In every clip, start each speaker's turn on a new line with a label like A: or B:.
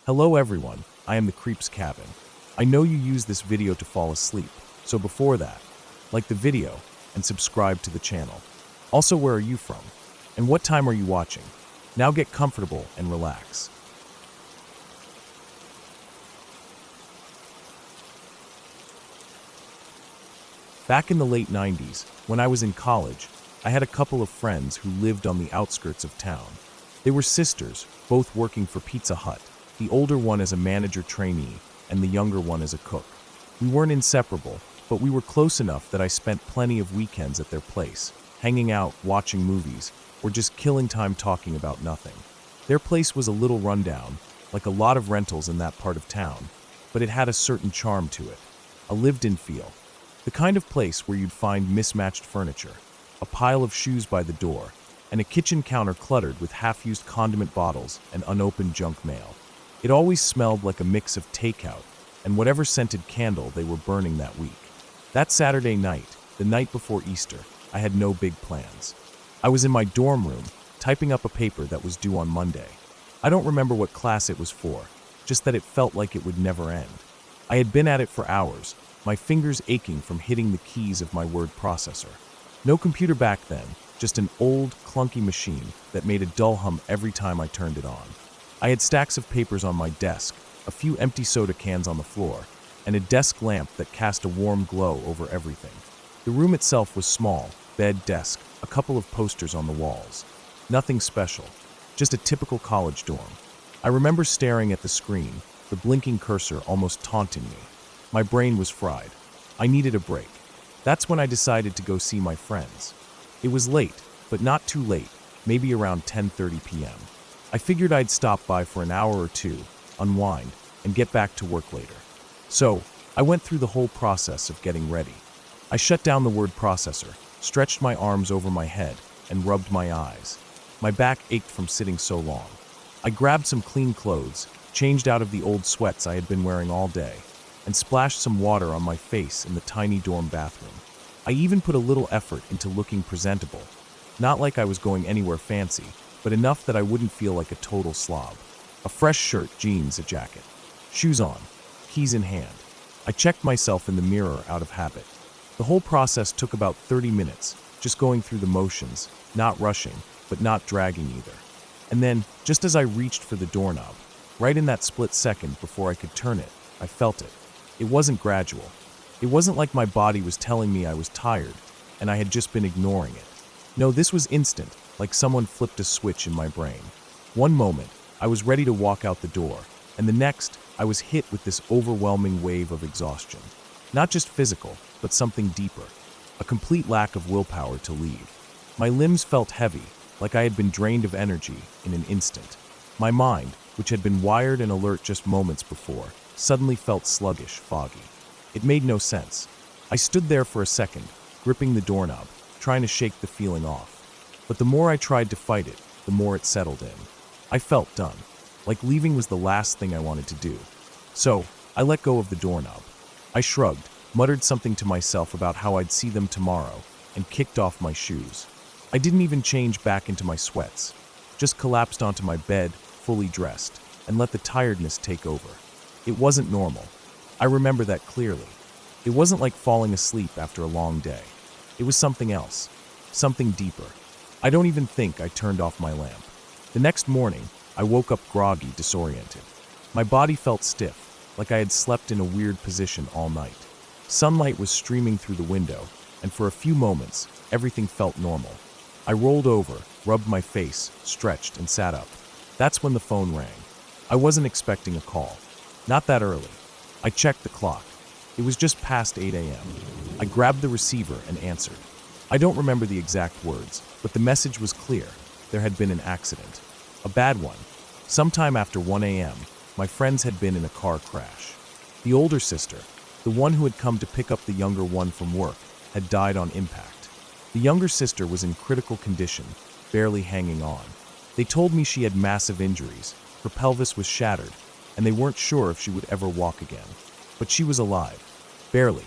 A: Hello everyone, I am the Creep's Cabin. I know you use this video to fall asleep, so before that, like the video and subscribe to the channel. Also, where are you from? And what time are you watching? Now get comfortable and relax. Back in the late 90s, when I was in college, I had a couple of friends who lived on the outskirts of town. They were sisters, both working for Pizza Hut, the older one as a manager trainee and the younger one as a cook. We weren't inseparable, but we were close enough that I spent plenty of weekends at their place, hanging out, watching movies, or just killing time talking about nothing. Their place was a little rundown, like a lot of rentals in that part of town, but it had a certain charm to it, a lived-in feel. The kind of place where you'd find mismatched furniture, a pile of shoes by the door, and a kitchen counter cluttered with half-used condiment bottles and unopened junk mail. It always smelled like a mix of takeout and whatever scented candle they were burning that week. That Saturday night, the night before Easter, I had no big plans. I was in my dorm room, typing up a paper that was due on Monday. I don't remember what class it was for, just that it felt like it would never end. I had been at it for hours, my fingers aching from hitting the keys of my word processor. No computer back then, just an old, clunky machine that made a dull hum every time I turned it on. I had stacks of papers on my desk, a few empty soda cans on the floor, and a desk lamp that cast a warm glow over everything. The room itself was small, bed, desk, a couple of posters on the walls. Nothing special, just a typical college dorm. I remember staring at the screen, the blinking cursor almost taunting me. My brain was fried. I needed a break. That's when I decided to go see my friends. It was late, but not too late, maybe around 10:30 p.m. I figured I'd stop by for an hour or two, unwind, and get back to work later. So, I went through the whole process of getting ready. I shut down the word processor, stretched my arms over my head, and rubbed my eyes. My back ached from sitting so long. I grabbed some clean clothes, changed out of the old sweats I had been wearing all day, and splashed some water on my face in the tiny dorm bathroom. I even put a little effort into looking presentable. Not like I was going anywhere fancy, but enough that I wouldn't feel like a total slob. A fresh shirt, jeans, a jacket. Shoes on, keys in hand. I checked myself in the mirror out of habit. The whole process took about 30 minutes, just going through the motions, not rushing, but not dragging either. And then, just as I reached for the doorknob, right in that split second before I could turn it, I felt it. It wasn't gradual. It wasn't like my body was telling me I was tired, and I had just been ignoring it. No, this was instant, like someone flipped a switch in my brain. One moment, I was ready to walk out the door, and the next, I was hit with this overwhelming wave of exhaustion. Not just physical, but something deeper. A complete lack of willpower to leave. My limbs felt heavy, like I had been drained of energy in an instant. My mind, which had been wired and alert just moments before, suddenly felt sluggish, foggy. It made no sense. I stood there for a second, gripping the doorknob, trying to shake the feeling off. But the more I tried to fight it, the more it settled in. I felt done, like leaving was the last thing I wanted to do. So, I let go of the doorknob. I shrugged, muttered something to myself about how I'd see them tomorrow, and kicked off my shoes. I didn't even change back into my sweats, just collapsed onto my bed, fully dressed, and let the tiredness take over. It wasn't normal. I remember that clearly. It wasn't like falling asleep after a long day. It was something else, something deeper. I don't even think I turned off my lamp. The next morning, I woke up groggy, disoriented. My body felt stiff, like I had slept in a weird position all night. Sunlight was streaming through the window, and for a few moments, everything felt normal. I rolled over, rubbed my face, stretched, and sat up. That's when the phone rang. I wasn't expecting a call. Not that early. I checked the clock. It was just past 8 a.m. I grabbed the receiver and answered. I don't remember the exact words, but the message was clear. There had been an accident. A bad one. Sometime after 1 a.m., my friends had been in a car crash. The older sister, the one who had come to pick up the younger one from work, had died on impact. The younger sister was in critical condition, barely hanging on. They told me she had massive injuries, her pelvis was shattered, and they weren't sure if she would ever walk again. But she was alive. Barely.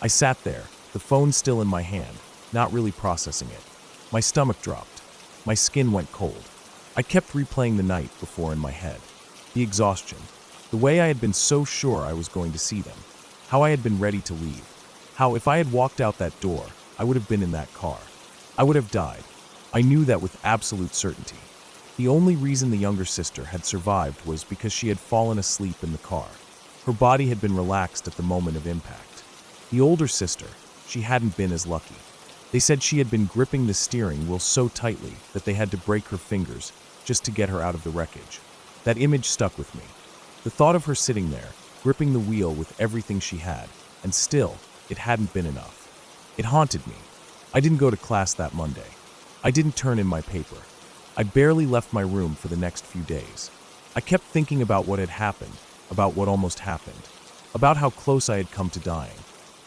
A: I sat there, the phone still in my hand, not really processing it. My stomach dropped. My skin went cold. I kept replaying the night before in my head. the exhaustion, the way I had been so sure I was going to see them, how I had been ready to leave, how if I had walked out that door, I would have been in that car. I would have died. I knew that with absolute certainty. The only reason the younger sister had survived was because she had fallen asleep in the car. Her body had been relaxed at the moment of impact. The older sister, she hadn't been as lucky. They said she had been gripping the steering wheel so tightly that they had to break her fingers just to get her out of the wreckage. That image stuck with me. The thought of her sitting there, gripping the wheel with everything she had, and still, it hadn't been enough. It haunted me. I didn't go to class that Monday. I didn't turn in my paper. I barely left my room for the next few days. I kept thinking about what had happened, about what almost happened, about how close I had come to dying.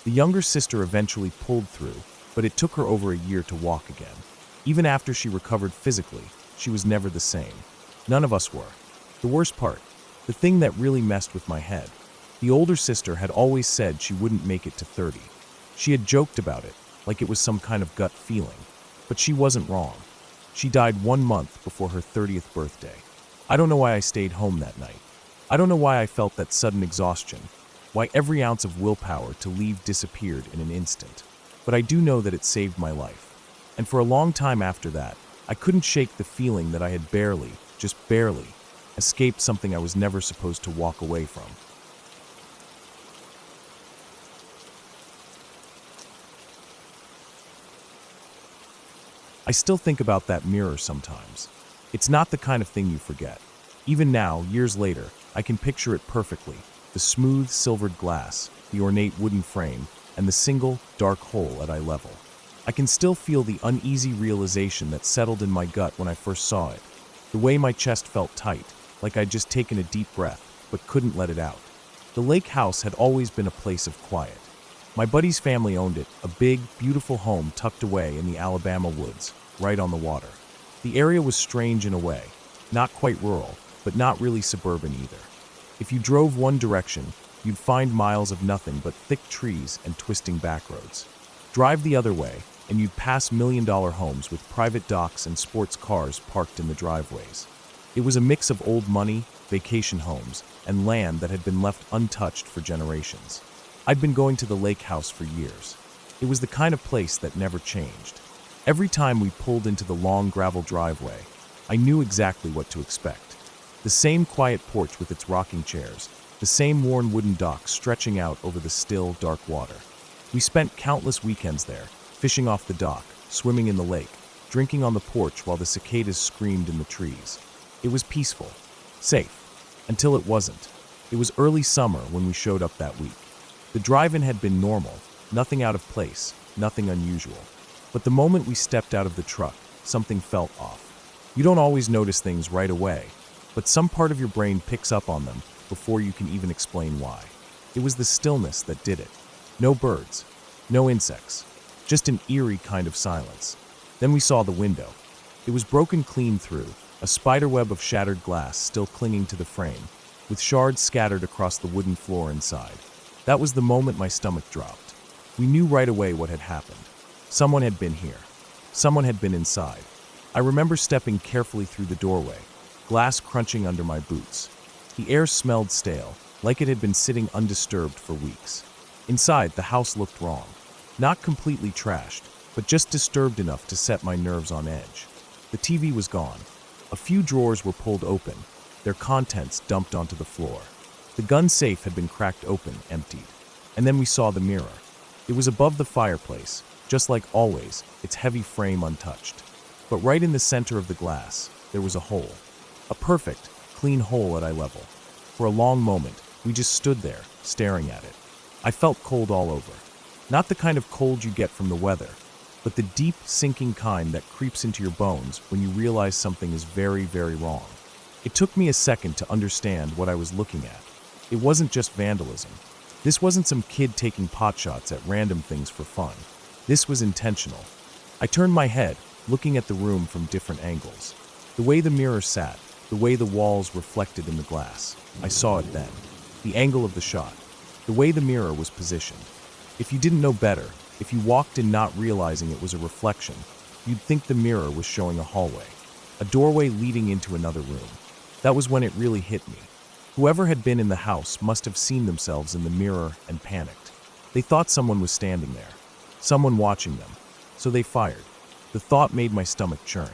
A: The younger sister eventually pulled through, but it took her over a year to walk again. Even after she recovered physically, she was never the same. None of us were. The worst part, the thing that really messed with my head, the older sister had always said she wouldn't make it to 30. She had joked about it, like it was some kind of gut feeling. But she wasn't wrong. She died 1 month before her 30th birthday. I don't know why I stayed home that night. I don't know why I felt that sudden exhaustion, why every ounce of willpower to leave disappeared in an instant. But I do know that it saved my life. And for a long time after that, I couldn't shake the feeling that I had barely, just barely, escaped something I was never supposed to walk away from. I still think about that mirror sometimes. It's not the kind of thing you forget. Even now, years later, I can picture it perfectly. The smooth, silvered glass, the ornate wooden frame, and the single, dark hole at eye level. I can still feel the uneasy realization that settled in my gut when I first saw it. The way my chest felt tight, like I'd just taken a deep breath, but couldn't let it out. The lake house had always been a place of quiet. My buddy's family owned it, a big, beautiful home tucked away in the Alabama woods, right on the water. The area was strange in a way, not quite rural, but not really suburban either. If you drove one direction, you'd find miles of nothing but thick trees and twisting back roads. Drive the other way, and you'd pass million-dollar homes with private docks and sports cars parked in the driveways. It was a mix of old money, vacation homes, and land that had been left untouched for generations. I'd been going to the lake house for years. It was the kind of place that never changed. Every time we pulled into the long gravel driveway, I knew exactly what to expect. The same quiet porch with its rocking chairs, the same worn wooden dock stretching out over the still, dark water. We spent countless weekends there, fishing off the dock, swimming in the lake, drinking on the porch while the cicadas screamed in the trees. It was peaceful, safe, until it wasn't. It was early summer when we showed up that week. The drive-in had been normal, nothing out of place, nothing unusual. But the moment we stepped out of the truck, something felt off. You don't always notice things right away, but some part of your brain picks up on them before you can even explain why. It was the stillness that did it. No birds, no insects, just an eerie kind of silence. Then we saw the window. It was broken clean through, a spiderweb of shattered glass still clinging to the frame, with shards scattered across the wooden floor inside. That was the moment my stomach dropped. We knew right away what had happened. Someone had been here. Someone had been inside. I remember stepping carefully through the doorway, glass crunching under my boots. The air smelled stale, like it had been sitting undisturbed for weeks. Inside, the house looked wrong. Not completely trashed, but just disturbed enough to set my nerves on edge. The TV was gone. A few drawers were pulled open, their contents dumped onto the floor. The gun safe had been cracked open, emptied. And then we saw the mirror. It was above the fireplace, just like always, its heavy frame untouched. But right in the center of the glass, there was a hole. A perfect, clean hole at eye level. For a long moment, we just stood there, staring at it. I felt cold all over. Not the kind of cold you get from the weather, but the deep, sinking kind that creeps into your bones when you realize something is very, very wrong. It took me a second to understand what I was looking at. It wasn't just vandalism. This wasn't some kid taking potshots at random things for fun. This was intentional. I turned my head, looking at the room from different angles. The way the mirror sat, the way the walls reflected in the glass. I saw it then. The angle of the shot. The way the mirror was positioned. If you didn't know better, if you walked in not realizing it was a reflection, you'd think the mirror was showing a hallway, a doorway leading into another room. That was when it really hit me. Whoever had been in the house must have seen themselves in the mirror and panicked. They thought someone was standing there, someone watching them, so they fired. The thought made my stomach churn.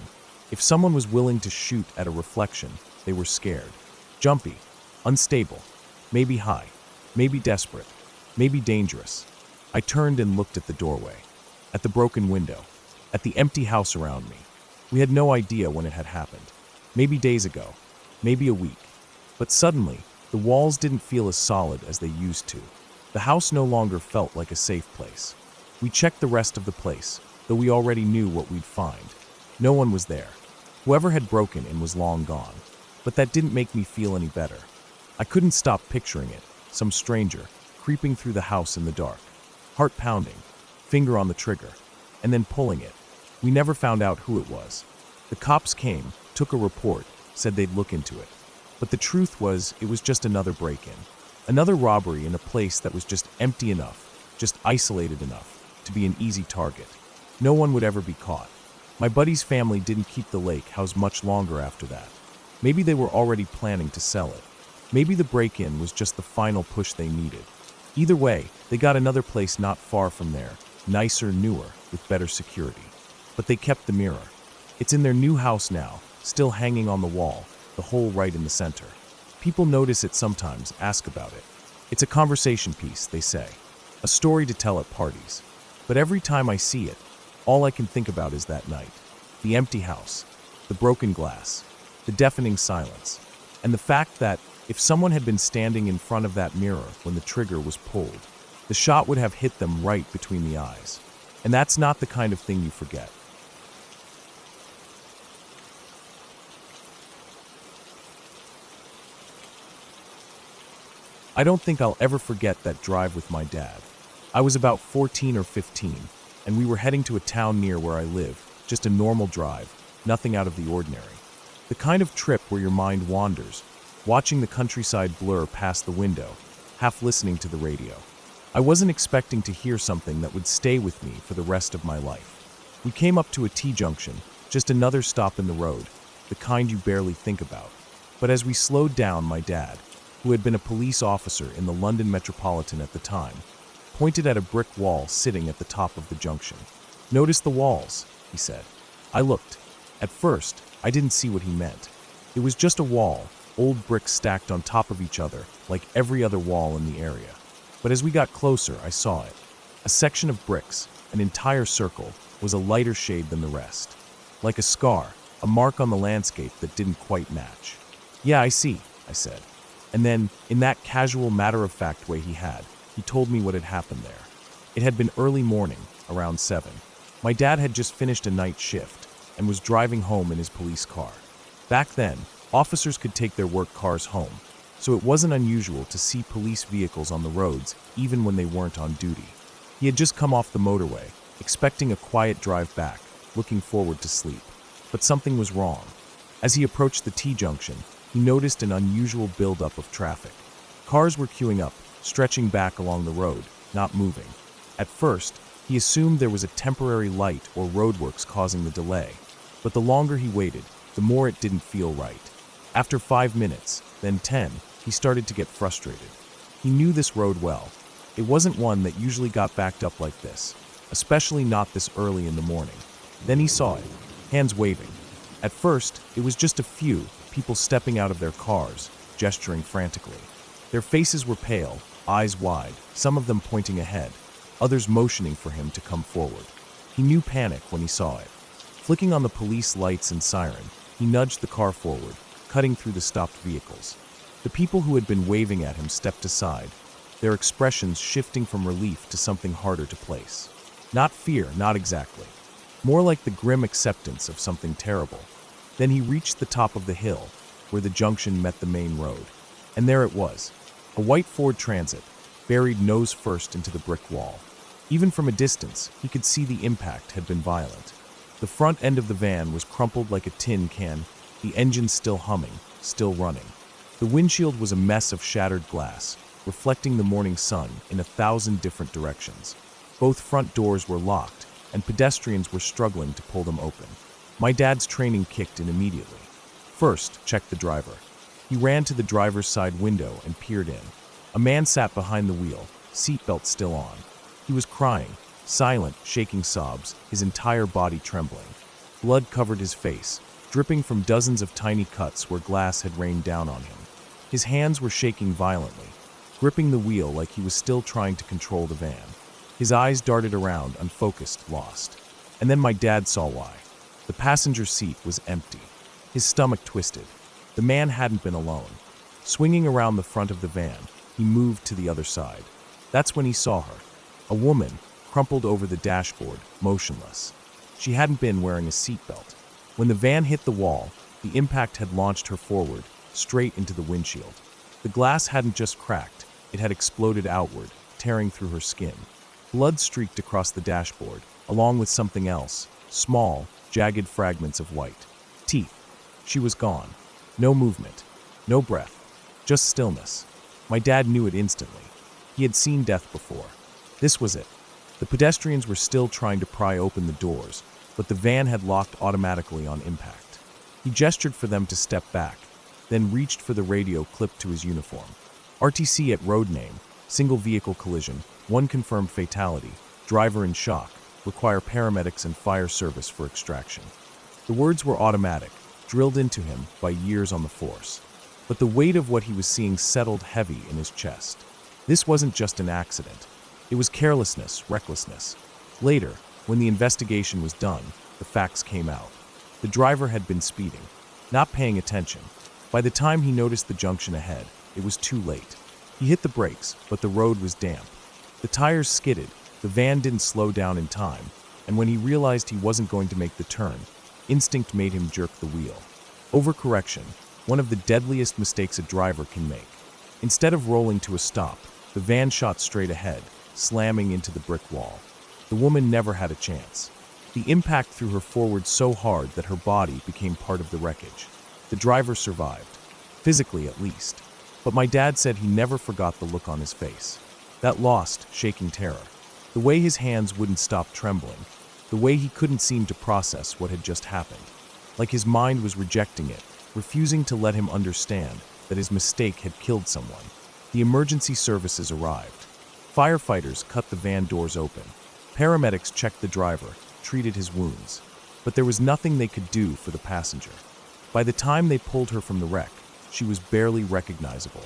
A: If someone was willing to shoot at a reflection, they were scared. Jumpy, unstable, maybe high, maybe desperate, maybe dangerous. I turned and looked at the doorway, at the broken window, at the empty house around me. We had no idea when it had happened. Maybe days ago, maybe a week. But suddenly, the walls didn't feel as solid as they used to. The house no longer felt like a safe place. We checked the rest of the place, though we already knew what we'd find. No one was there. Whoever had broken in was long gone. But that didn't make me feel any better. I couldn't stop picturing it, some stranger, creeping through the house in the dark. Heart pounding, finger on the trigger, and then pulling it. We never found out who it was. The cops came, took a report, said they'd look into it. But the truth was, it was just another break-in. Another robbery in a place that was just empty enough, just isolated enough, to be an easy target. No one would ever be caught. My buddy's family didn't keep the lake house much longer after that. Maybe they were already planning to sell it. Maybe the break-in was just the final push they needed. Either way, they got another place not far from there, nicer, newer, with better security. But they kept the mirror. It's in their new house now, still hanging on the wall, the hole right in the center. People notice it sometimes, ask about it. It's a conversation piece, they say. A story to tell at parties. But every time I see it, all I can think about is that night. The empty house, the broken glass, the deafening silence, and the fact that if someone had been standing in front of that mirror when the trigger was pulled, the shot would have hit them right between the eyes. And that's not the kind of thing you forget. I don't think I'll ever forget that drive with my dad. I was about 14 or 15, and we were heading to a town near where I live, just a normal drive, nothing out of the ordinary. The kind of trip where your mind wanders, watching the countryside blur past the window, half listening to the radio. I wasn't expecting to hear something that would stay with me for the rest of my life. We came up to a T-junction, just another stop in the road, the kind you barely think about. But as we slowed down, my dad, who had been a police officer in the London Metropolitan at the time, pointed at a brick wall sitting at the top of the junction. "Notice the walls," he said. I looked. At first, I didn't see what he meant. It was just a wall, old bricks stacked on top of each other, like every other wall in the area. But as we got closer, I saw it. A section of bricks, an entire circle, was a lighter shade than the rest. Like a scar, a mark on the landscape that didn't quite match. "Yeah, I see," I said. And then, in that casual, matter-of-fact way he had, he told me what had happened there. It had been early morning, around 7. My dad had just finished a night shift and was driving home in his police car. Back then, officers could take their work cars home, so it wasn't unusual to see police vehicles on the roads even when they weren't on duty. He had just come off the motorway, expecting a quiet drive back, looking forward to sleep. But something was wrong. As he approached the T-junction, he noticed an unusual buildup of traffic. Cars were queuing up, stretching back along the road, not moving. At first, he assumed there was a temporary light or roadworks causing the delay, but the longer he waited, the more it didn't feel right. After 5 minutes, then 10, he started to get frustrated. He knew this road well. It wasn't one that usually got backed up like this, especially not this early in the morning. Then he saw it, hands waving. At first, it was just a few people stepping out of their cars, gesturing frantically. Their faces were pale, eyes wide, some of them pointing ahead, others motioning for him to come forward. He knew panic when he saw it. Flicking on the police lights and siren, he nudged the car forward, cutting through the stopped vehicles. The people who had been waving at him stepped aside, their expressions shifting from relief to something harder to place. Not fear, not exactly. More like the grim acceptance of something terrible. Then he reached the top of the hill, where the junction met the main road. And there it was, a white Ford Transit, buried nose first into the brick wall. Even from a distance, he could see the impact had been violent. The front end of the van was crumpled like a tin can, the engine still humming, still running. The windshield was a mess of shattered glass, reflecting the morning sun in 1,000 different directions. Both front doors were locked, and pedestrians were struggling to pull them open. My dad's training kicked in immediately. First, check the driver. He ran to the driver's side window and peered in. A man sat behind the wheel, seatbelt still on. He was crying, silent, shaking sobs, his entire body trembling. Blood covered his face, dripping from dozens of tiny cuts where glass had rained down on him. His hands were shaking violently, gripping the wheel like he was still trying to control the van. His eyes darted around, unfocused, lost. And then my dad saw why. The passenger seat was empty. His stomach twisted. The man hadn't been alone. Swinging around the front of the van, he moved to the other side. That's when he saw her. A woman, crumpled over the dashboard, motionless. She hadn't been wearing a seatbelt. When the van hit the wall, the impact had launched her forward, straight into the windshield. The glass hadn't just cracked, it had exploded outward, tearing through her skin. Blood streaked across the dashboard, along with something else, small, jagged fragments of white. Teeth. She was gone. No movement. No breath. Just stillness. My dad knew it instantly. He had seen death before. This was it. The pedestrians were still trying to pry open the doors, but the van had locked automatically on impact. He gestured for them to step back, then reached for the radio clipped to his uniform. RTC at road name, single vehicle collision, 1 confirmed fatality, driver in shock, require paramedics and fire service for extraction. The words were automatic, drilled into him by years on the force. But the weight of what he was seeing settled heavy in his chest. This wasn't just an accident. It was carelessness, recklessness. Later, when the investigation was done, the facts came out. The driver had been speeding, not paying attention. By the time he noticed the junction ahead, it was too late. He hit the brakes, but the road was damp. The tires skidded, the van didn't slow down in time, and when he realized he wasn't going to make the turn, instinct made him jerk the wheel. Overcorrection, one of the deadliest mistakes a driver can make. Instead of rolling to a stop, the van shot straight ahead, slamming into the brick wall. The woman never had a chance. The impact threw her forward so hard that her body became part of the wreckage. The driver survived, physically at least. But my dad said he never forgot the look on his face. That lost, shaking terror. The way his hands wouldn't stop trembling. The way he couldn't seem to process what had just happened. Like his mind was rejecting it, refusing to let him understand that his mistake had killed someone. The emergency services arrived. Firefighters cut the van doors open. Paramedics checked the driver, treated his wounds. But there was nothing they could do for the passenger. By the time they pulled her from the wreck, she was barely recognizable.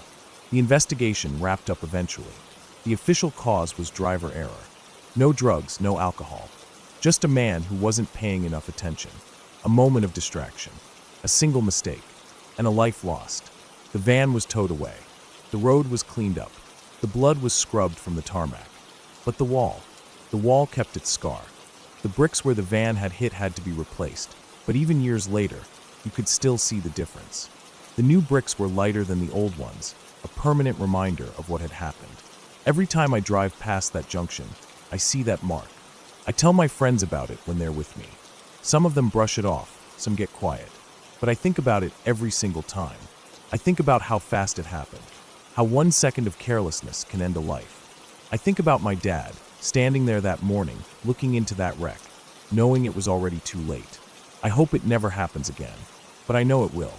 A: The investigation wrapped up eventually. The official cause was driver error. No drugs, no alcohol. Just a man who wasn't paying enough attention. A moment of distraction. A single mistake. And a life lost. The van was towed away. The road was cleaned up. The blood was scrubbed from the tarmac. But the wall kept its scar. The bricks where the van had hit had to be replaced. But even years later, you could still see the difference. The new bricks were lighter than the old ones, a permanent reminder of what had happened. Every time I drive past that junction, I see that mark. I tell my friends about it when they're with me. Some of them brush it off, some get quiet. But I think about it every single time. I think about how fast it happened, how 1 second of carelessness can end a life. I think about my dad, standing there that morning, looking into that wreck, knowing it was already too late. I hope it never happens again, but I know it will.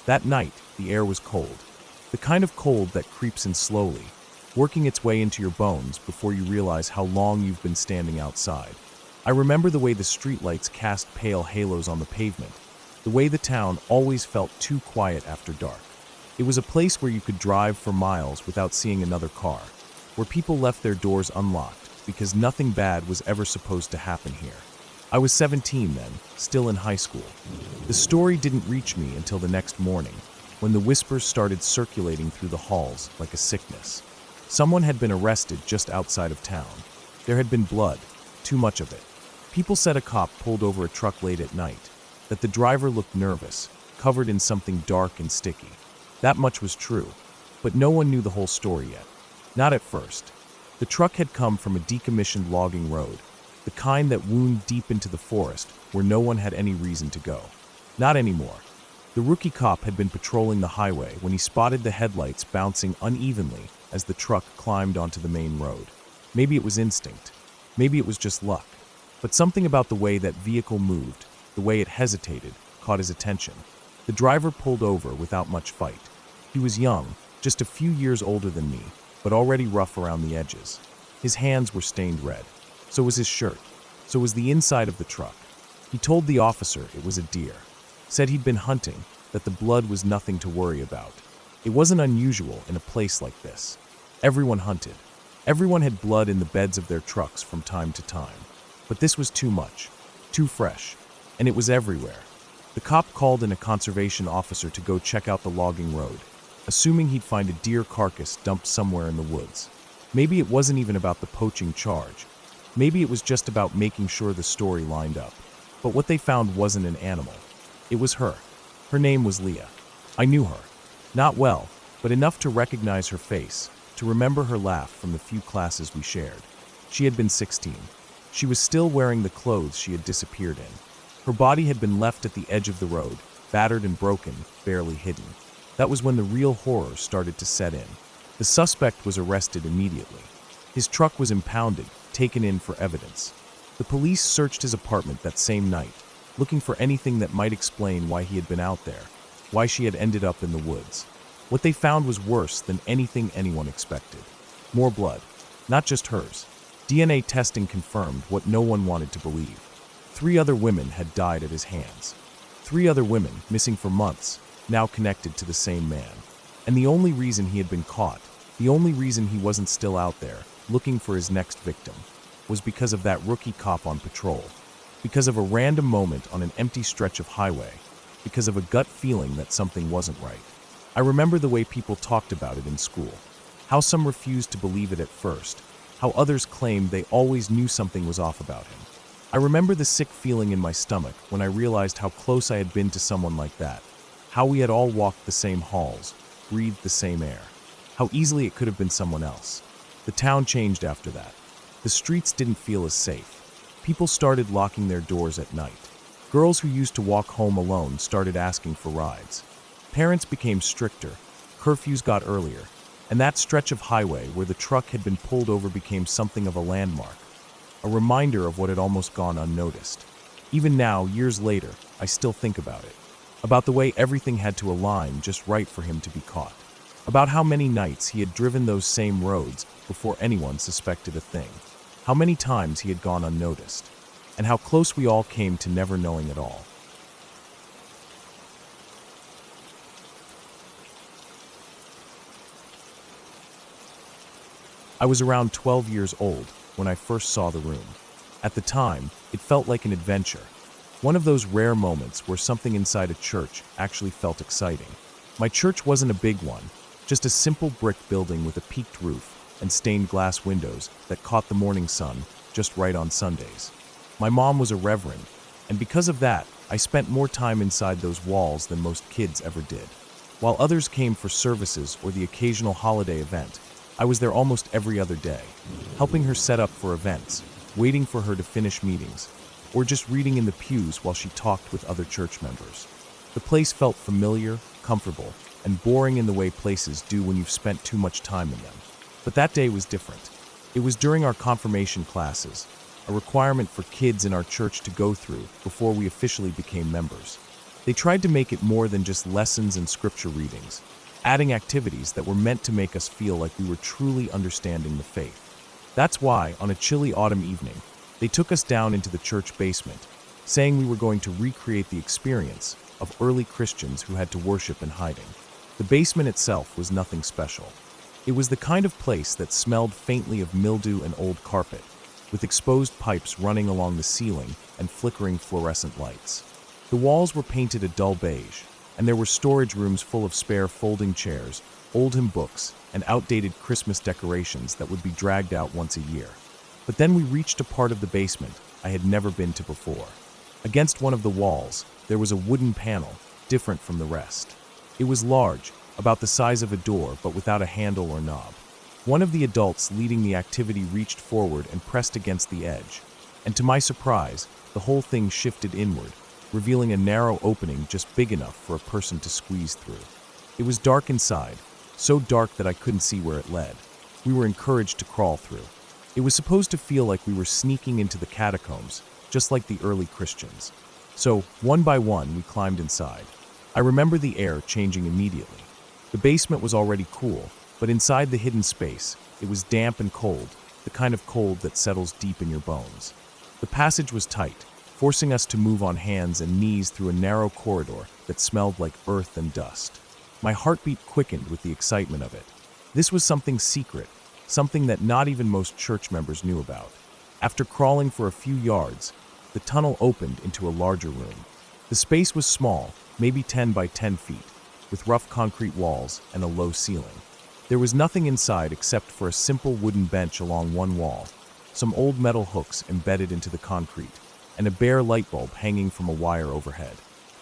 A: That night, the air was cold. The kind of cold that creeps in slowly, working its way into your bones before you realize how long you've been standing outside. I remember the way the streetlights cast pale halos on the pavement, the way the town always felt too quiet after dark. It was a place where you could drive for miles without seeing another car, where people left their doors unlocked because nothing bad was ever supposed to happen here. I was 17 then, still in high school. The story didn't reach me until the next morning, when the whispers started circulating through the halls like a sickness. Someone had been arrested just outside of town. There had been blood, too much of it. People said a cop pulled over a truck late at night, that the driver looked nervous, covered in something dark and sticky. That much was true, but no one knew the whole story yet. Not at first. The truck had come from a decommissioned logging road, the kind that wound deep into the forest where no one had any reason to go. Not anymore. The rookie cop had been patrolling the highway when he spotted the headlights bouncing unevenly as the truck climbed onto the main road. Maybe it was instinct. Maybe it was just luck. But something about the way that vehicle moved, the way it hesitated, caught his attention. The driver pulled over without much fight. He was young, just a few years older than me, but already rough around the edges. His hands were stained red. So was his shirt. So was the inside of the truck. He told the officer it was a deer. Said he'd been hunting, that the blood was nothing to worry about. It wasn't unusual in a place like this. Everyone hunted. Everyone had blood in the beds of their trucks from time to time. But this was too much, too fresh, and it was everywhere. The cop called in a conservation officer to go check out the logging road, assuming he'd find a deer carcass dumped somewhere in the woods. Maybe it wasn't even about the poaching charge. Maybe it was just about making sure the story lined up. But what they found wasn't an animal. It was her. Her name was Leah. I knew her. Not well, but enough to recognize her face, to remember her laugh from the few classes we shared. She had been 16. She was still wearing the clothes she had disappeared in. Her body had been left at the edge of the road, battered and broken, barely hidden. That was when the real horror started to set in. The suspect was arrested immediately. His truck was impounded, taken in for evidence. The police searched his apartment that same night, looking for anything that might explain why he had been out there, why she had ended up in the woods. What they found was worse than anything anyone expected. More blood, not just hers. DNA testing confirmed what no one wanted to believe. 3 other women had died at his hands. 3 other women, missing for months, now connected to the same man. And the only reason he had been caught, the only reason he wasn't still out there, looking for his next victim, was because of that rookie cop on patrol. Because of a random moment on an empty stretch of highway. Because of a gut feeling that something wasn't right. I remember the way people talked about it in school. How some refused to believe it at first. How others claimed they always knew something was off about him. I remember the sick feeling in my stomach when I realized how close I had been to someone like that. How we had all walked the same halls, breathed the same air. How easily it could have been someone else. The town changed after that. The streets didn't feel as safe. People started locking their doors at night. Girls who used to walk home alone started asking for rides. Parents became stricter. Curfews got earlier. And that stretch of highway where the truck had been pulled over became something of a landmark. A reminder of what had almost gone unnoticed. Even now, years later, I still think about it. About the way everything had to align just right for him to be caught. About how many nights he had driven those same roads before anyone suspected a thing. How many times he had gone unnoticed. And how close we all came to never knowing at all. I was around 12 years old when I first saw the room. At the time, it felt like an adventure. One of those rare moments where something inside a church actually felt exciting. My church wasn't a big one, just a simple brick building with a peaked roof and stained glass windows that caught the morning sun just right on Sundays. My mom was a reverend, and because of that, I spent more time inside those walls than most kids ever did. While others came for services or the occasional holiday event, I was there almost every other day, helping her set up for events, waiting for her to finish meetings, or just reading in the pews while she talked with other church members. The place felt familiar, comfortable, and boring in the way places do when you've spent too much time in them. But that day was different. It was during our confirmation classes, a requirement for kids in our church to go through before we officially became members. They tried to make it more than just lessons and scripture readings, adding activities that were meant to make us feel like we were truly understanding the faith. That's why, on a chilly autumn evening, they took us down into the church basement, saying we were going to recreate the experience of early Christians who had to worship in hiding. The basement itself was nothing special. It was the kind of place that smelled faintly of mildew and old carpet, with exposed pipes running along the ceiling and flickering fluorescent lights. The walls were painted a dull beige, and there were storage rooms full of spare folding chairs, old hymn books, and outdated Christmas decorations that would be dragged out once a year. But then we reached a part of the basement I had never been to before. Against one of the walls, there was a wooden panel, different from the rest. It was large, about the size of a door, but without a handle or knob. One of the adults leading the activity reached forward and pressed against the edge, and to my surprise, the whole thing shifted inward, revealing a narrow opening just big enough for a person to squeeze through. It was dark inside, so dark that I couldn't see where it led. We were encouraged to crawl through. It was supposed to feel like we were sneaking into the catacombs, just like the early Christians. So, one by one, we climbed inside. I remember the air changing immediately. The basement was already cool, but inside the hidden space, it was damp and cold, the kind of cold that settles deep in your bones. The passage was tight, forcing us to move on hands and knees through a narrow corridor that smelled like earth and dust. My heartbeat quickened with the excitement of it. This was something secret, something that not even most church members knew about. After crawling for a few yards, the tunnel opened into a larger room. The space was small, maybe 10 by 10 feet, with rough concrete walls and a low ceiling. There was nothing inside except for a simple wooden bench along one wall, some old metal hooks embedded into the concrete, and a bare light bulb hanging from a wire overhead.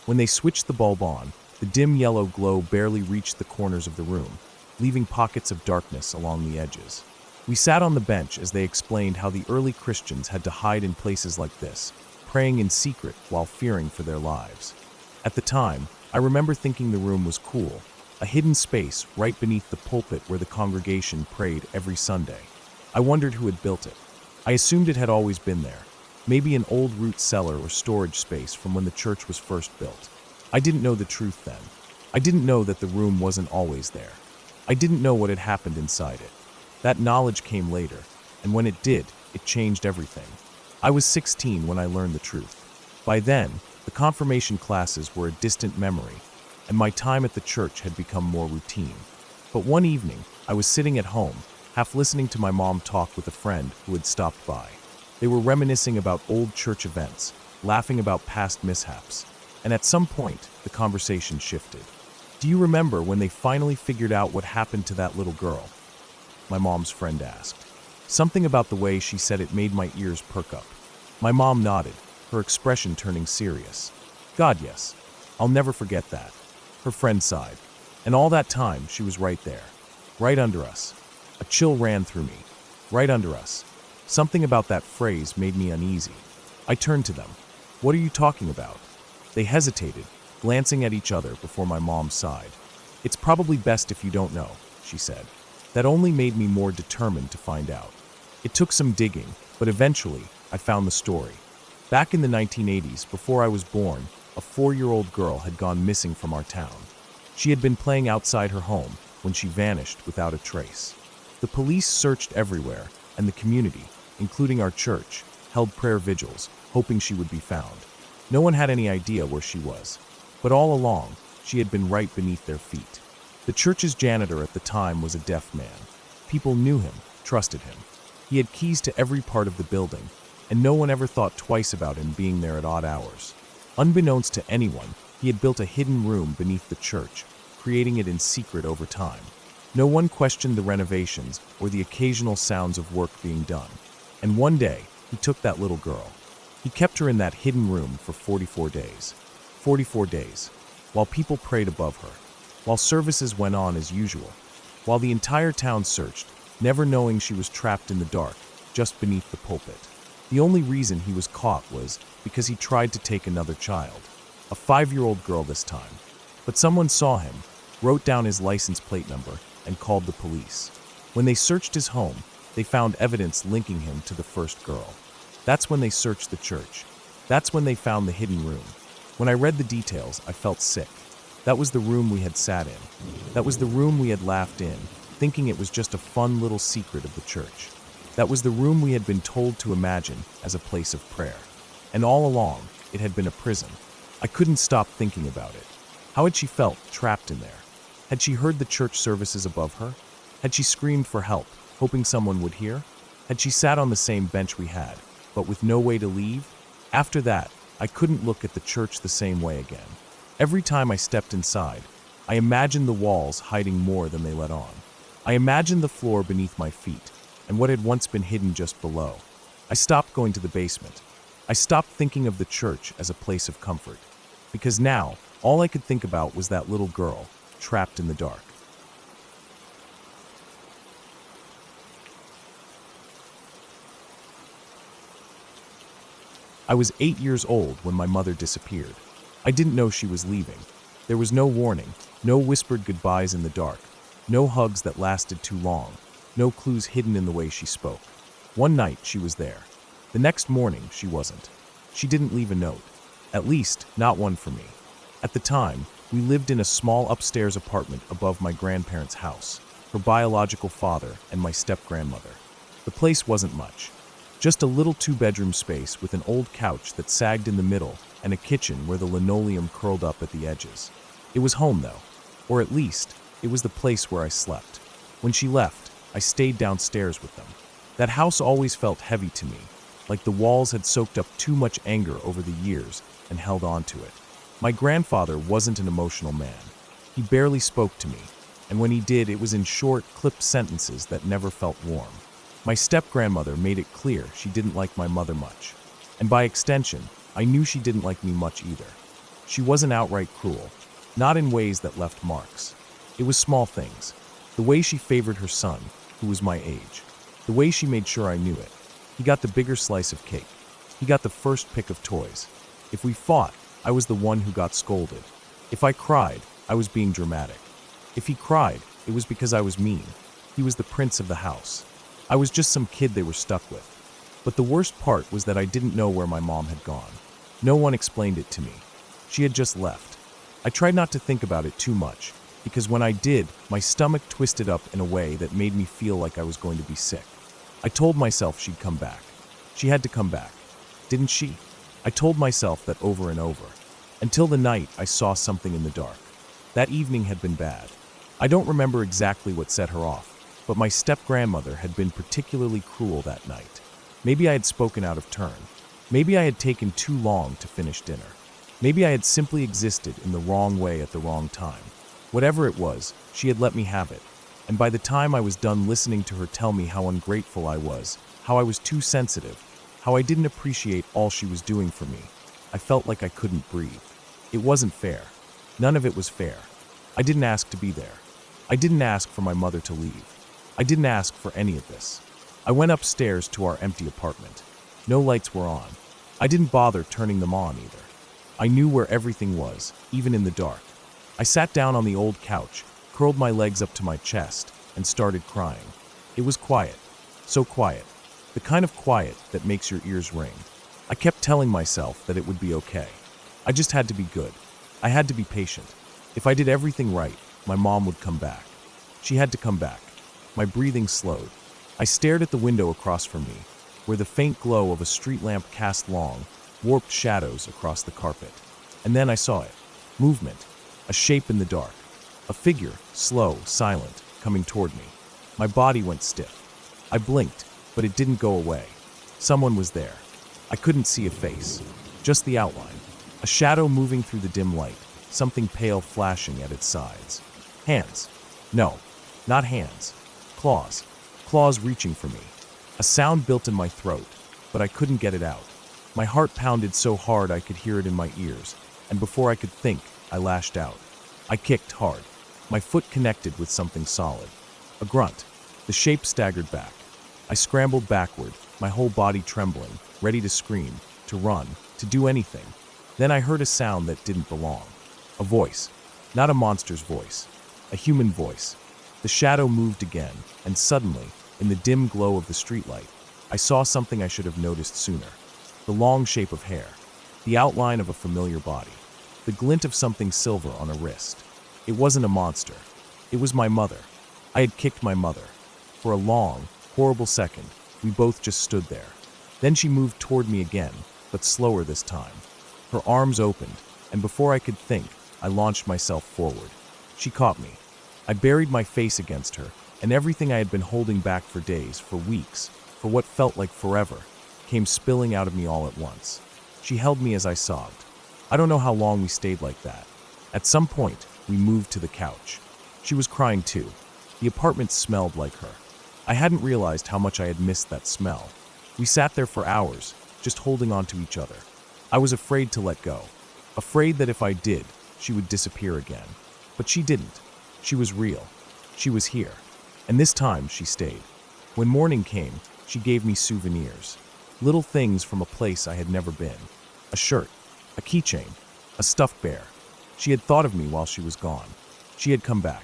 A: When they switched the bulb on, the dim yellow glow barely reached the corners of the room, leaving pockets of darkness along the edges. We sat on the bench as they explained how the early Christians had to hide in places like this, praying in secret while fearing for their lives. At the time, I remember thinking the room was cool, a hidden space right beneath the pulpit where the congregation prayed every Sunday. I wondered who had built it. I assumed it had always been there, maybe an old root cellar or storage space from when the church was first built. I didn't know the truth then. I didn't know that the room wasn't always there. I didn't know what had happened inside it. That knowledge came later, and when it did, it changed everything. I was 16 when I learned the truth. By then, the confirmation classes were a distant memory, and my time at the church had become more routine. But one evening, I was sitting at home, half listening to my mom talk with a friend who had stopped by. They were reminiscing about old church events, laughing about past mishaps, and at some point, the conversation shifted. "Do you remember when they finally figured out what happened to that little girl?" My mom's friend asked. Something about the way she said it made my ears perk up. My mom nodded, her expression turning serious. "God, yes. I'll never forget that." Her friend sighed. "And all that time, she was right there. Right under us." A chill ran through me. Right under us. Something about that phrase made me uneasy. I turned to them. "What are you talking about?" They hesitated, glancing at each other before my mom sighed. "It's probably best if you don't know," she said. That only made me more determined to find out. It took some digging, but eventually, I found the story. Back in the 1980s, before I was born, a 4-year-old girl had gone missing from our town. She had been playing outside her home when she vanished without a trace. The police searched everywhere, and the community, including our church, held prayer vigils, hoping she would be found. No one had any idea where she was, but all along, she had been right beneath their feet. The church's janitor at the time was a deaf man. People knew him, trusted him. He had keys to every part of the building, and no one ever thought twice about him being there at odd hours. Unbeknownst to anyone, he had built a hidden room beneath the church, creating it in secret over time. No one questioned the renovations or the occasional sounds of work being done. And one day, he took that little girl. He kept her in that hidden room for 44 days. 44 days, while people prayed above her, while services went on as usual, while the entire town searched, never knowing she was trapped in the dark, just beneath the pulpit. The only reason he was caught was because he tried to take another child, a 5-year-old girl this time. But someone saw him, wrote down his license plate number, and called the police. When they searched his home, they found evidence linking him to the first girl. That's when they searched the church. That's when they found the hidden room. When I read the details, I felt sick. That was the room we had sat in. That was the room we had laughed in, thinking it was just a fun little secret of the church. That was the room we had been told to imagine as a place of prayer. And all along, it had been a prison. I couldn't stop thinking about it. How had she felt trapped in there? Had she heard the church services above her? Had she screamed for help, hoping someone would hear? Had she sat on the same bench we had, but with no way to leave? After that, I couldn't look at the church the same way again. Every time I stepped inside, I imagined the walls hiding more than they let on. I imagined the floor beneath my feet, and what had once been hidden just below. I stopped going to the basement. I stopped thinking of the church as a place of comfort, because now, all I could think about was that little girl, trapped in the dark. I was 8 years old when my mother disappeared. I didn't know she was leaving. There was no warning, no whispered goodbyes in the dark, no hugs that lasted too long, no clues hidden in the way she spoke. One night she was there. The next morning she wasn't. She didn't leave a note. At least, not one for me. At the time, we lived in a small upstairs apartment above my grandparents' house, her biological father and my step-grandmother. The place wasn't much. Just a little two-bedroom space with an old couch that sagged in the middle and a kitchen where the linoleum curled up at the edges. It was home, though. Or at least, it was the place where I slept. When she left, I stayed downstairs with them. That house always felt heavy to me, like the walls had soaked up too much anger over the years and held on to it. My grandfather wasn't an emotional man. He barely spoke to me, and when he did, it was in short, clipped sentences that never felt warm. My step-grandmother made it clear she didn't like my mother much, and by extension, I knew she didn't like me much either. She wasn't outright cruel, not in ways that left marks. It was small things. The way she favored her son, who was my age. The way she made sure I knew it. He got the bigger slice of cake. He got the first pick of toys. If we fought, I was the one who got scolded. If I cried, I was being dramatic. If he cried, it was because I was mean. He was the prince of the house. I was just some kid they were stuck with. But the worst part was that I didn't know where my mom had gone. No one explained it to me. She had just left. I tried not to think about it too much, because when I did, my stomach twisted up in a way that made me feel like I was going to be sick. I told myself she'd come back. She had to come back. Didn't she? I told myself that over and over. Until the night I saw something in the dark. That evening had been bad. I don't remember exactly what set her off, but my step-grandmother had been particularly cruel that night. Maybe I had spoken out of turn. Maybe I had taken too long to finish dinner. Maybe I had simply existed in the wrong way at the wrong time. Whatever it was, she had let me have it. And by the time I was done listening to her tell me how ungrateful I was, how I was too sensitive, how I didn't appreciate all she was doing for me, I felt like I couldn't breathe. It wasn't fair. None of it was fair. I didn't ask to be there. I didn't ask for my mother to leave. I didn't ask for any of this. I went upstairs to our empty apartment. No lights were on. I didn't bother turning them on either. I knew where everything was, even in the dark. I sat down on the old couch, curled my legs up to my chest, and started crying. It was quiet. So quiet. The kind of quiet that makes your ears ring. I kept telling myself that it would be okay. I just had to be good. I had to be patient. If I did everything right, my mom would come back. She had to come back. My breathing slowed. I stared at the window across from me, where the faint glow of a street lamp cast long, warped shadows across the carpet. And then I saw it. Movement. A shape in the dark. A figure, slow, silent, coming toward me. My body went stiff. I blinked, but it didn't go away. Someone was there. I couldn't see a face, just the outline. A shadow moving through the dim light, something pale flashing at its sides. Hands. No, not hands. Claws. Claws reaching for me. A sound built in my throat, but I couldn't get it out. My heart pounded so hard I could hear it in my ears, and before I could think, I lashed out. I kicked hard. My foot connected with something solid. A grunt. The shape staggered back. I scrambled backward, my whole body trembling, ready to scream, to run, to do anything. Then I heard a sound that didn't belong. A voice. Not a monster's voice. A human voice. The shadow moved again, and suddenly, in the dim glow of the streetlight, I saw something I should have noticed sooner. The long shape of hair. The outline of a familiar body. The glint of something silver on a wrist. It wasn't a monster. It was my mother. I had kicked my mother. For a long, horrible second, we both just stood there. Then she moved toward me again, but slower this time. Her arms opened, and before I could think, I launched myself forward. She caught me. I buried my face against her, and everything I had been holding back for days, for weeks, for what felt like forever, came spilling out of me all at once. She held me as I sobbed. I don't know how long we stayed like that. At some point, we moved to the couch. She was crying too. The apartment smelled like her. I hadn't realized how much I had missed that smell. We sat there for hours, just holding on to each other. I was afraid to let go. Afraid that if I did, she would disappear again. But she didn't. She was real. She was here. And this time, she stayed. When morning came, she gave me souvenirs. Little things from a place I had never been. A shirt, a keychain, a stuffed bear. She had thought of me while she was gone. She had come back.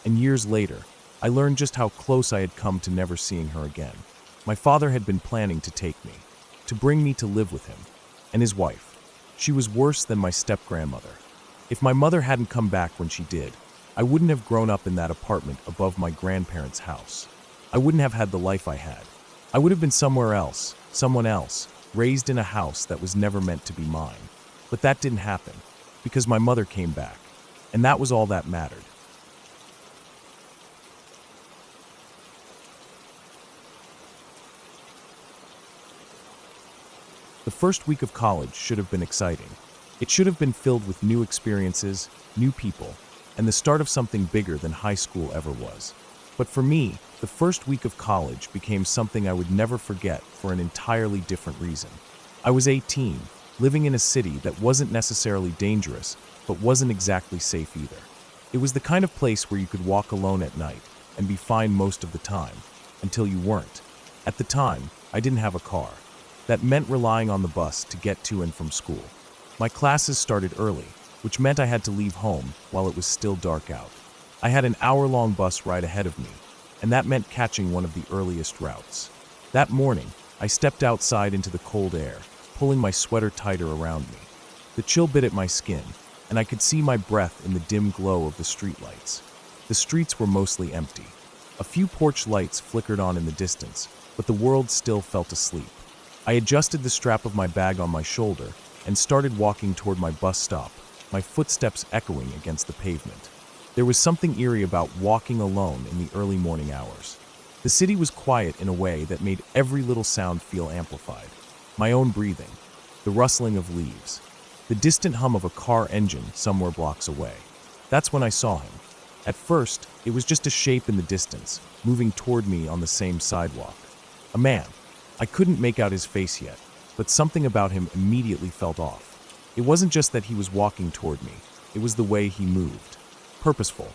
A: And years later, I learned just how close I had come to never seeing her again. My father had been planning to take me, to bring me to live with him, and his wife. She was worse than my step-grandmother. If my mother hadn't come back when she did, I wouldn't have grown up in that apartment above my grandparents' house. I wouldn't have had the life I had. I would have been somewhere else, someone else, raised in a house that was never meant to be mine. But that didn't happen, because my mother came back, and that was all that mattered. The first week of college should have been exciting. It should have been filled with new experiences, new people, and the start of something bigger than high school ever was. But for me, the first week of college became something I would never forget for an entirely different reason. I was 18, living in a city that wasn't necessarily dangerous, but wasn't exactly safe either. It was the kind of place where you could walk alone at night and be fine most of the time, until you weren't. At the time, I didn't have a car. That meant relying on the bus to get to and from school. My classes started early, which meant I had to leave home while it was still dark out. I had an hour-long bus ride ahead of me, and that meant catching one of the earliest routes. That morning, I stepped outside into the cold air, pulling my sweater tighter around me. The chill bit at my skin, and I could see my breath in the dim glow of the streetlights. The streets were mostly empty. A few porch lights flickered on in the distance, but the world still felt asleep. I adjusted the strap of my bag on my shoulder and started walking toward my bus stop, my footsteps echoing against the pavement. There was something eerie about walking alone in the early morning hours. The city was quiet in a way that made every little sound feel amplified. My own breathing, the rustling of leaves, the distant hum of a car engine somewhere blocks away. That's when I saw him. At first, it was just a shape in the distance, moving toward me on the same sidewalk. A man. I couldn't make out his face yet, but something about him immediately felt off. It wasn't just that he was walking toward me, it was the way he moved. Purposeful,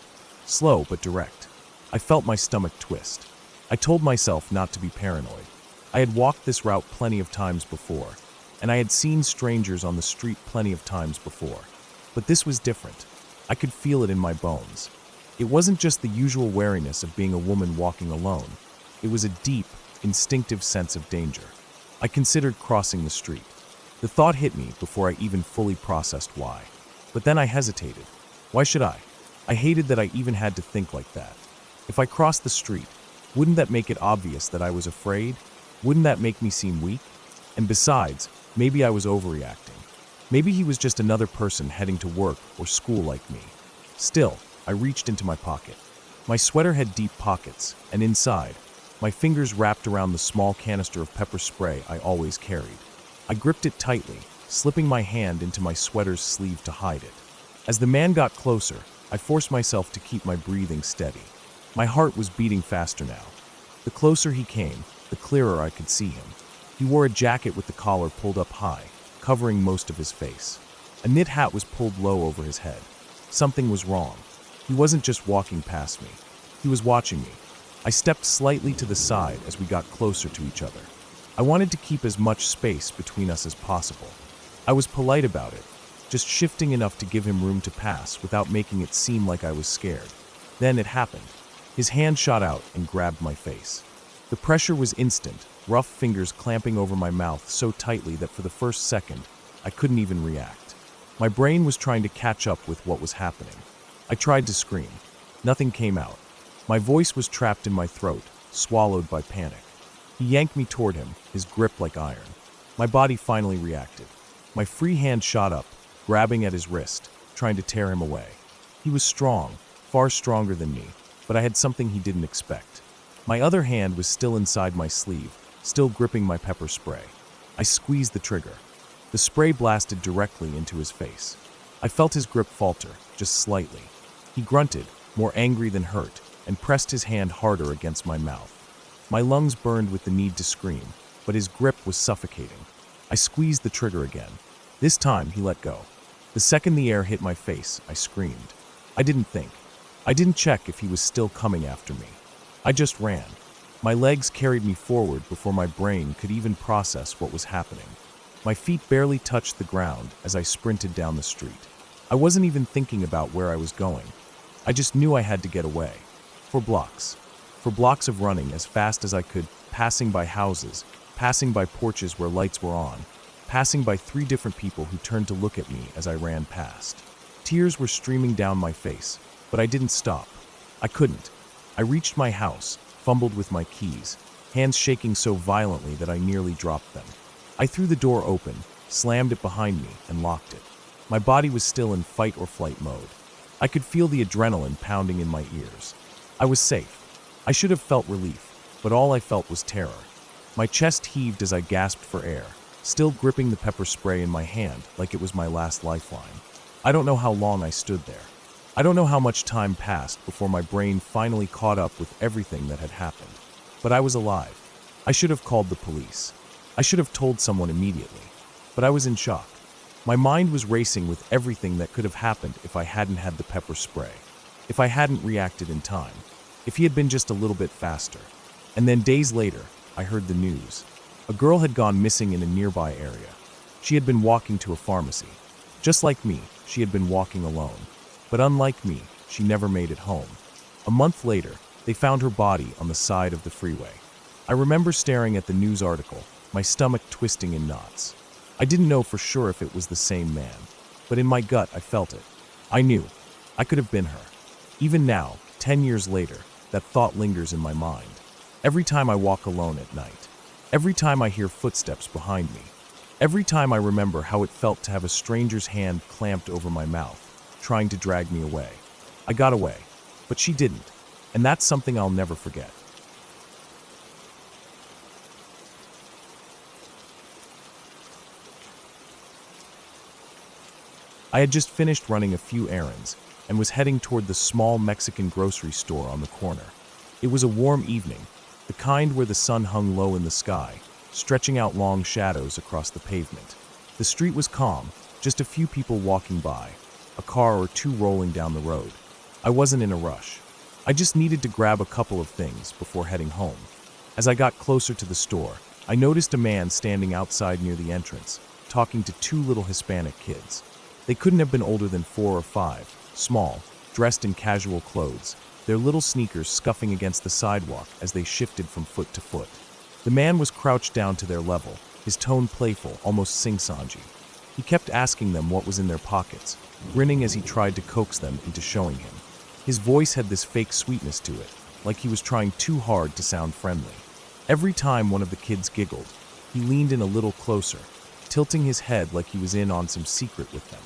A: slow but direct. I felt my stomach twist. I told myself not to be paranoid. I had walked this route plenty of times before, and I had seen strangers on the street plenty of times before. But this was different. I could feel it in my bones. It wasn't just the usual wariness of being a woman walking alone. It was a deep, instinctive sense of danger. I considered crossing the street. The thought hit me before I even fully processed why. But then I hesitated. Why should I? I hated that I even had to think like that. If I crossed the street, wouldn't that make it obvious that I was afraid? Wouldn't that make me seem weak? And besides, maybe I was overreacting. Maybe he was just another person heading to work or school like me. Still, I reached into my pocket. My sweater had deep pockets, and inside, my fingers wrapped around the small canister of pepper spray I always carried. I gripped it tightly, slipping my hand into my sweater's sleeve to hide it. As the man got closer, I forced myself to keep my breathing steady. My heart was beating faster now. The closer he came, the clearer I could see him. He wore a jacket with the collar pulled up high, covering most of his face. A knit hat was pulled low over his head. Something was wrong. He wasn't just walking past me. He was watching me. I stepped slightly to the side as we got closer to each other. I wanted to keep as much space between us as possible. I was polite about it, just shifting enough to give him room to pass without making it seem like I was scared. Then it happened. His hand shot out and grabbed my face. The pressure was instant, rough fingers clamping over my mouth so tightly that for the first second, I couldn't even react. My brain was trying to catch up with what was happening. I tried to scream. Nothing came out. My voice was trapped in my throat, swallowed by panic. He yanked me toward him, his grip like iron. My body finally reacted. My free hand shot up, grabbing at his wrist, trying to tear him away. He was strong, far stronger than me, but I had something he didn't expect. My other hand was still inside my sleeve, still gripping my pepper spray. I squeezed the trigger. The spray blasted directly into his face. I felt his grip falter, just slightly. He grunted, more angry than hurt, and pressed his hand harder against my mouth. My lungs burned with the need to scream, but his grip was suffocating. I squeezed the trigger again. This time, he let go. The second the air hit my face, I screamed. I didn't think. I didn't check if he was still coming after me. I just ran. My legs carried me forward before my brain could even process what was happening. My feet barely touched the ground as I sprinted down the street. I wasn't even thinking about where I was going. I just knew I had to get away. For blocks. for blocks of running as fast as I could, passing by houses, passing by porches where lights were on, passing by 3 different people who turned to look at me as I ran past. Tears were streaming down my face, but I didn't stop. I couldn't. I reached my house, fumbled with my keys, hands shaking so violently that I nearly dropped them. I threw the door open, slammed it behind me, and locked it. My body was still in fight or flight mode. I could feel the adrenaline pounding in my ears. I was safe. I should have felt relief, but all I felt was terror. My chest heaved as I gasped for air, still gripping the pepper spray in my hand like it was my last lifeline. I don't know how long I stood there. I don't know how much time passed before my brain finally caught up with everything that had happened. But I was alive. I should have called the police. I should have told someone immediately. But I was in shock. My mind was racing with everything that could have happened if I hadn't had the pepper spray, if I hadn't reacted in time, if he had been just a little bit faster. And then days later, I heard the news. A girl had gone missing in a nearby area. She had been walking to a pharmacy. Just like me, she had been walking alone. But unlike me, she never made it home. A month later, they found her body on the side of the freeway. I remember staring at the news article, my stomach twisting in knots. I didn't know for sure if it was the same man, but in my gut I felt it. I knew. I could have been her. Even now, 10 years later, that thought lingers in my mind. Every time I walk alone at night. Every time I hear footsteps behind me. Every time I remember how it felt to have a stranger's hand clamped over my mouth, trying to drag me away. I got away, but she didn't, and that's something I'll never forget. I had just finished running a few errands and was heading toward the small Mexican grocery store on the corner. It was a warm evening, the kind where the sun hung low in the sky, stretching out long shadows across the pavement. The street was calm, just a few people walking by, a car or 2 rolling down the road. I wasn't in a rush. I just needed to grab a couple of things before heading home. As I got closer to the store, I noticed a man standing outside near the entrance, talking to 2 little Hispanic kids. They couldn't have been older than 4 or 5, small, dressed in casual clothes, their little sneakers scuffing against the sidewalk as they shifted from foot to foot. The man was crouched down to their level, his tone playful, almost sing-songy. He kept asking them what was in their pockets, grinning as he tried to coax them into showing him. His voice had this fake sweetness to it, like he was trying too hard to sound friendly. Every time one of the kids giggled, he leaned in a little closer, tilting his head like he was in on some secret with them.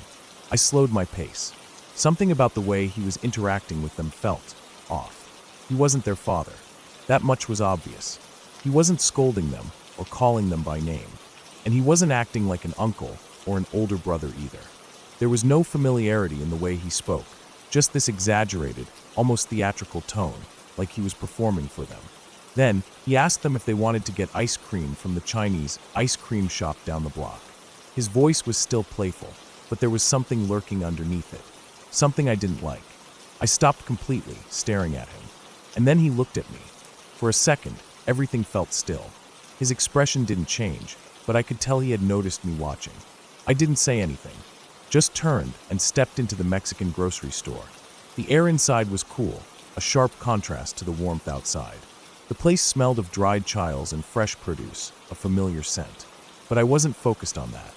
A: I slowed my pace. Something about the way he was interacting with them felt off. He wasn't their father. That much was obvious. He wasn't scolding them or calling them by name. And he wasn't acting like an uncle or an older brother either. There was no familiarity in the way he spoke, just this exaggerated, almost theatrical tone, like he was performing for them. Then, he asked them if they wanted to get ice cream from the Chinese ice cream shop down the block. His voice was still playful, but there was something lurking underneath it. Something I didn't like. I stopped completely, staring at him. And then he looked at me. For a second, everything felt still. His expression didn't change, but I could tell he had noticed me watching. I didn't say anything, just turned and stepped into the Mexican grocery store. The air inside was cool, a sharp contrast to the warmth outside. The place smelled of dried chiles and fresh produce, a familiar scent. But I wasn't focused on that.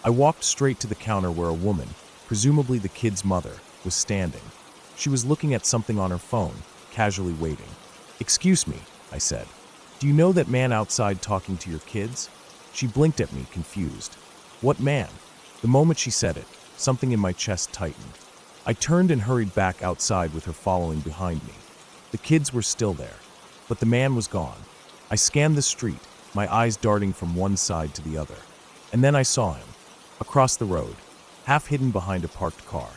A: I walked straight to the counter where a woman, presumably the kid's mother, was standing. She was looking at something on her phone, casually waiting. "Excuse me," I said. "Do you know that man outside talking to your kids?" She blinked at me, confused. "What man?" The moment she said it, something in my chest tightened. I turned and hurried back outside with her following behind me. The kids were still there, but the man was gone. I scanned the street, my eyes darting from one side to the other. And then I saw him, across the road, half hidden behind a parked car.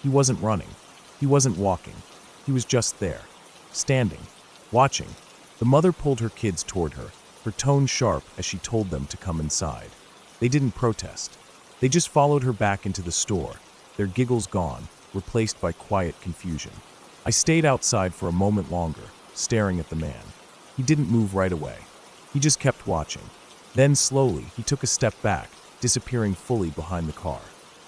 A: He wasn't running. He wasn't walking. He was just there, standing, watching. The mother pulled her kids toward her, her tone sharp as she told them to come inside. They didn't protest. They just followed her back into the store, their giggles gone, replaced by quiet confusion. I stayed outside for a moment longer, staring at the man. He didn't move right away. He just kept watching. Then slowly, he took a step back, disappearing fully behind the car.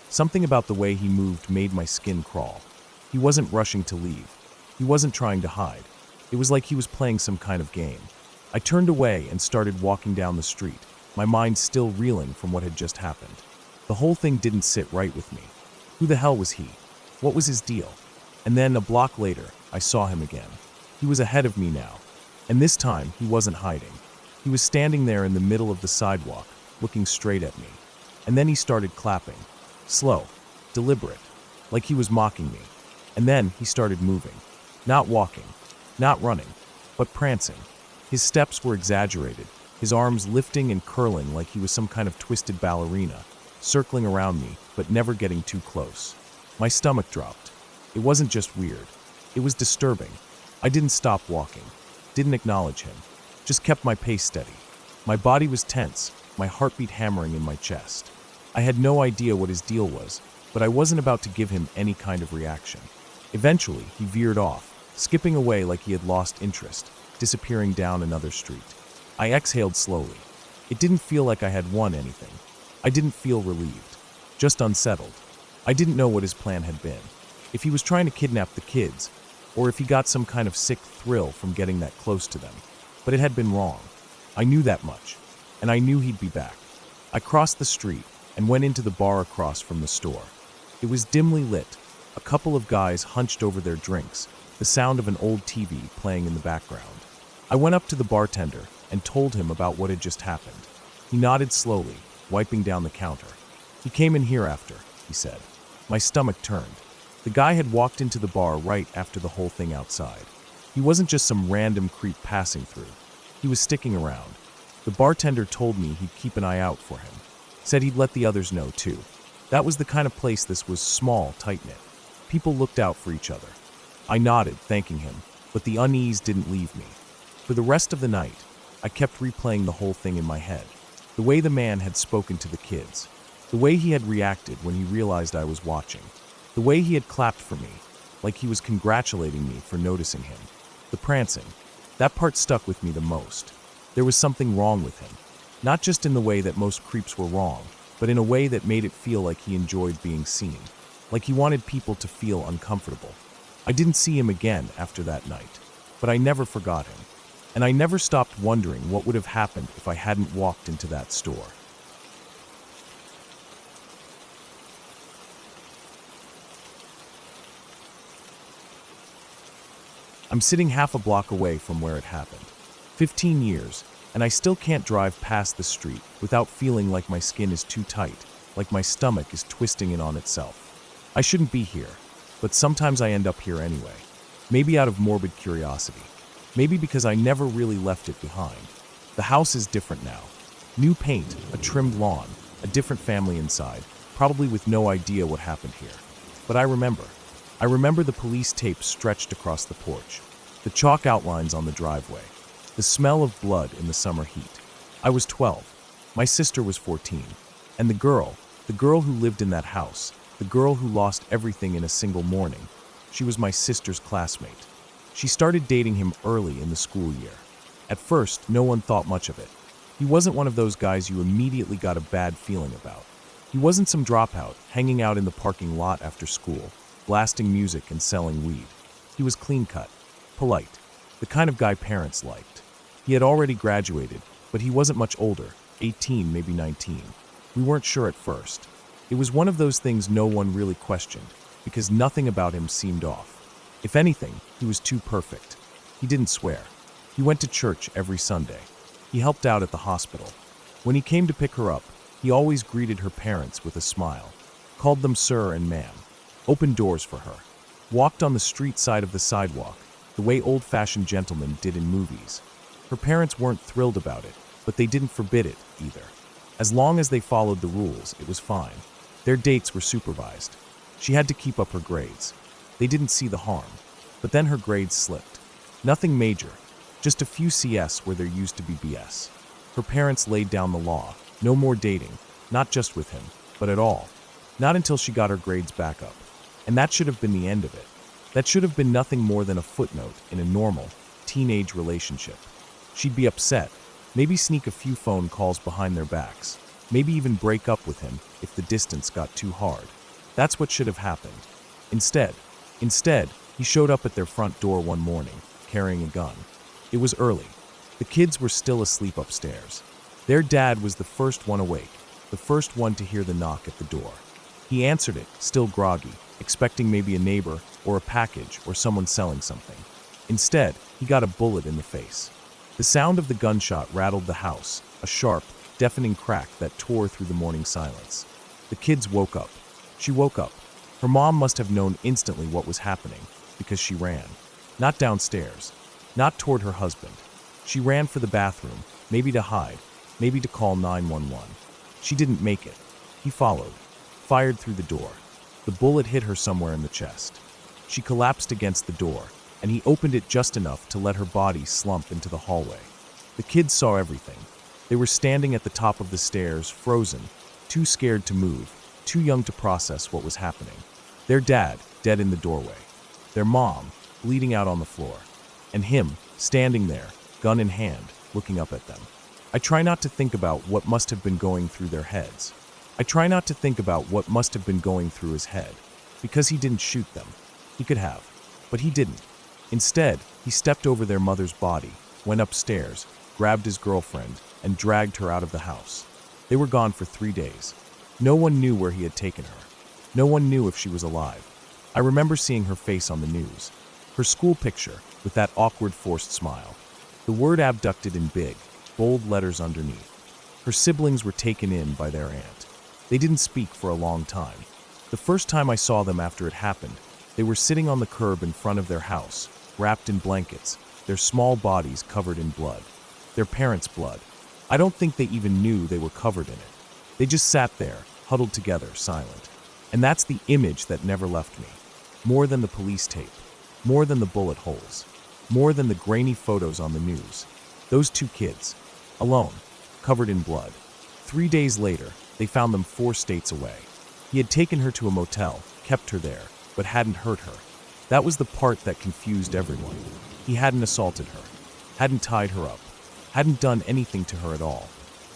A: Something about the way he moved made my skin crawl. He wasn't rushing to leave. He wasn't trying to hide. It was like he was playing some kind of game. I turned away and started walking down the street, my mind still reeling from what had just happened. The whole thing didn't sit right with me. Who the hell was he? What was his deal? And then, a block later, I saw him again. He was ahead of me now, and this time he wasn't hiding. He was standing there in the middle of the sidewalk, looking straight at me. And then he started clapping. Slow, deliberate, like he was mocking me. And then he started moving. Not walking, not running, but prancing. His steps were exaggerated, his arms lifting and curling like he was some kind of twisted ballerina, circling around me, but never getting too close. My stomach dropped. It wasn't just weird. It was disturbing. I didn't stop walking, didn't acknowledge him, just kept my pace steady. My body was tense, my heartbeat hammering in my chest. I had no idea what his deal was, but I wasn't about to give him any kind of reaction. Eventually, he veered off, skipping away like he had lost interest, disappearing down another street. I exhaled slowly. It didn't feel like I had won anything. I didn't feel relieved, just unsettled. I didn't know what his plan had been. If he was trying to kidnap the kids, or if he got some kind of sick thrill from getting that close to them. But it had been wrong. I knew that much, and I knew he'd be back. I crossed the street and went into the bar across from the store. It was dimly lit, a couple of guys hunched over their drinks, the sound of an old TV playing in the background. I went up to the bartender and told him about what had just happened. He nodded slowly, wiping down the counter. "He came in here after," he said. My stomach turned. The guy had walked into the bar right after the whole thing outside. He wasn't just some random creep passing through. He was sticking around. The bartender told me he'd keep an eye out for him. Said he'd let the others know, too. That was the kind of place this was, small, tight-knit. People looked out for each other. I nodded, thanking him, but the unease didn't leave me. For the rest of the night, I kept replaying the whole thing in my head. The way the man had spoken to the kids. The way he had reacted when he realized I was watching. The way he had clapped for me, like he was congratulating me for noticing him. The prancing. That part stuck with me the most. There was something wrong with him. Not just in the way that most creeps were wrong, but in a way that made it feel like he enjoyed being seen. Like he wanted people to feel uncomfortable. I didn't see him again after that night, but I never forgot him. And I never stopped wondering what would have happened if I hadn't walked into that store. I'm sitting half a block away from where it happened. 15 years, and I still can't drive past the street without feeling like my skin is too tight, like my stomach is twisting in on itself. I shouldn't be here, but sometimes I end up here anyway. Maybe out of morbid curiosity. Maybe because I never really left it behind. The house is different now. New paint, a trimmed lawn, a different family inside, probably with no idea what happened here. But I remember. I remember the police tape stretched across the porch, the chalk outlines on the driveway, the smell of blood in the summer heat. I was 12. My sister was 14. And the girl who lived in that house, the girl who lost everything in a single morning, she was my sister's classmate. She started dating him early in the school year. At first, no one thought much of it. He wasn't one of those guys you immediately got a bad feeling about. He wasn't some dropout hanging out in the parking lot after school, blasting music and selling weed. He was clean-cut, polite, the kind of guy parents liked. He had already graduated, but he wasn't much older, 18, maybe 19. We weren't sure at first. It was one of those things no one really questioned, because nothing about him seemed off. If anything, he was too perfect. He didn't swear. He went to church every Sunday. He helped out at the hospital. When he came to pick her up, he always greeted her parents with a smile, called them sir and ma'am, opened doors for her, walked on the street side of the sidewalk, the way old-fashioned gentlemen did in movies. Her parents weren't thrilled about it, but they didn't forbid it either. As long as they followed the rules, it was fine. Their dates were supervised. She had to keep up her grades. They didn't see the harm, but then her grades slipped. Nothing major, just a few CS where there used to be BS. Her parents laid down the law, no more dating, not just with him, but at all. Not until she got her grades back up. And that should have been the end of it. That should have been nothing more than a footnote in a normal, teenage relationship. She'd be upset, maybe sneak a few phone calls behind their backs, maybe even break up with him if the distance got too hard. That's what should have happened. Instead, he showed up at their front door one morning, carrying a gun. It was early. The kids were still asleep upstairs. Their dad was the first one awake, the first one to hear the knock at the door. He answered it, still groggy, expecting maybe a neighbor or a package or someone selling something. Instead, he got a bullet in the face. The sound of the gunshot rattled the house, a sharp, deafening crack that tore through the morning silence. The kids woke up. She woke up. Her mom must have known instantly what was happening, because she ran. Not downstairs, not toward her husband. She ran for the bathroom, maybe to hide, maybe to call 911. She didn't make it. He followed, fired through the door. The bullet hit her somewhere in the chest. She collapsed against the door, and he opened it just enough to let her body slump into the hallway. The kids saw everything. They were standing at the top of the stairs, frozen, too scared to move, too young to process what was happening. Their dad, dead in the doorway. Their mom, bleeding out on the floor. And him, standing there, gun in hand, looking up at them. I try not to think about what must have been going through their heads. I try not to think about what must have been going through his head, because he didn't shoot them. He could have, but he didn't. Instead, he stepped over their mother's body, went upstairs, grabbed his girlfriend, and dragged her out of the house. They were gone for 3 days. No one knew where he had taken her. No one knew if she was alive. I remember seeing her face on the news. Her school picture, with that awkward forced smile. The word abducted in big, bold letters underneath. Her siblings were taken in by their aunt. They didn't speak for a long time. The first time I saw them after it happened, they were sitting on the curb in front of their house, wrapped in blankets, their small bodies covered in blood. Their parents' blood. I don't think they even knew they were covered in it. They just sat there, huddled together, silent. And that's the image that never left me. More than the police tape. More than the bullet holes. More than the grainy photos on the news. Those 2 kids. Alone. Covered in blood. 3 days later, they found them 4 states away. He had taken her to a motel, kept her there, but hadn't hurt her. That was the part that confused everyone. He hadn't assaulted her. Hadn't tied her up. Hadn't done anything to her at all.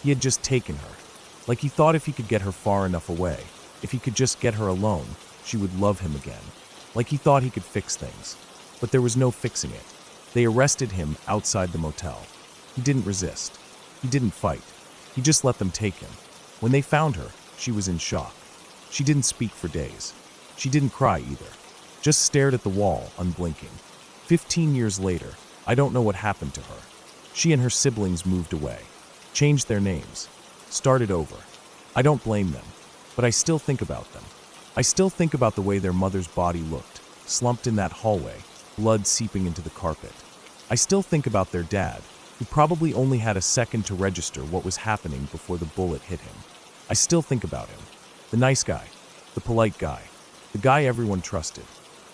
A: He had just taken her. Like he thought if he could get her far enough away, if he could just get her alone, she would love him again. Like he thought he could fix things. But there was no fixing it. They arrested him outside the motel. He didn't resist. He didn't fight. He just let them take him. When they found her, she was in shock. She didn't speak for days. She didn't cry either. Just stared at the wall, unblinking. 15 years later, I don't know what happened to her. She and her siblings moved away, changed their names, started over. I don't blame them, but I still think about them. I still think about the way their mother's body looked, slumped in that hallway, blood seeping into the carpet. I still think about their dad, who probably only had a second to register what was happening before the bullet hit him. I still think about him. The nice guy, the polite guy, the guy everyone trusted.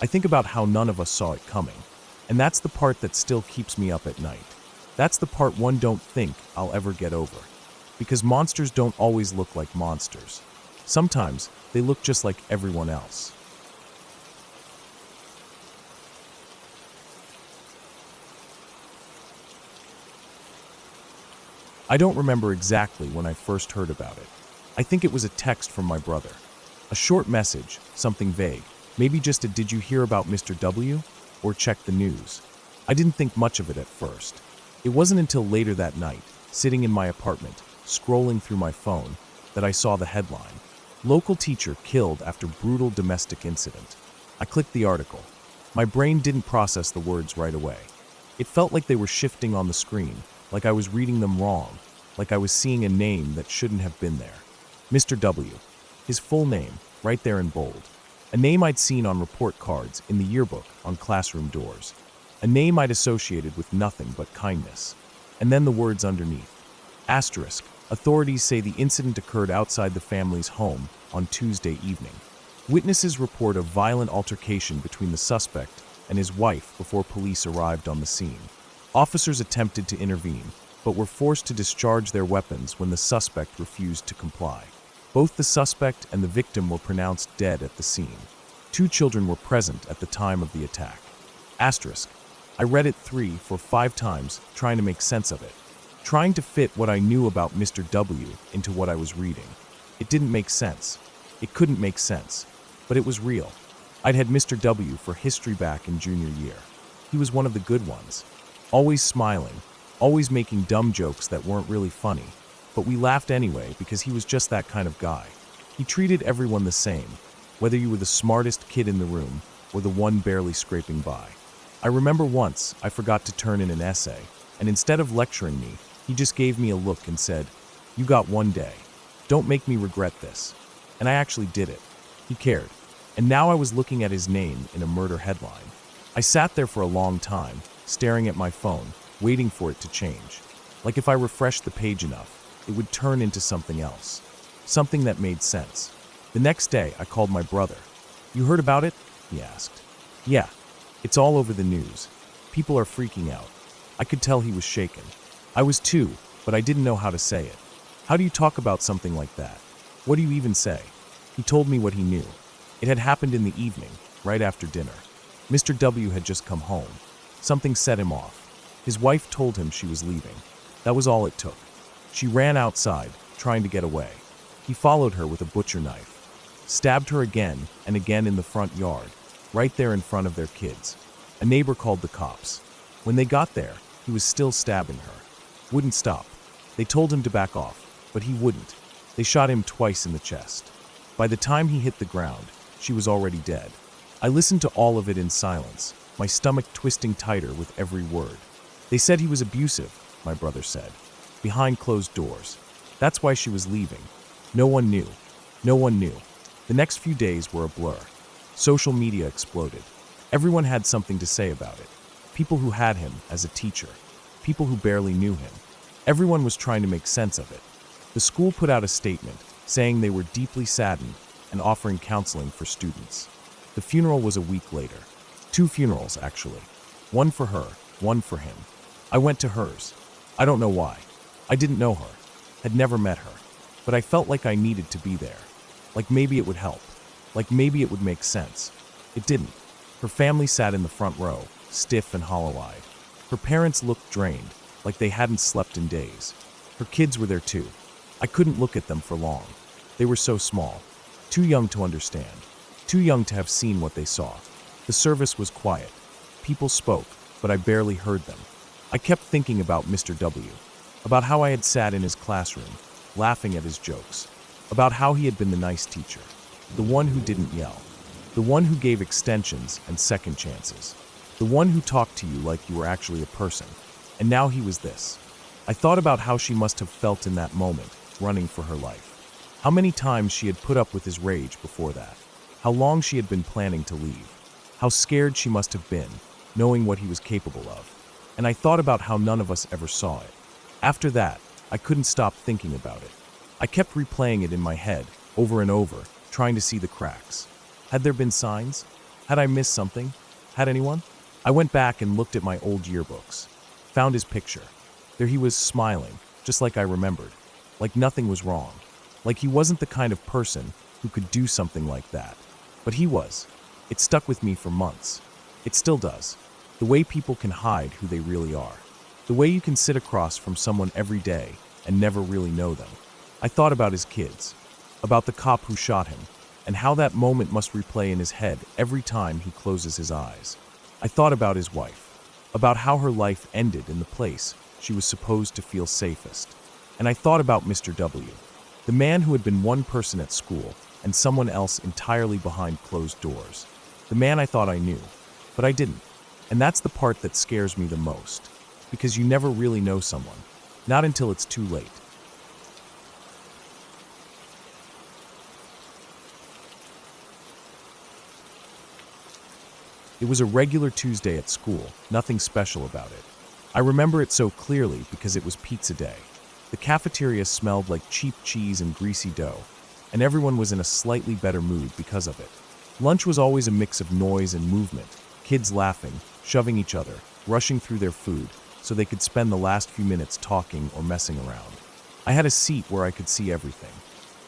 A: I think about how none of us saw it coming, and that's the part that still keeps me up at night. That's the part one don't think I'll ever get over. Because monsters don't always look like monsters. Sometimes they look just like everyone else. I don't remember exactly when I first heard about it. I think it was a text from my brother. A short message, something vague. Maybe just a "Did you hear about Mr. W?" or "Check the news." I didn't think much of it at first. It wasn't until later that night, sitting in my apartment, scrolling through my phone, that I saw the headline. Local teacher killed after brutal domestic incident. I clicked the article. My brain didn't process the words right away. It felt like they were shifting on the screen, like I was reading them wrong, like I was seeing a name that shouldn't have been there. Mr. W. His full name, right there in bold. A name I'd seen on report cards, in the yearbook, on classroom doors. A name I'd associated with nothing but kindness. And then the words underneath. Asterisk. Authorities say the incident occurred outside the family's home on Tuesday evening. Witnesses report a violent altercation between the suspect and his wife before police arrived on the scene. Officers attempted to intervene, but were forced to discharge their weapons when the suspect refused to comply. Both the suspect and the victim were pronounced dead at the scene. 2 children were present at the time of the attack. Asterisk. I read it 3, 4, 5 times, trying to make sense of it. Trying to fit what I knew about Mr. W into what I was reading. It didn't make sense. It couldn't make sense. But it was real. I'd had Mr. W for history back in junior year. He was one of the good ones. Always smiling, always making dumb jokes that weren't really funny, but we laughed anyway because he was just that kind of guy. He treated everyone the same, whether you were the smartest kid in the room or the one barely scraping by. I remember once I forgot to turn in an essay, and instead of lecturing me, he just gave me a look and said, "You got one day. Don't make me regret this." And I actually did it. He cared. And now I was looking at his name in a murder headline. I sat there for a long time, staring at my phone, waiting for it to change. Like if I refreshed the page enough, it would turn into something else. Something that made sense. The next day, I called my brother. "You heard about it?" he asked. "Yeah, it's all over the news. People are freaking out." I could tell he was shaken. I was too, but I didn't know how to say it. How do you talk about something like that? What do you even say? He told me what he knew. It had happened in the evening, right after dinner. Mr. W had just come home. Something set him off. His wife told him she was leaving. That was all it took. She ran outside, trying to get away. He followed her with a butcher knife. Stabbed her again and again in the front yard, right there in front of their kids. A neighbor called the cops. When they got there, he was still stabbing her. Wouldn't stop. They told him to back off, but he wouldn't. They shot him twice in the chest. By the time he hit the ground, she was already dead. I listened to all of it in silence, my stomach twisting tighter with every word. They said he was abusive, my brother said, behind closed doors. That's why she was leaving. No one knew. No one knew. The next few days were a blur. Social media exploded. Everyone had something to say about it. People who had him as a teacher. People who barely knew him. Everyone was trying to make sense of it. The school put out a statement saying they were deeply saddened and offering counseling for students. The funeral was a week later. 2 funerals, actually. One for her, one for him. I went to hers. I don't know why. I didn't know her, had never met her, but I felt like I needed to be there. Like maybe it would help. Like maybe it would make sense. It didn't. Her family sat in the front row, stiff and hollow-eyed. Her parents looked drained, like they hadn't slept in days. Her kids were there too. I couldn't look at them for long. They were so small, too young to understand, too young to have seen what they saw. The service was quiet. People spoke, but I barely heard them. I kept thinking about Mr. W, about how I had sat in his classroom, laughing at his jokes, about how he had been the nice teacher, the one who didn't yell, the one who gave extensions and second chances, the one who talked to you like you were actually a person. And now he was this. I thought about how she must have felt in that moment, running for her life. How many times she had put up with his rage before that. How long she had been planning to leave. How scared she must have been, knowing what he was capable of. And I thought about how none of us ever saw it. After that, I couldn't stop thinking about it. I kept replaying it in my head, over and over, trying to see the cracks. Had there been signs? Had I missed something? Had anyone? I went back and looked at my old yearbooks. Found his picture. There he was, smiling, just like I remembered. Like nothing was wrong. Like he wasn't the kind of person who could do something like that. But he was. It stuck with me for months. It still does. The way people can hide who they really are. The way you can sit across from someone every day and never really know them. I thought about his kids, about the cop who shot him, and how that moment must replay in his head every time he closes his eyes. I thought about his wife, about how her life ended in the place she was supposed to feel safest. And I thought about Mr. W, the man who had been one person at school and someone else entirely behind closed doors. The man I thought I knew, but I didn't. And that's the part that scares me the most, because you never really know someone, not until it's too late. It was a regular Tuesday at school, nothing special about it. I remember it so clearly because it was pizza day. The cafeteria smelled like cheap cheese and greasy dough, and everyone was in a slightly better mood because of it. Lunch was always a mix of noise and movement, kids laughing, shoving each other, rushing through their food so they could spend the last few minutes talking or messing around. I had a seat where I could see everything.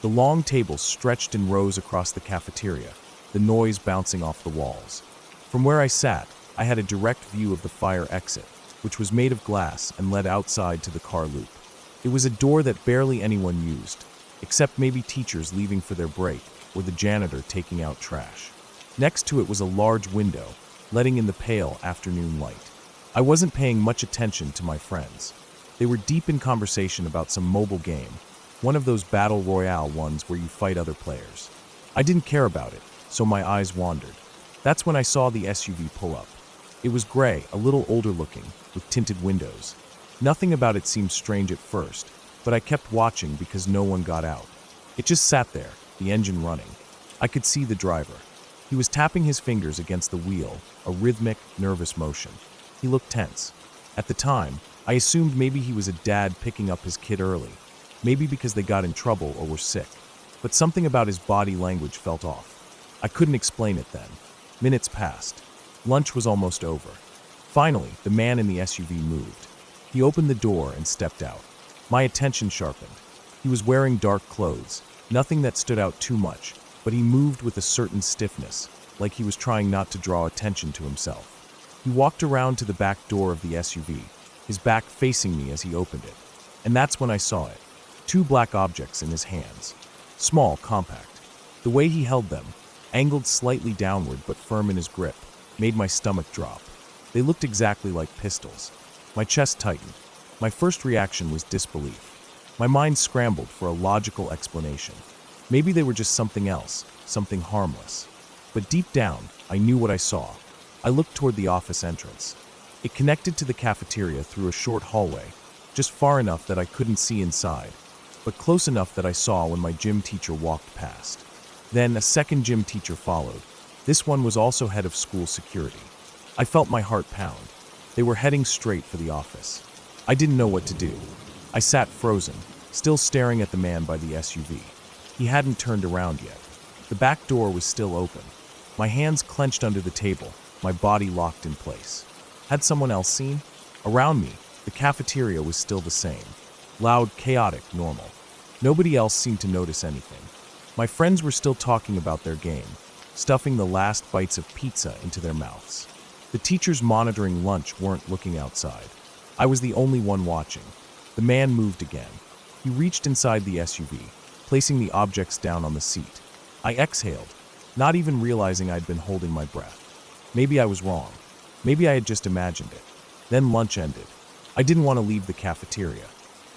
A: The long tables stretched in rows across the cafeteria, the noise bouncing off the walls. From where I sat, I had a direct view of the fire exit, which was made of glass and led outside to the car loop. It was a door that barely anyone used, except maybe teachers leaving for their break or the janitor taking out trash. Next to it was a large window, letting in the pale afternoon light. I wasn't paying much attention to my friends. They were deep in conversation about some mobile game, one of those battle royale ones where you fight other players. I didn't care about it, so my eyes wandered. That's when I saw the SUV pull up. It was gray, a little older looking, with tinted windows. Nothing about it seemed strange at first, but I kept watching because no one got out. It just sat there, the engine running. I could see the driver. He was tapping his fingers against the wheel, a rhythmic, nervous motion. He looked tense. At the time, I assumed maybe he was a dad picking up his kid early, maybe because they got in trouble or were sick. But something about his body language felt off. I couldn't explain it then. Minutes passed. Lunch was almost over. Finally, the man in the SUV moved. He opened the door and stepped out. My attention sharpened. He was wearing dark clothes, nothing that stood out too much, but he moved with a certain stiffness, like he was trying not to draw attention to himself. He walked around to the back door of the SUV, his back facing me as he opened it. And that's when I saw it. 2 black objects in his hands. Small, compact. The way he held them, angled slightly downward but firm in his grip, made my stomach drop. They looked exactly like pistols. My chest tightened. My first reaction was disbelief. My mind scrambled for a logical explanation. Maybe they were just something else, something harmless. But deep down, I knew what I saw. I looked toward the office entrance. It connected to the cafeteria through a short hallway, just far enough that I couldn't see inside, but close enough that I saw when my gym teacher walked past. Then a second gym teacher followed. This one was also head of school security. I felt my heart pound. They were heading straight for the office. I didn't know what to do. I sat frozen, still staring at the man by the SUV. He hadn't turned around yet. The back door was still open. My hands clenched under the table, my body locked in place. Had someone else seen? Around me, the cafeteria was still the same. Loud, chaotic, normal. Nobody else seemed to notice anything. My friends were still talking about their game, stuffing the last bites of pizza into their mouths. The teachers monitoring lunch weren't looking outside. I was the only one watching. The man moved again. He reached inside the SUV, placing the objects down on the seat. I exhaled, not even realizing I'd been holding my breath. Maybe I was wrong. Maybe I had just imagined it. Then lunch ended. I didn't want to leave the cafeteria.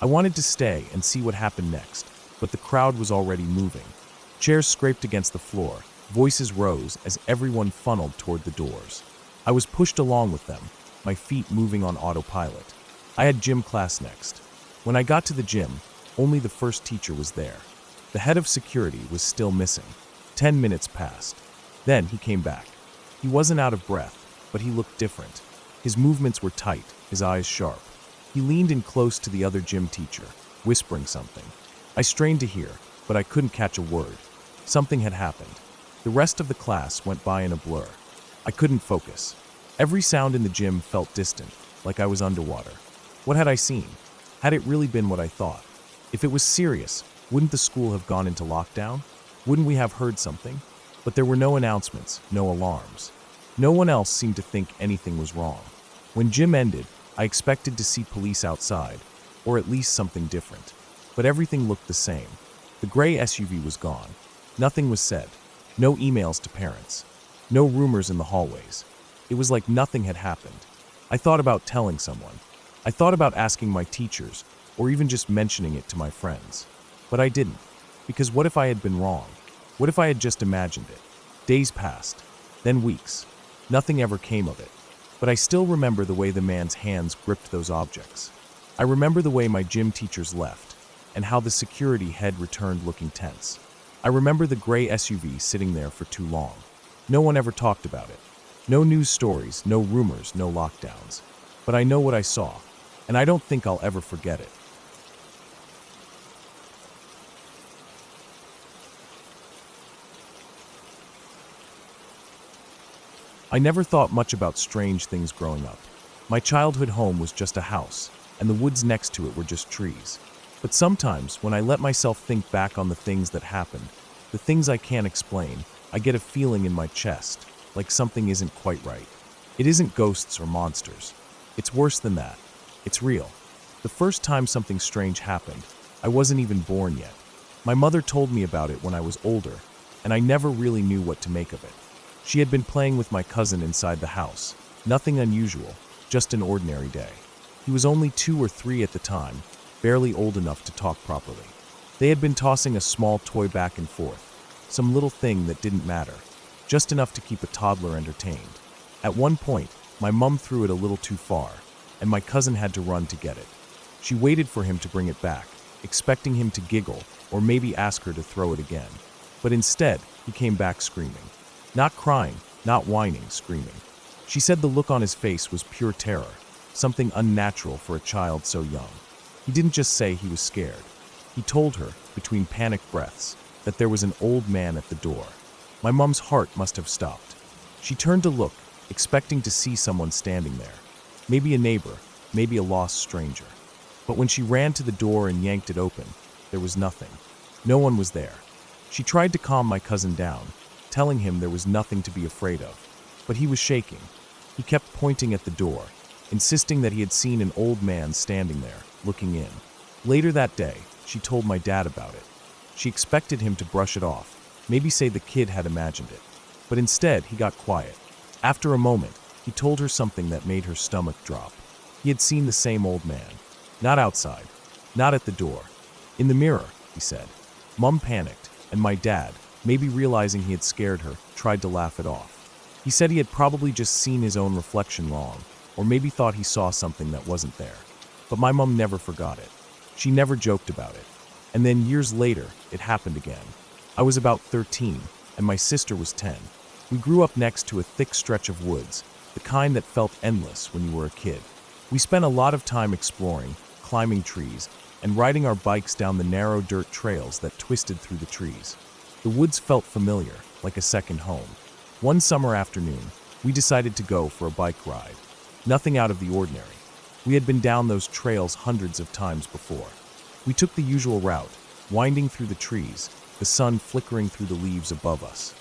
A: I wanted to stay and see what happened next, but the crowd was already moving. Chairs scraped against the floor. Voices rose as everyone funneled toward the doors. I was pushed along with them, my feet moving on autopilot. I had gym class next. When I got to the gym, only the first teacher was there. The head of security was still missing. 10 minutes passed. Then he came back. He wasn't out of breath, but he looked different. His movements were tight, his eyes sharp. He leaned in close to the other gym teacher, whispering something. I strained to hear, but I couldn't catch a word. Something had happened. The rest of the class went by in a blur. I couldn't focus. Every sound in the gym felt distant, like I was underwater. What had I seen? Had it really been what I thought? If it was serious, wouldn't the school have gone into lockdown? Wouldn't we have heard something? But there were no announcements, no alarms. No one else seemed to think anything was wrong. When gym ended, I expected to see police outside, or at least something different. But everything looked the same. The gray SUV was gone. Nothing was said. No emails to parents. No rumors in the hallways. It was like nothing had happened. I thought about telling someone. I thought about asking my teachers, or even just mentioning it to my friends. But I didn't. Because what if I had been wrong? What if I had just imagined it? Days passed. Then weeks. Nothing ever came of it. But I still remember the way the man's hands gripped those objects. I remember the way my gym teachers left, and how the security head returned looking tense. I remember the gray SUV sitting there for too long. No one ever talked about it. No news stories, no rumors, no lockdowns. But I know what I saw, and I don't think I'll ever forget it. I never thought much about strange things growing up. My childhood home was just a house, and the woods next to it were just trees. But sometimes, when I let myself think back on the things that happened, the things I can't explain, I get a feeling in my chest, like something isn't quite right. It isn't ghosts or monsters. It's worse than that. It's real. The first time something strange happened, I wasn't even born yet. My mother told me about it when I was older, and I never really knew what to make of it. She had been playing with my cousin inside the house. Nothing unusual, just an ordinary day. He was only 2 or 3 at the time, barely old enough to talk properly. They had been tossing a small toy back and forth, some little thing that didn't matter, just enough to keep a toddler entertained. At one point, my mum threw it a little too far, and my cousin had to run to get it. She waited for him to bring it back, expecting him to giggle or maybe ask her to throw it again. But instead, he came back screaming. Not crying, not whining, screaming. She said the look on his face was pure terror, something unnatural for a child so young. He didn't just say he was scared. He told her, between panicked breaths, that there was an old man at the door. My mum's heart must have stopped. She turned to look, expecting to see someone standing there. Maybe a neighbor, maybe a lost stranger. But when she ran to the door and yanked it open, there was nothing. No one was there. She tried to calm my cousin down, telling him there was nothing to be afraid of. But he was shaking. He kept pointing at the door, insisting that he had seen an old man standing there, looking in. Later that day, she told my dad about it. She expected him to brush it off, maybe say the kid had imagined it. But instead, he got quiet. After a moment, he told her something that made her stomach drop. He had seen the same old man. Not outside, not at the door. In the mirror, he said. Mum panicked, and my dad, maybe realizing he had scared her, tried to laugh it off. He said he had probably just seen his own reflection wrong, or maybe thought he saw something that wasn't there. But my mum never forgot it. She never joked about it. And then years later, it happened again. I was about 13, and my sister was 10. We grew up next to a thick stretch of woods, the kind that felt endless when you were a kid. We spent a lot of time exploring, climbing trees, and riding our bikes down the narrow dirt trails that twisted through the trees. The woods felt familiar, like a second home. One summer afternoon, we decided to go for a bike ride. Nothing out of the ordinary. We had been down those trails hundreds of times before. We took the usual route, winding through the trees, the sun flickering through the leaves above us.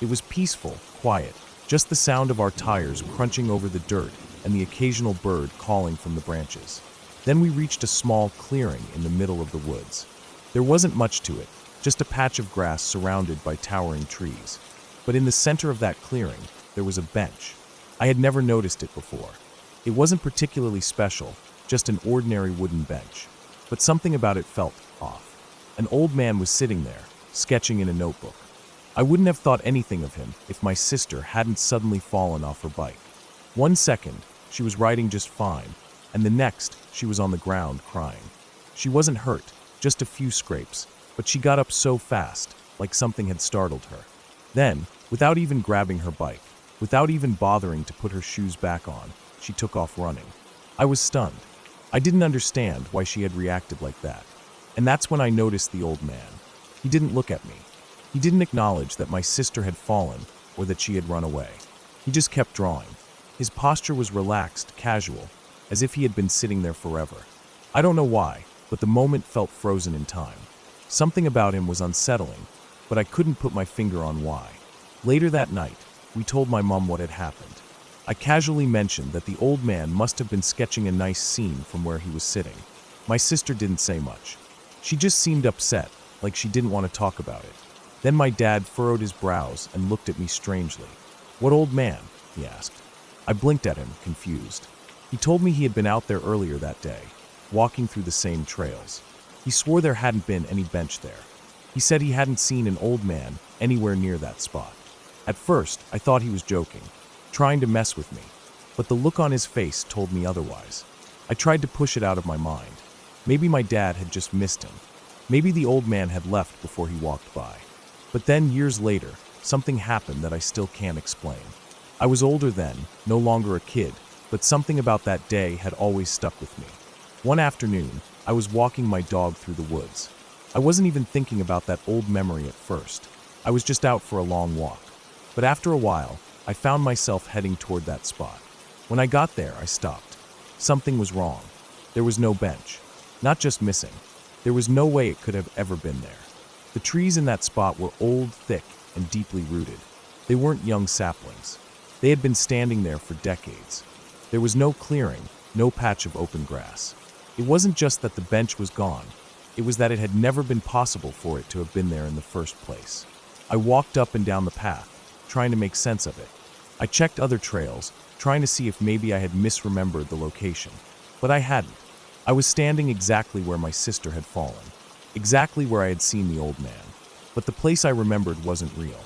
A: It was peaceful, quiet, just the sound of our tires crunching over the dirt and the occasional bird calling from the branches. Then we reached a small clearing in the middle of the woods. There wasn't much to it, just a patch of grass surrounded by towering trees. But in the center of that clearing, there was a bench. I had never noticed it before. It wasn't particularly special, just an ordinary wooden bench. But something about it felt off. An old man was sitting there, sketching in a notebook. I wouldn't have thought anything of him if my sister hadn't suddenly fallen off her bike. 1 second, she was riding just fine, and the next, she was on the ground crying. She wasn't hurt, just a few scrapes, but she got up so fast, like something had startled her. Then, without even grabbing her bike, without even bothering to put her shoes back on, she took off running. I was stunned. I didn't understand why she had reacted like that. And that's when I noticed the old man. He didn't look at me. He didn't acknowledge that my sister had fallen or that she had run away. He just kept drawing. His posture was relaxed, casual, as if he had been sitting there forever. I don't know why, but the moment felt frozen in time. Something about him was unsettling, but I couldn't put my finger on why. Later that night, we told my mom what had happened. I casually mentioned that the old man must have been sketching a nice scene from where he was sitting. My sister didn't say much. She just seemed upset, like she didn't want to talk about it. Then my dad furrowed his brows and looked at me strangely. "What old man?" he asked. I blinked at him, confused. He told me he had been out there earlier that day, walking through the same trails. He swore there hadn't been any bench there. He said he hadn't seen an old man anywhere near that spot. At first, I thought he was joking, trying to mess with me, but the look on his face told me otherwise. I tried to push it out of my mind. Maybe my dad had just missed him. Maybe the old man had left before he walked by. But then, years later, something happened that I still can't explain. I was older then, no longer a kid, but something about that day had always stuck with me. One afternoon, I was walking my dog through the woods. I wasn't even thinking about that old memory at first. I was just out for a long walk. But after a while, I found myself heading toward that spot. When I got there, I stopped. Something was wrong. There was no bench. Not just missing. There was no way it could have ever been there. The trees in that spot were old, thick, and deeply rooted. They weren't young saplings. They had been standing there for decades. There was no clearing, no patch of open grass. It wasn't just that the bench was gone. It was that it had never been possible for it to have been there in the first place. I walked up and down the path, trying to make sense of it. I checked other trails, trying to see if maybe I had misremembered the location. But I hadn't. I was standing exactly where my sister had fallen, exactly where I had seen the old man. But the place I remembered wasn't real.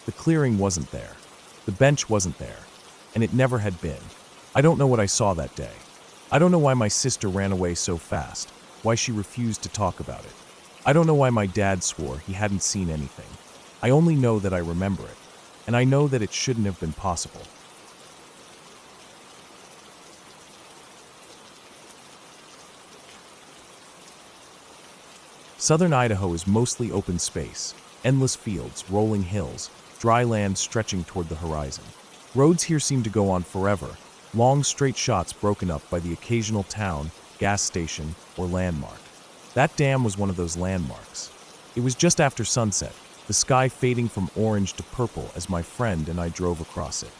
A: The clearing wasn't there. The bench wasn't there. And it never had been. I don't know what I saw that day. I don't know why my sister ran away so fast, why she refused to talk about it. I don't know why my dad swore he hadn't seen anything. I only know that I remember it, and I know that it shouldn't have been possible. Southern Idaho is mostly open space, endless fields, rolling hills, dry land stretching toward the horizon. Roads here seem to go on forever, long straight shots broken up by the occasional town, gas station, or landmark. That dam was one of those landmarks. It was just after sunset, the sky fading from orange to purple as my friend and I drove across it.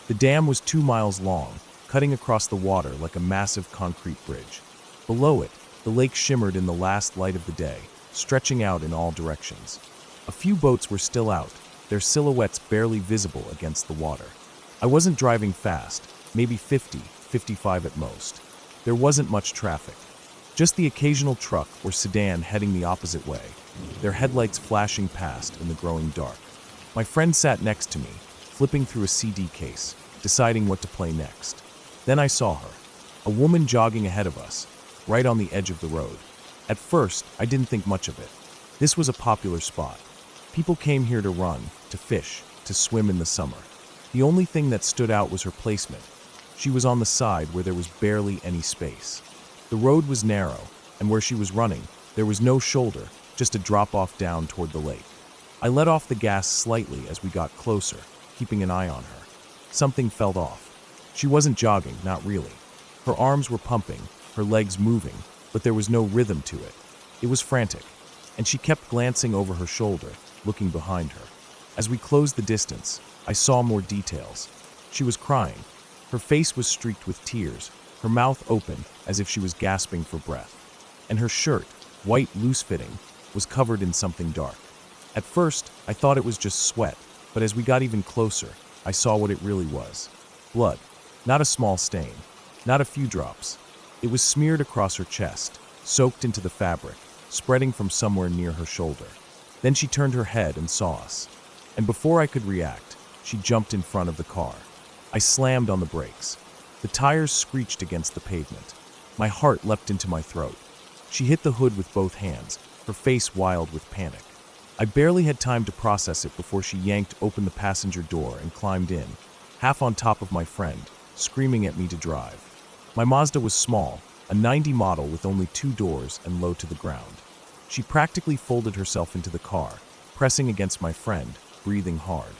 A: The dam was 2 miles long, cutting across the water like a massive concrete bridge. Below it, the lake shimmered in the last light of the day, stretching out in all directions. A few boats were still out, their silhouettes barely visible against the water. I wasn't driving fast, maybe 50, 55 at most. There wasn't much traffic. Just the occasional truck or sedan heading the opposite way, their headlights flashing past in the growing dark. My friend sat next to me, flipping through a CD case, deciding what to play next. Then I saw her, a woman jogging ahead of us, right on the edge of the road. At first, I didn't think much of it. This was a popular spot. People came here to run, to fish, to swim in the summer. The only thing that stood out was her placement. She was on the side where there was barely any space. The road was narrow, and where she was running, there was no shoulder, just a drop-off down toward the lake. I let off the gas slightly as we got closer, keeping an eye on her. Something felt off. She wasn't jogging, not really. Her arms were pumping, her legs moving, but there was no rhythm to it. It was frantic, and she kept glancing over her shoulder, looking behind her. As we closed the distance, I saw more details. She was crying. Her face was streaked with tears, her mouth open as if she was gasping for breath. And her shirt, white loose-fitting, was covered in something dark. At first, I thought it was just sweat, but as we got even closer, I saw what it really was. Blood. Not a small stain. Not a few drops. It was smeared across her chest, soaked into the fabric, spreading from somewhere near her shoulder. Then she turned her head and saw us. And before I could react, she jumped in front of the car. I slammed on the brakes. The tires screeched against the pavement. My heart leapt into my throat. She hit the hood with both hands, her face wild with panic. I barely had time to process it before she yanked open the passenger door and climbed in, half on top of my friend, screaming at me to drive. My Mazda was small, a 90 model with only 2 doors and low to the ground. She practically folded herself into the car, pressing against my friend, breathing hard.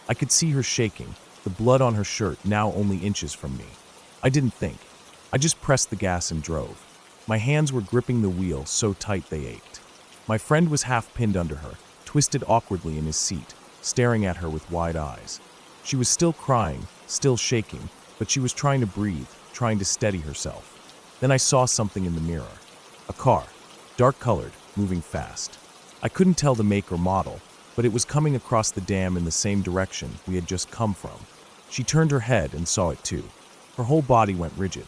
A: I could see her shaking, the blood on her shirt now only inches from me. I didn't think. I just pressed the gas and drove. My hands were gripping the wheel so tight they ached. My friend was half pinned under her, twisted awkwardly in his seat, staring at her with wide eyes. She was still crying, still shaking, but she was trying to breathe, trying to steady herself. Then I saw something in the mirror. A car, dark-colored, moving fast. I couldn't tell the make or model, but it was coming across the dam in the same direction we had just come from. She turned her head and saw it too. Her whole body went rigid.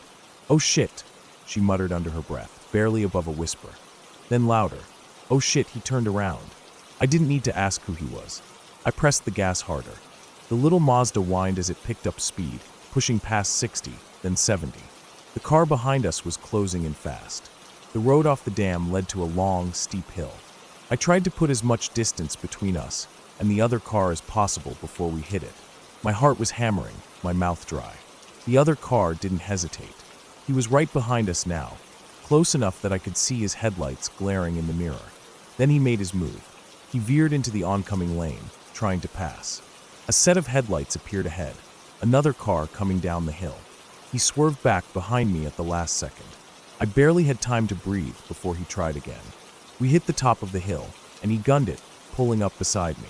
A: "Oh shit," she muttered under her breath, barely above a whisper. Then louder, "Oh shit," he turned around. I didn't need to ask who he was. I pressed the gas harder. The little Mazda whined as it picked up speed, pushing past 60, then 70. The car behind us was closing in fast. The road off the dam led to a long, steep hill. I tried to put as much distance between us and the other car as possible before we hit it. My heart was hammering, my mouth dry. The other car didn't hesitate. He was right behind us now, close enough that I could see his headlights glaring in the mirror. Then he made his move. He veered into the oncoming lane, trying to pass. A set of headlights appeared ahead, another car coming down the hill. He swerved back behind me at the last second. I barely had time to breathe before he tried again. We hit the top of the hill, and he gunned it, pulling up beside me.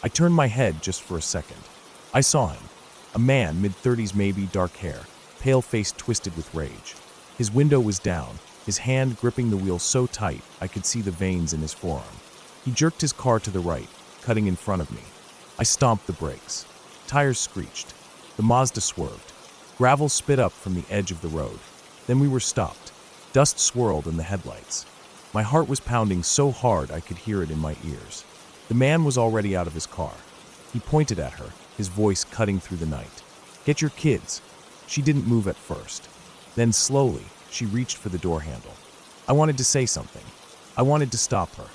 A: I turned my head just for a second. I saw him. A man, mid-30s maybe, dark hair, pale face twisted with rage. His window was down, his hand gripping the wheel so tight I could see the veins in his forearm. He jerked his car to the right, cutting in front of me. I stomped the brakes. Tires screeched. The Mazda swerved. Gravel spit up from the edge of the road. Then we were stopped. Dust swirled in the headlights. My heart was pounding so hard I could hear it in my ears. The man was already out of his car. He pointed at her, his voice cutting through the night. "Get your kids." She didn't move at first. Then slowly, she reached for the door handle. I wanted to say something. I wanted to stop her.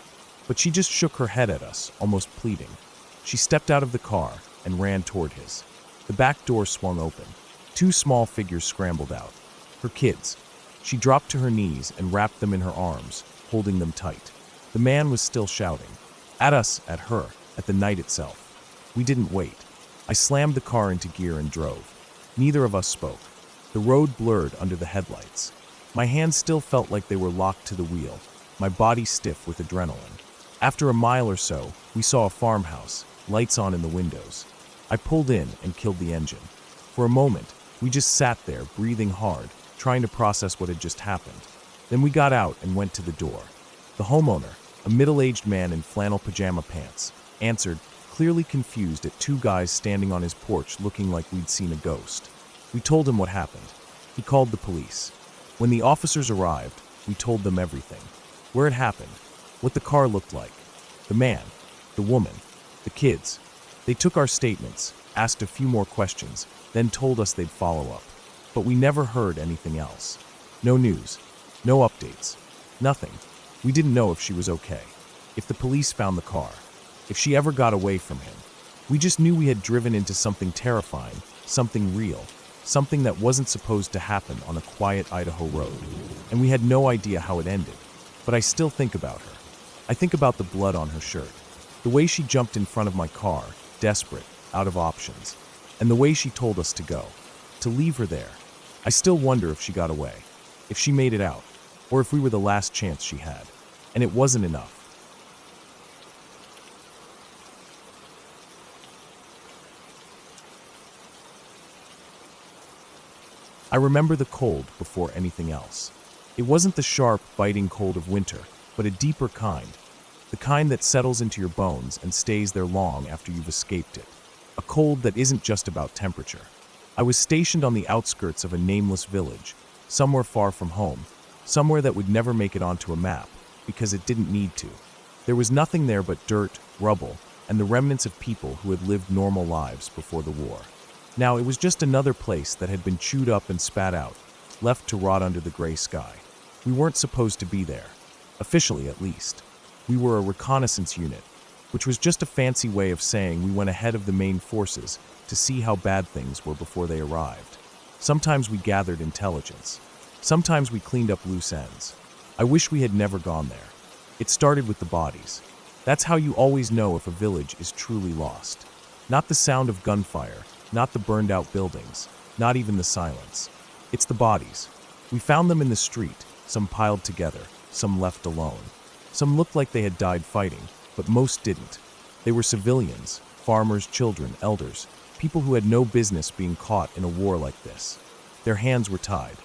A: But she just shook her head at us, almost pleading. She stepped out of the car and ran toward his. The back door swung open. 2 small figures scrambled out. Her kids. She dropped to her knees and wrapped them in her arms, holding them tight. The man was still shouting. At us, at her, at the night itself. We didn't wait. I slammed the car into gear and drove. Neither of us spoke. The road blurred under the headlights. My hands still felt like they were locked to the wheel, my body stiff with adrenaline. After a mile or so, we saw a farmhouse, lights on in the windows. I pulled in and killed the engine. For a moment, we just sat there, breathing hard, trying to process what had just happened. Then we got out and went to the door. The homeowner, a middle-aged man in flannel pajama pants, answered, clearly confused at 2 guys standing on his porch looking like we'd seen a ghost. We told him what happened. He called the police. When the officers arrived, we told them everything. Where it happened, what the car looked like, the man, the woman, the kids. They took our statements, asked a few more questions, then told us they'd follow up. But we never heard anything else. No news, no updates, nothing. We didn't know if she was okay, if the police found the car, if she ever got away from him. We just knew we had driven into something terrifying, something real, something that wasn't supposed to happen on a quiet Idaho road. And we had no idea how it ended. But I still think about her. I think about the blood on her shirt, the way she jumped in front of my car, desperate, out of options, and the way she told us to go, to leave her there. I still wonder if she got away, if she made it out, or if we were the last chance she had. And it wasn't enough. I remember the cold before anything else. It wasn't the sharp, biting cold of winter, but a deeper kind. The kind that settles into your bones and stays there long after you've escaped it. A cold that isn't just about temperature. I was stationed on the outskirts of a nameless village, somewhere far from home, somewhere that would never make it onto a map, because it didn't need to. There was nothing there but dirt, rubble, and the remnants of people who had lived normal lives before the war. Now, it was just another place that had been chewed up and spat out, left to rot under the gray sky. We weren't supposed to be there, officially at least. We were a reconnaissance unit, which was just a fancy way of saying we went ahead of the main forces to see how bad things were before they arrived. Sometimes we gathered intelligence. Sometimes we cleaned up loose ends. I wish we had never gone there. It started with the bodies. That's how you always know if a village is truly lost. Not the sound of gunfire, not the burned out buildings, not even the silence. It's the bodies. We found them in the street, some piled together, some left alone. Some looked like they had died fighting, but most didn't. They were civilians, farmers, children, elders, people who had no business being caught in a war like this. Their hands were tied.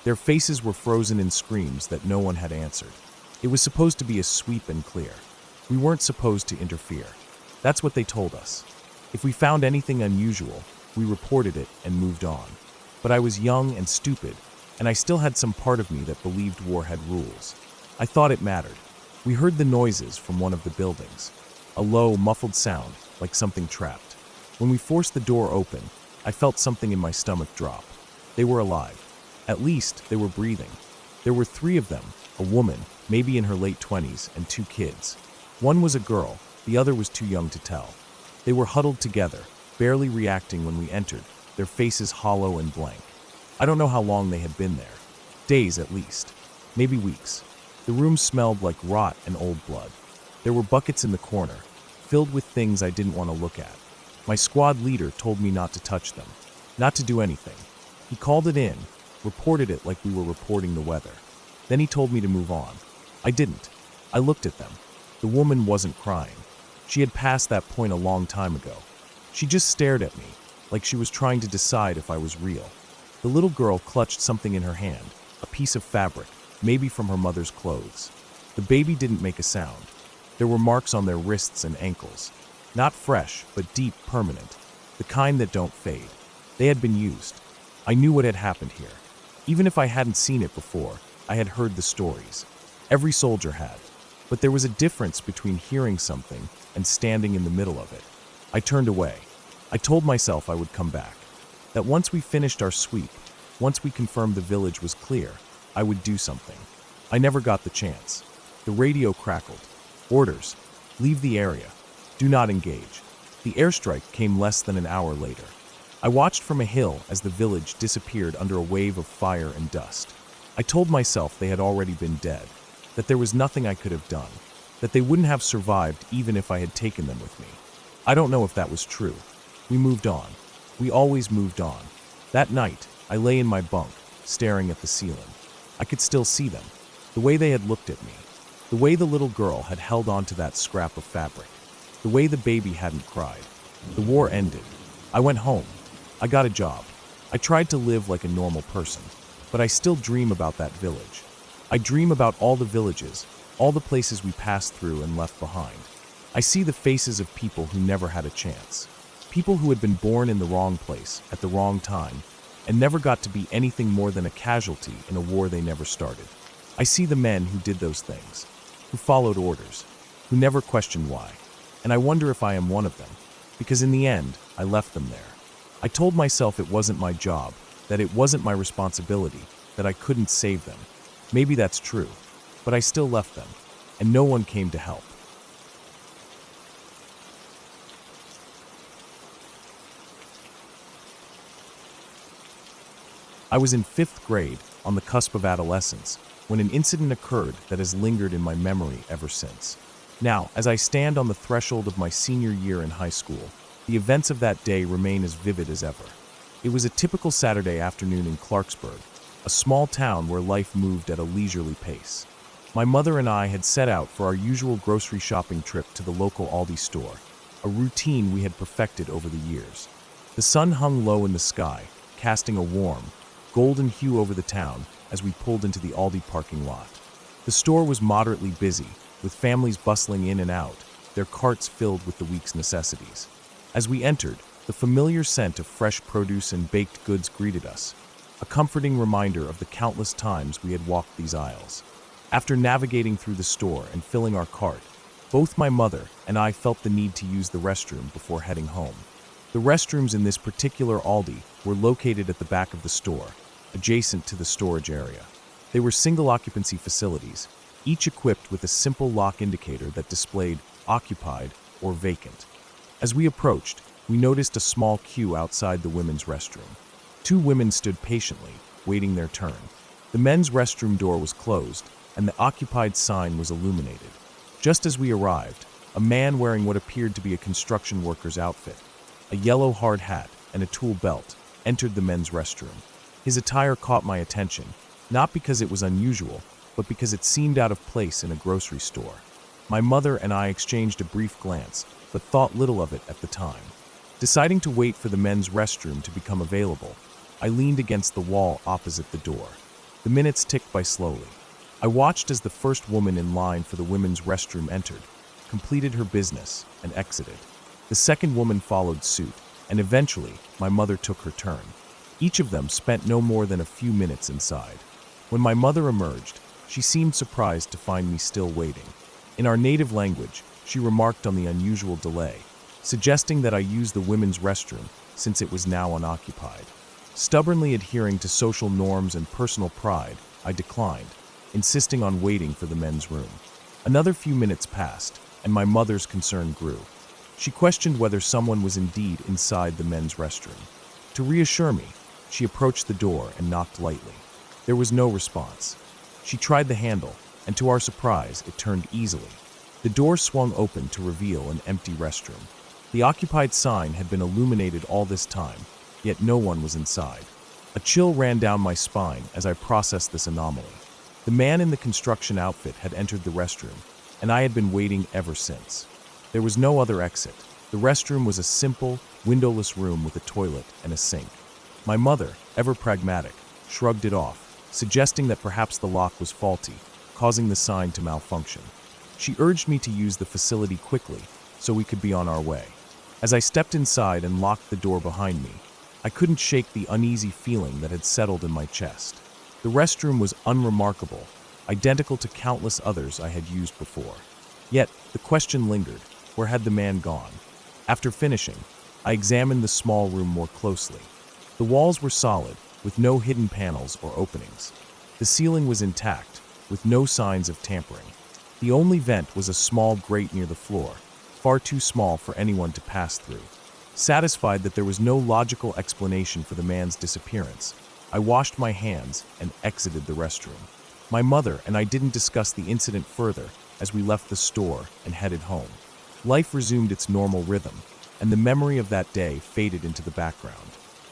A: Their faces were frozen in screams that no one had answered. It was supposed to be a sweep and clear. We weren't supposed to interfere. That's what they told us. If we found anything unusual, we reported it and moved on. But I was young and stupid, and I still had some part of me that believed war had rules. I thought it mattered. We heard the noises from one of the buildings, a low, muffled sound, like something trapped. When we forced the door open, I felt something in my stomach drop. They were alive. At least, they were breathing. There were 3 of them, a woman, maybe in her late 20s, and 2 kids. One was a girl, the other was too young to tell. They were huddled together, barely reacting when we entered, their faces hollow and blank. I don't know how long they had been there. Days at least. Maybe weeks. The room smelled like rot and old blood. There were buckets in the corner, filled with things I didn't want to look at. My squad leader told me not to touch them, not to do anything. He called it in, reported it like we were reporting the weather. Then he told me to move on. I didn't. I looked at them. The woman wasn't crying. She had passed that point a long time ago. She just stared at me, like she was trying to decide if I was real. The little girl clutched something in her hand, a piece of fabric, maybe from her mother's clothes. The baby didn't make a sound. There were marks on their wrists and ankles. Not fresh, but deep, permanent. the kind that don't fade. They had been used. I knew what had happened here. Even if I hadn't seen it before, I had heard the stories. Every soldier had. But there was a difference between hearing something and standing in the middle of it. I turned away. I told myself I would come back. That once we finished our sweep, once we confirmed the village was clear, I would do something. I never got the chance. The radio crackled. Orders. Leave the area. Do not engage. The airstrike came less than an hour later. I watched from a hill as the village disappeared under a wave of fire and dust. I told myself they had already been dead, that there was nothing I could have done, that they wouldn't have survived even if I had taken them with me. I don't know if that was true. We moved on. We always moved on. That night, I lay in my bunk, staring at the ceiling. I could still see them, the way they had looked at me, the way the little girl had held on to that scrap of fabric, the way the baby hadn't cried. The war ended. I went home. I got a job. I tried to live like a normal person, but I still dream about that village. I dream about all the villages, all the places we passed through and left behind. I see the faces of people who never had a chance. People who had been born in the wrong place at the wrong time and never got to be anything more than a casualty in a war they never started. I see the men who did those things, who followed orders, who never questioned why. And I wonder if I am one of them, because in the end, I left them there. I told myself it wasn't my job, that it wasn't my responsibility, that I couldn't save them. Maybe that's true, but I still left them, and no one came to help. I was in 5th grade, on the cusp of adolescence, when an incident occurred that has lingered in my memory ever since. Now, as I stand on the threshold of my senior year in high school, the events of that day remain as vivid as ever. It was a typical Saturday afternoon in Clarksburg, a small town where life moved at a leisurely pace. My mother and I had set out for our usual grocery shopping trip to the local Aldi store, a routine we had perfected over the years. The sun hung low in the sky, casting a warm, golden hue over the town as we pulled into the Aldi parking lot. The store was moderately busy, with families bustling in and out, their carts filled with the week's necessities. As we entered, the familiar scent of fresh produce and baked goods greeted us, a comforting reminder of the countless times we had walked these aisles. After navigating through the store and filling our cart, both my mother and I felt the need to use the restroom before heading home. The restrooms in this particular Aldi were located at the back of the store, adjacent to the storage area. They were single-occupancy facilities, each equipped with a simple lock indicator that displayed occupied or vacant. As we approached, we noticed a small queue outside the women's restroom. 2 women stood patiently, waiting their turn. The men's restroom door was closed, and the occupied sign was illuminated. Just as we arrived, a man wearing what appeared to be a construction worker's outfit, a yellow hard hat, and a tool belt, entered the men's restroom. His attire caught my attention, not because it was unusual, but because it seemed out of place in a grocery store. My mother and I exchanged a brief glance, but thought little of it at the time. Deciding to wait for the men's restroom to become available, I leaned against the wall opposite the door. The minutes ticked by slowly. I watched as the first woman in line for the women's restroom entered, completed her business, and exited. The second woman followed suit, and eventually, my mother took her turn. Each of them spent no more than a few minutes inside. When my mother emerged, she seemed surprised to find me still waiting. In our native language, she remarked on the unusual delay, suggesting that I use the women's restroom since it was now unoccupied. Stubbornly adhering to social norms and personal pride, I declined, insisting on waiting for the men's room. Another few minutes passed, and my mother's concern grew. She questioned whether someone was indeed inside the men's restroom. To reassure me, she approached the door and knocked lightly. There was no response. She tried the handle, and to our surprise, it turned easily. The door swung open to reveal an empty restroom. The occupied sign had been illuminated all this time, yet no one was inside. A chill ran down my spine as I processed this anomaly. The man in the construction outfit had entered the restroom, and I had been waiting ever since. There was no other exit. The restroom was a simple, windowless room with a toilet and a sink. My mother, ever pragmatic, shrugged it off, suggesting that perhaps the lock was faulty, causing the sign to malfunction. She urged me to use the facility quickly so we could be on our way. As I stepped inside and locked the door behind me, I couldn't shake the uneasy feeling that had settled in my chest. The restroom was unremarkable, identical to countless others I had used before. Yet, the question lingered, where had the man gone? After finishing, I examined the small room more closely. The walls were solid, with no hidden panels or openings. The ceiling was intact, with no signs of tampering. The only vent was a small grate near the floor, far too small for anyone to pass through. Satisfied that there was no logical explanation for the man's disappearance, I washed my hands and exited the restroom. My mother and I didn't discuss the incident further as we left the store and headed home. Life resumed its normal rhythm, and the memory of that day faded into the background.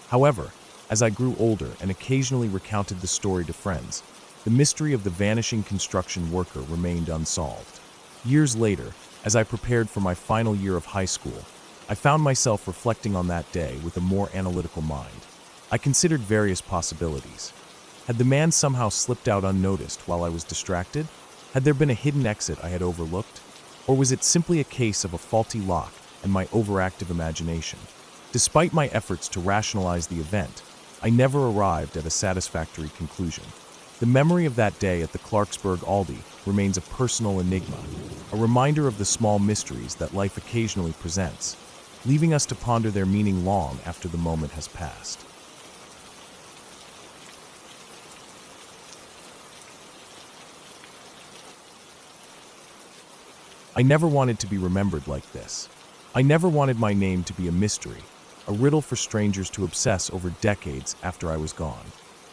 A: However, as I grew older and occasionally recounted the story to friends, the mystery of the vanishing construction worker remained unsolved. Years later, as I prepared for my final year of high school, I found myself reflecting on that day with a more analytical mind. I considered various possibilities. Had the man somehow slipped out unnoticed while I was distracted? Had there been a hidden exit I had overlooked? Or was it simply a case of a faulty lock and my overactive imagination? Despite my efforts to rationalize the event, I never arrived at a satisfactory conclusion. The memory of that day at the Clarksburg Aldi remains a personal enigma, a reminder of the small mysteries that life occasionally presents, leaving us to ponder their meaning long after the moment has passed. I never wanted to be remembered like this. I never wanted my name to be a mystery, a riddle for strangers to obsess over decades after I was gone.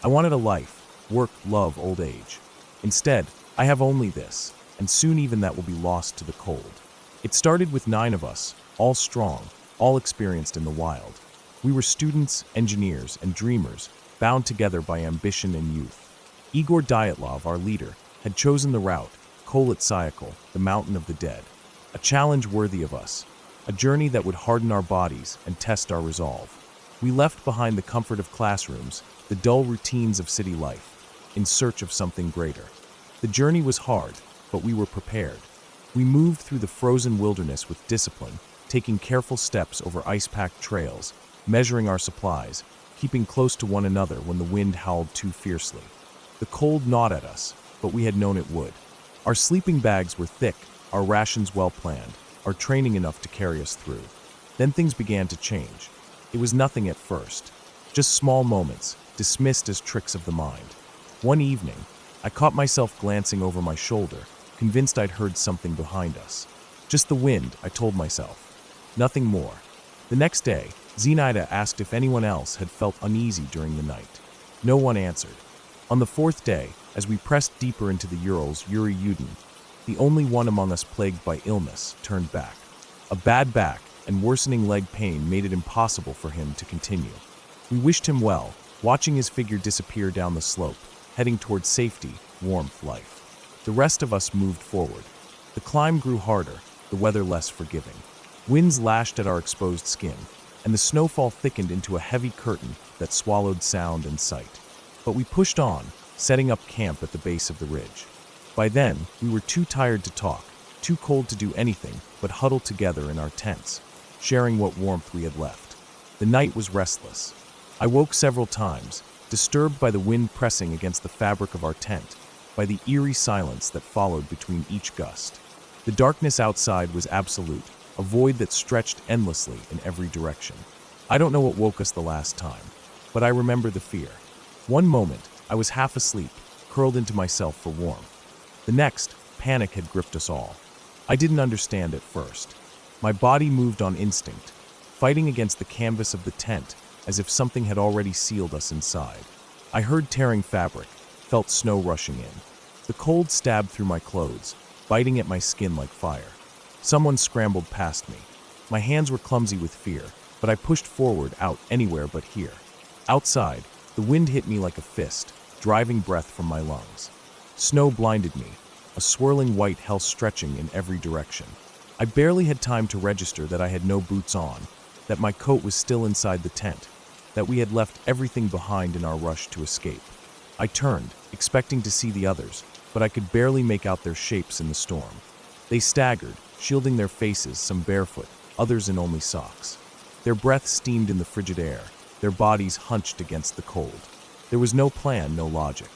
A: I wanted a life, work, love, old age. Instead, I have only this, and soon even that will be lost to the cold. It started with 9 of us, all strong, all experienced in the wild. We were students, engineers, and dreamers, bound together by ambition and youth. Igor Dyatlov, our leader, had chosen the route, Kolit-Syakhl, the mountain of the dead. A challenge worthy of us, a journey that would harden our bodies and test our resolve. We left behind the comfort of classrooms, the dull routines of city life, in search of something greater. The journey was hard, but we were prepared. We moved through the frozen wilderness with discipline, taking careful steps over ice-packed trails, measuring our supplies, keeping close to one another when the wind howled too fiercely. The cold gnawed at us, but we had known it would. Our sleeping bags were thick, our rations well planned, our training enough to carry us through. Then things began to change. It was nothing at first, just small moments, dismissed as tricks of the mind. One evening, I caught myself glancing over my shoulder, convinced I'd heard something behind us. Just the wind, I told myself. Nothing more. The next day, Zenaida asked if anyone else had felt uneasy during the night. No one answered. On the 4th day, as we pressed deeper into the Urals, Yuri Yudin, the only one among us plagued by illness, turned back. A bad back and worsening leg pain made it impossible for him to continue. We wished him well, watching his figure disappear down the slope, heading towards safety, warmth, life. The rest of us moved forward. The climb grew harder, the weather less forgiving. Winds lashed at our exposed skin, and the snowfall thickened into a heavy curtain that swallowed sound and sight. But we pushed on, setting up camp at the base of the ridge. By then, we were too tired to talk, too cold to do anything but huddle together in our tents, sharing what warmth we had left. The night was restless. I woke several times, disturbed by the wind pressing against the fabric of our tent, by the eerie silence that followed between each gust. The darkness outside was absolute, a void that stretched endlessly in every direction. I don't know what woke us the last time, but I remember the fear. One moment, I was half asleep, curled into myself for warmth. The next, panic had gripped us all. I didn't understand at first. My body moved on instinct, fighting against the canvas of the tent as if something had already sealed us inside. I heard tearing fabric, felt snow rushing in. The cold stabbed through my clothes, biting at my skin like fire. Someone scrambled past me. My hands were clumsy with fear, but I pushed forward out anywhere but here. Outside, the wind hit me like a fist, driving breath from my lungs. Snow blinded me, a swirling white hell stretching in every direction. I barely had time to register that I had no boots on, that my coat was still inside the tent, that we had left everything behind in our rush to escape. I turned, expecting to see the others, but I could barely make out their shapes in the storm. They staggered, shielding their faces, some barefoot, others in only socks. Their breath steamed in the frigid air, their bodies hunched against the cold. There was no plan, no logic.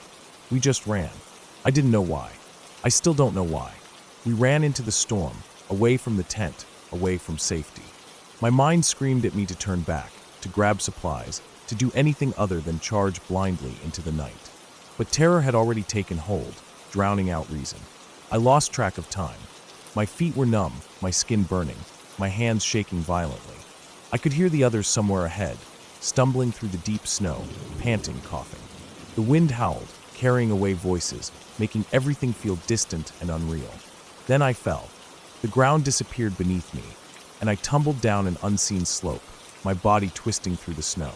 A: We just ran. I didn't know why. I still don't know why. We ran into the storm, away from the tent, away from safety. My mind screamed at me to turn back, to grab supplies, to do anything other than charge blindly into the night. But terror had already taken hold, drowning out reason. I lost track of time. My feet were numb, my skin burning, my hands shaking violently. I could hear the others somewhere ahead, stumbling through the deep snow, panting, coughing. The wind howled, carrying away voices, making everything feel distant and unreal. Then I fell. The ground disappeared beneath me, and I tumbled down an unseen slope, my body twisting through the snow.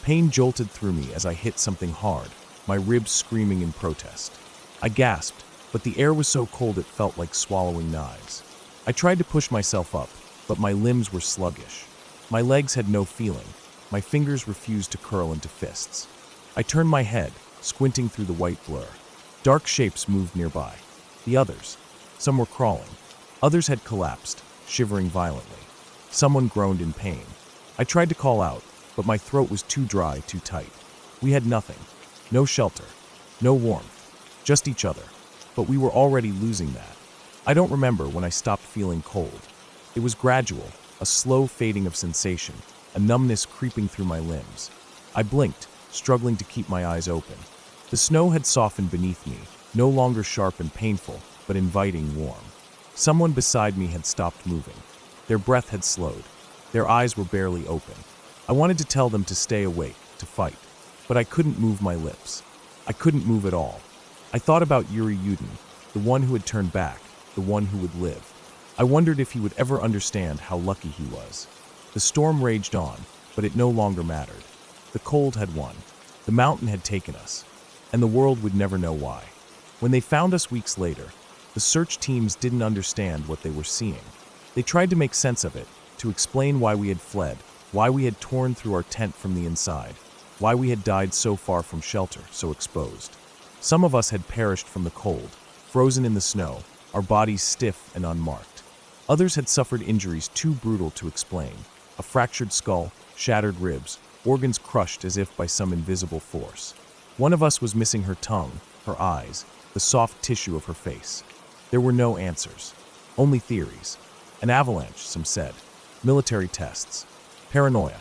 A: Pain jolted through me as I hit something hard, my ribs screaming in protest. I gasped, but the air was so cold it felt like swallowing knives. I tried to push myself up, but my limbs were sluggish. My legs had no feeling. My fingers refused to curl into fists. I turned my head, squinting through the white blur. Dark shapes moved nearby. The others. Some were crawling. Others had collapsed, shivering violently. Someone groaned in pain. I tried to call out, but my throat was too dry, too tight. We had nothing. No shelter. No warmth. Just each other. But we were already losing that. I don't remember when I stopped feeling cold. It was gradual, a slow fading of sensation, a numbness creeping through my limbs. I blinked, struggling to keep my eyes open. The snow had softened beneath me, no longer sharp and painful, but inviting, warm. Someone beside me had stopped moving. Their breath had slowed. Their eyes were barely open. I wanted to tell them to stay awake, to fight, but I couldn't move my lips. I couldn't move at all. I thought about Eerie, the one who had turned back, the one who would live. I wondered if he would ever understand how lucky he was. The storm raged on, but it no longer mattered. The cold had won. The mountain had taken us, and the world would never know why. When they found us weeks later, the search teams didn't understand what they were seeing. They tried to make sense of it, to explain why we had fled, why we had torn through our tent from the inside, why we had died so far from shelter, so exposed. Some of us had perished from the cold, frozen in the snow, our bodies stiff and unmarked. Others had suffered injuries too brutal to explain. A fractured skull, shattered ribs, organs crushed as if by some invisible force. One of us was missing her tongue, her eyes, the soft tissue of her face. There were no answers, only theories. An avalanche, some said. Military tests. Paranoia.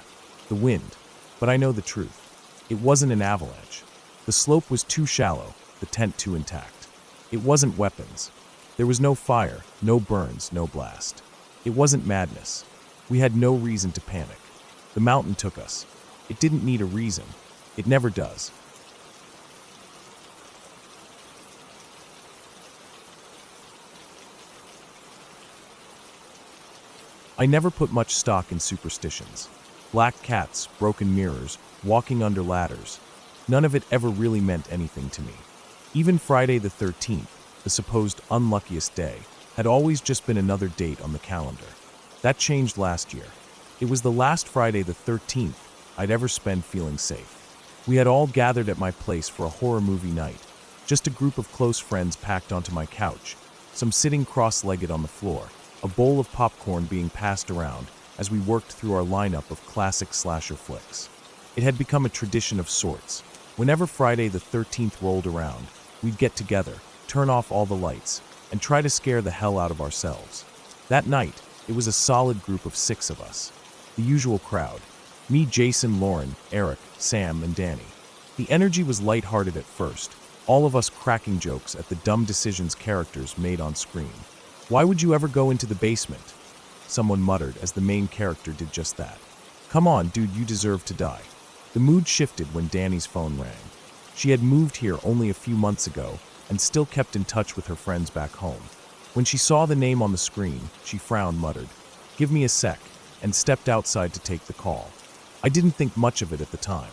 A: The wind. But I know the truth. It wasn't an avalanche. The slope was too shallow, the tent too intact. It wasn't weapons. There was no fire, no burns, no blast. It wasn't madness. We had no reason to panic. The mountain took us. It didn't need a reason. It never does. I never put much stock in superstitions. Black cats, broken mirrors, walking under ladders. None of it ever really meant anything to me. Even Friday the 13th, the supposed unluckiest day, had always just been another date on the calendar. That changed last year. It was the last Friday the 13th I'd ever spend feeling safe. We had all gathered at my place for a horror movie night, just a group of close friends packed onto my couch, some sitting cross-legged on the floor, a bowl of popcorn being passed around as we worked through our lineup of classic slasher flicks. It had become a tradition of sorts. Whenever Friday the 13th rolled around, we'd get together, turn off all the lights, and try to scare the hell out of ourselves. That night, it was a solid group of 6 of us. The usual crowd. Me, Jason, Lauren, Eric, Sam, and Danny. The energy was lighthearted at first, all of us cracking jokes at the dumb decisions characters made on screen. "Why would you ever go into the basement?" someone muttered as the main character did just that. "Come on, dude, you deserve to die." The mood shifted when Danny's phone rang. She had moved here only a few months ago and still kept in touch with her friends back home. When she saw the name on the screen, she frowned, muttered, "Give me a sec," and stepped outside to take the call. I didn't think much of it at the time.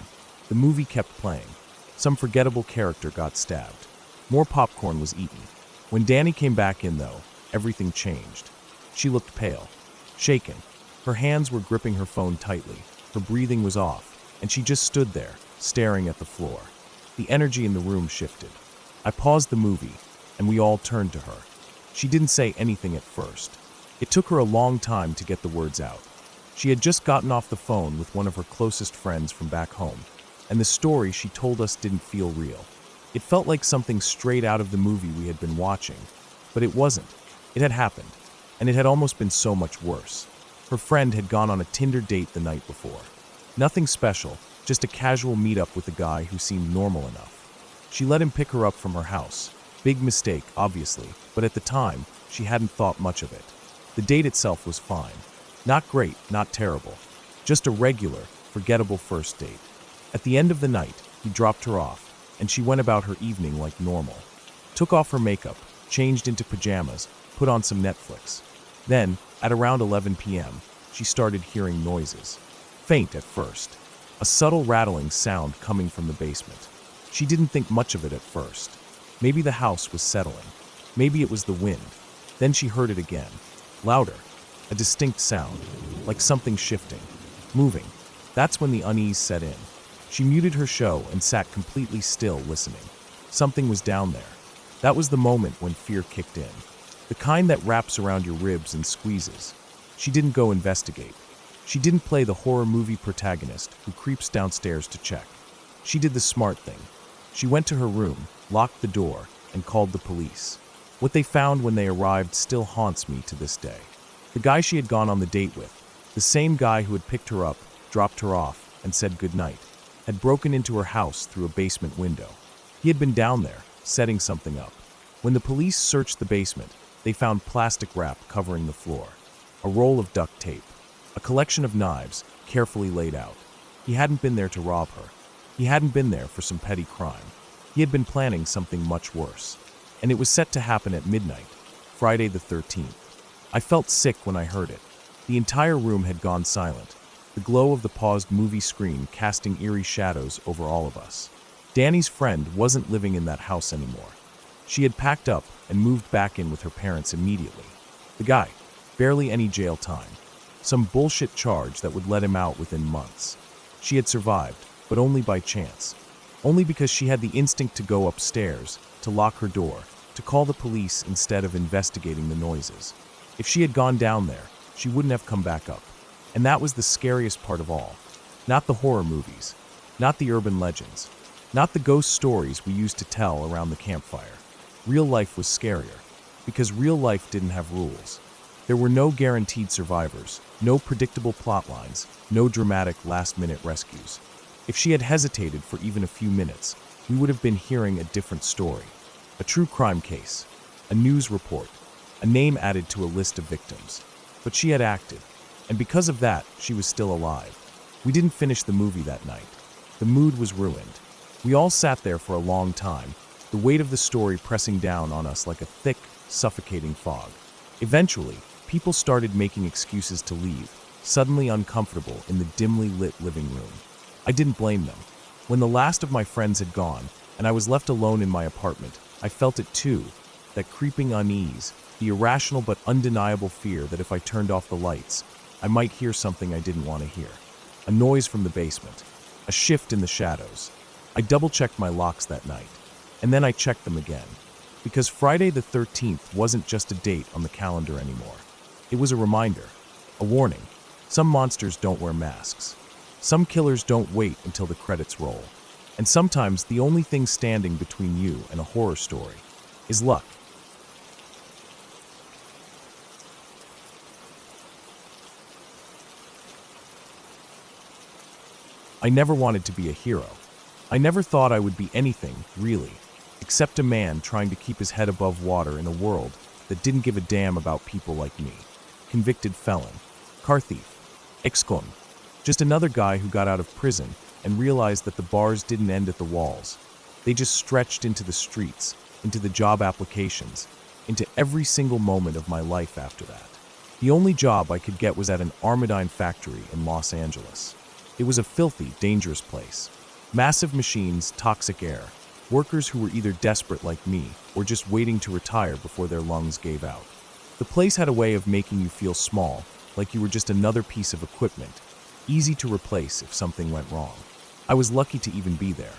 A: The movie kept playing. Some forgettable character got stabbed. More popcorn was eaten. When Danny came back in, though, everything changed. She looked pale, shaken. Her hands were gripping her phone tightly. Her breathing was off, and she just stood there, staring at the floor. The energy in the room shifted. I paused the movie, and we all turned to her. She didn't say anything at first. It took her a long time to get the words out. She had just gotten off the phone with one of her closest friends from back home, and the story she told us didn't feel real. It felt like something straight out of the movie we had been watching, but it wasn't. It had happened, and it had almost been so much worse. Her friend had gone on a Tinder date the night before. Nothing special, just a casual meetup with a guy who seemed normal enough. She let him pick her up from her house. Big mistake, obviously, but at the time, she hadn't thought much of it. The date itself was fine. Not great, not terrible. Just a regular, forgettable first date. At the end of the night, he dropped her off, and she went about her evening like normal. Took off her makeup, changed into pajamas, put on some Netflix. Then, at around 11 p.m., she started hearing noises. Faint at first. A subtle rattling sound coming from the basement. She didn't think much of it at first. Maybe the house was settling. Maybe it was the wind. Then she heard it again. Louder. A distinct sound, like something shifting, moving. That's when the unease set in. She muted her show and sat completely still, listening. Something was down there. That was the moment when fear kicked in. The kind that wraps around your ribs and squeezes. She didn't go investigate. She didn't play the horror movie protagonist who creeps downstairs to check. She did the smart thing. She went to her room, locked the door, and called the police. What they found when they arrived still haunts me to this day. The guy she had gone on the date with, the same guy who had picked her up, dropped her off, and said goodnight, had broken into her house through a basement window. He had been down there, setting something up. When the police searched the basement, they found plastic wrap covering the floor, a roll of duct tape, a collection of knives carefully laid out. He hadn't been there to rob her. He hadn't been there for some petty crime. He had been planning something much worse. And it was set to happen at midnight, Friday the 13th. I felt sick when I heard it. The entire room had gone silent, the glow of the paused movie screen casting eerie shadows over all of us. Danny's friend wasn't living in that house anymore. She had packed up and moved back in with her parents immediately. The guy, barely any jail time. Some bullshit charge that would let him out within months. She had survived, but only by chance. Only because she had the instinct to go upstairs, to lock her door, to call the police instead of investigating the noises. If she had gone down there, she wouldn't have come back up. And that was the scariest part of all. Not the horror movies, not the urban legends, not the ghost stories we used to tell around the campfire. Real life was scarier, because real life didn't have rules. There were no guaranteed survivors, no predictable plot lines, no dramatic last-minute rescues. If she had hesitated for even a few minutes, we would have been hearing a different story. A true crime case, a news report, a name added to a list of victims. But she had acted, and because of that, she was still alive. We didn't finish the movie that night. The mood was ruined. We all sat there for a long time, the weight of the story pressing down on us like a thick, suffocating fog. Eventually, people started making excuses to leave, suddenly uncomfortable in the dimly lit living room. I didn't blame them. When the last of my friends had gone, and I was left alone in my apartment, I felt it too, that creeping unease, the irrational but undeniable fear that if I turned off the lights, I might hear something I didn't want to hear. A noise from the basement, a shift in the shadows. I double-checked my locks that night, and then I checked them again, because Friday the 13th wasn't just a date on the calendar anymore. It was a reminder, a warning. Some monsters don't wear masks. Some killers don't wait until the credits roll. And sometimes the only thing standing between you and a horror story is luck. I never wanted to be a hero. I never thought I would be anything, really, except a man trying to keep his head above water in a world that didn't give a damn about people like me. Convicted felon, car thief, ex-con, just another guy who got out of prison and realized that the bars didn't end at the walls. They just stretched into the streets, into the job applications, into every single moment of my life after that. The only job I could get was at an Armadine factory in Los Angeles. It was a filthy, dangerous place. Massive machines, toxic air, workers who were either desperate like me or just waiting to retire before their lungs gave out. The place had a way of making you feel small, like you were just another piece of equipment, easy to replace if something went wrong. I was lucky to even be there.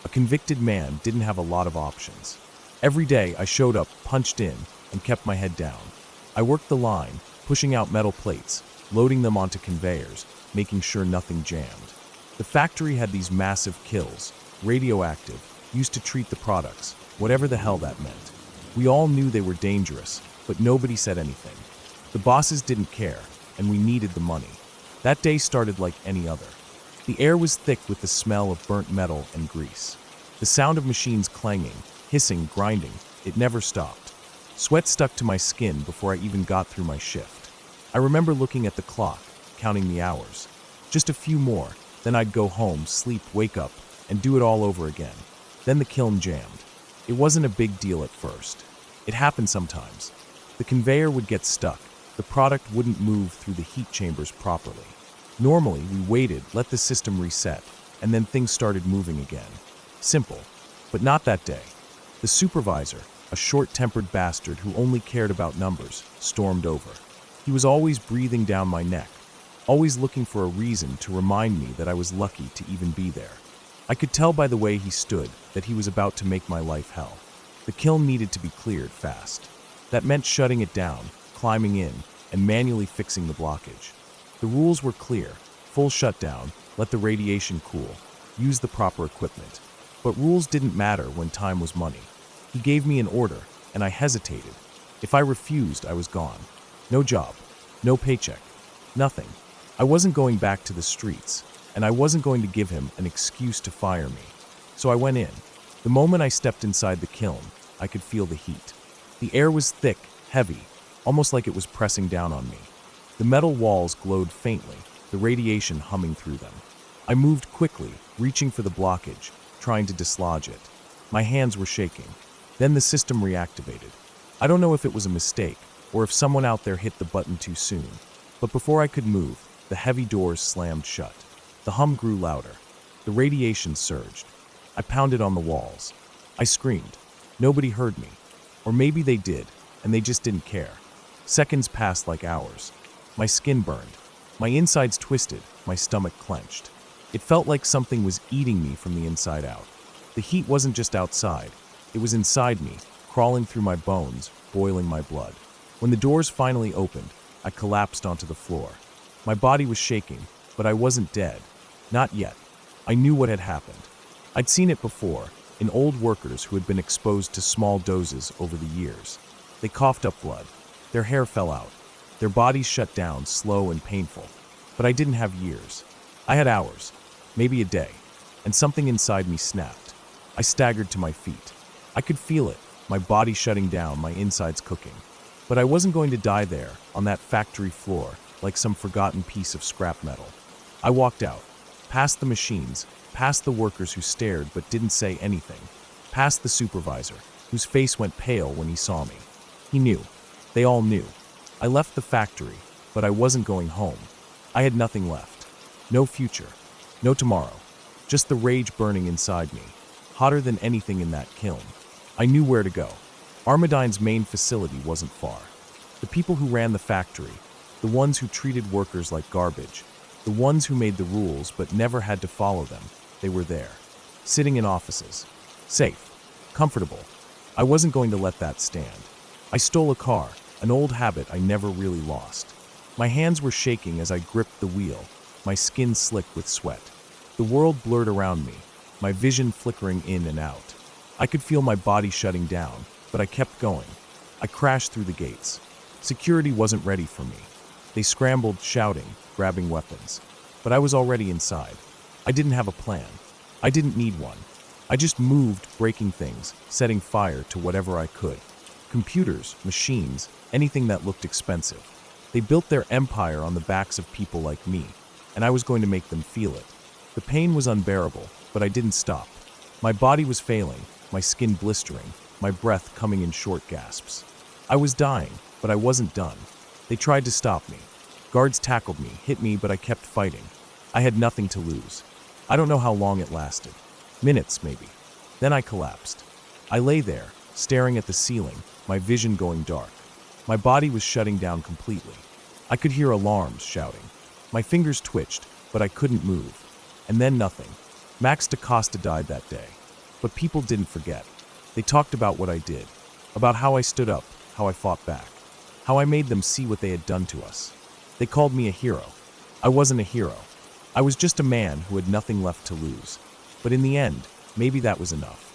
A: A convicted man didn't have a lot of options. Every day I showed up, punched in, and kept my head down. I worked the line, pushing out metal plates, loading them onto conveyors, making sure nothing jammed. The factory had these massive kilns, radioactive, used to treat the products, whatever the hell that meant. We all knew they were dangerous, but nobody said anything. The bosses didn't care, and we needed the money. That day started like any other. The air was thick with the smell of burnt metal and grease. The sound of machines clanging, hissing, grinding, it never stopped. Sweat stuck to my skin before I even got through my shift. I remember looking at the clock, counting the hours. Just a few more, then I'd go home, sleep, wake up, and do it all over again. Then the kiln jammed. It wasn't a big deal at first. It happened sometimes. The conveyor would get stuck. The product wouldn't move through the heat chambers properly. Normally, we waited, let the system reset, and then things started moving again. Simple. But not that day. The supervisor, a short-tempered bastard who only cared about numbers, stormed over. He was always breathing down my neck, always looking for a reason to remind me that I was lucky to even be there. I could tell by the way he stood that he was about to make my life hell. The kiln needed to be cleared fast. That meant shutting it down, climbing in, and manually fixing the blockage. The rules were clear: full shutdown, let the radiation cool, use the proper equipment. But rules didn't matter when time was money. He gave me an order, and I hesitated. If I refused, I was gone. No job, no paycheck, nothing. I wasn't going back to the streets, and I wasn't going to give him an excuse to fire me. So I went in. The moment I stepped inside the kiln, I could feel the heat. The air was thick, heavy, almost like it was pressing down on me. The metal walls glowed faintly, the radiation humming through them. I moved quickly, reaching for the blockage, trying to dislodge it. My hands were shaking. Then the system reactivated. I don't know if it was a mistake, or if someone out there hit the button too soon, but before I could move, the heavy doors slammed shut. The hum grew louder. The radiation surged. I pounded on the walls. I screamed. Nobody heard me. Or maybe they did, and they just didn't care. Seconds passed like hours. My skin burned. My insides twisted, my stomach clenched. It felt like something was eating me from the inside out. The heat wasn't just outside. It was inside me, crawling through my bones, boiling my blood. When the doors finally opened, I collapsed onto the floor. My body was shaking, but I wasn't dead. Not yet. I knew what had happened. I'd seen it before, in old workers who had been exposed to small doses over the years. They coughed up blood. Their hair fell out. Their bodies shut down, slow and painful. But I didn't have years. I had hours, maybe a day, and something inside me snapped. I staggered to my feet. I could feel it, my body shutting down, my insides cooking. But I wasn't going to die there, on that factory floor, like some forgotten piece of scrap metal. I walked out, past the machines, past the workers who stared but didn't say anything, past the supervisor, whose face went pale when he saw me. He knew. They all knew. I left the factory, but I wasn't going home. I had nothing left. No future. No tomorrow. Just the rage burning inside me, hotter than anything in that kiln. I knew where to go. Armadine's main facility wasn't far. The people who ran the factory, the ones who treated workers like garbage, the ones who made the rules but never had to follow them, they were there, sitting in offices. Safe. Comfortable. I wasn't going to let that stand. I stole a car, an old habit I never really lost. My hands were shaking as I gripped the wheel, my skin slick with sweat. The world blurred around me, my vision flickering in and out. I could feel my body shutting down, but I kept going. I crashed through the gates. Security wasn't ready for me. They scrambled, shouting, grabbing weapons. But I was already inside. I didn't have a plan. I didn't need one. I just moved, breaking things, setting fire to whatever I could. Computers, machines, anything that looked expensive. They built their empire on the backs of people like me, and I was going to make them feel it. The pain was unbearable, but I didn't stop. My body was failing, my skin blistering, my breath coming in short gasps. I was dying, but I wasn't done. They tried to stop me. Guards tackled me, hit me, but I kept fighting. I had nothing to lose. I don't know how long it lasted. Minutes, maybe. Then I collapsed. I lay there, staring at the ceiling, my vision going dark. My body was shutting down completely. I could hear alarms shouting. My fingers twitched, but I couldn't move. And then nothing. Max DaCosta died that day. But people didn't forget. They talked about what I did, about how I stood up, how I fought back, how I made them see what they had done to us. They called me a hero. I wasn't a hero. I was just a man who had nothing left to lose. But in the end, maybe that was enough.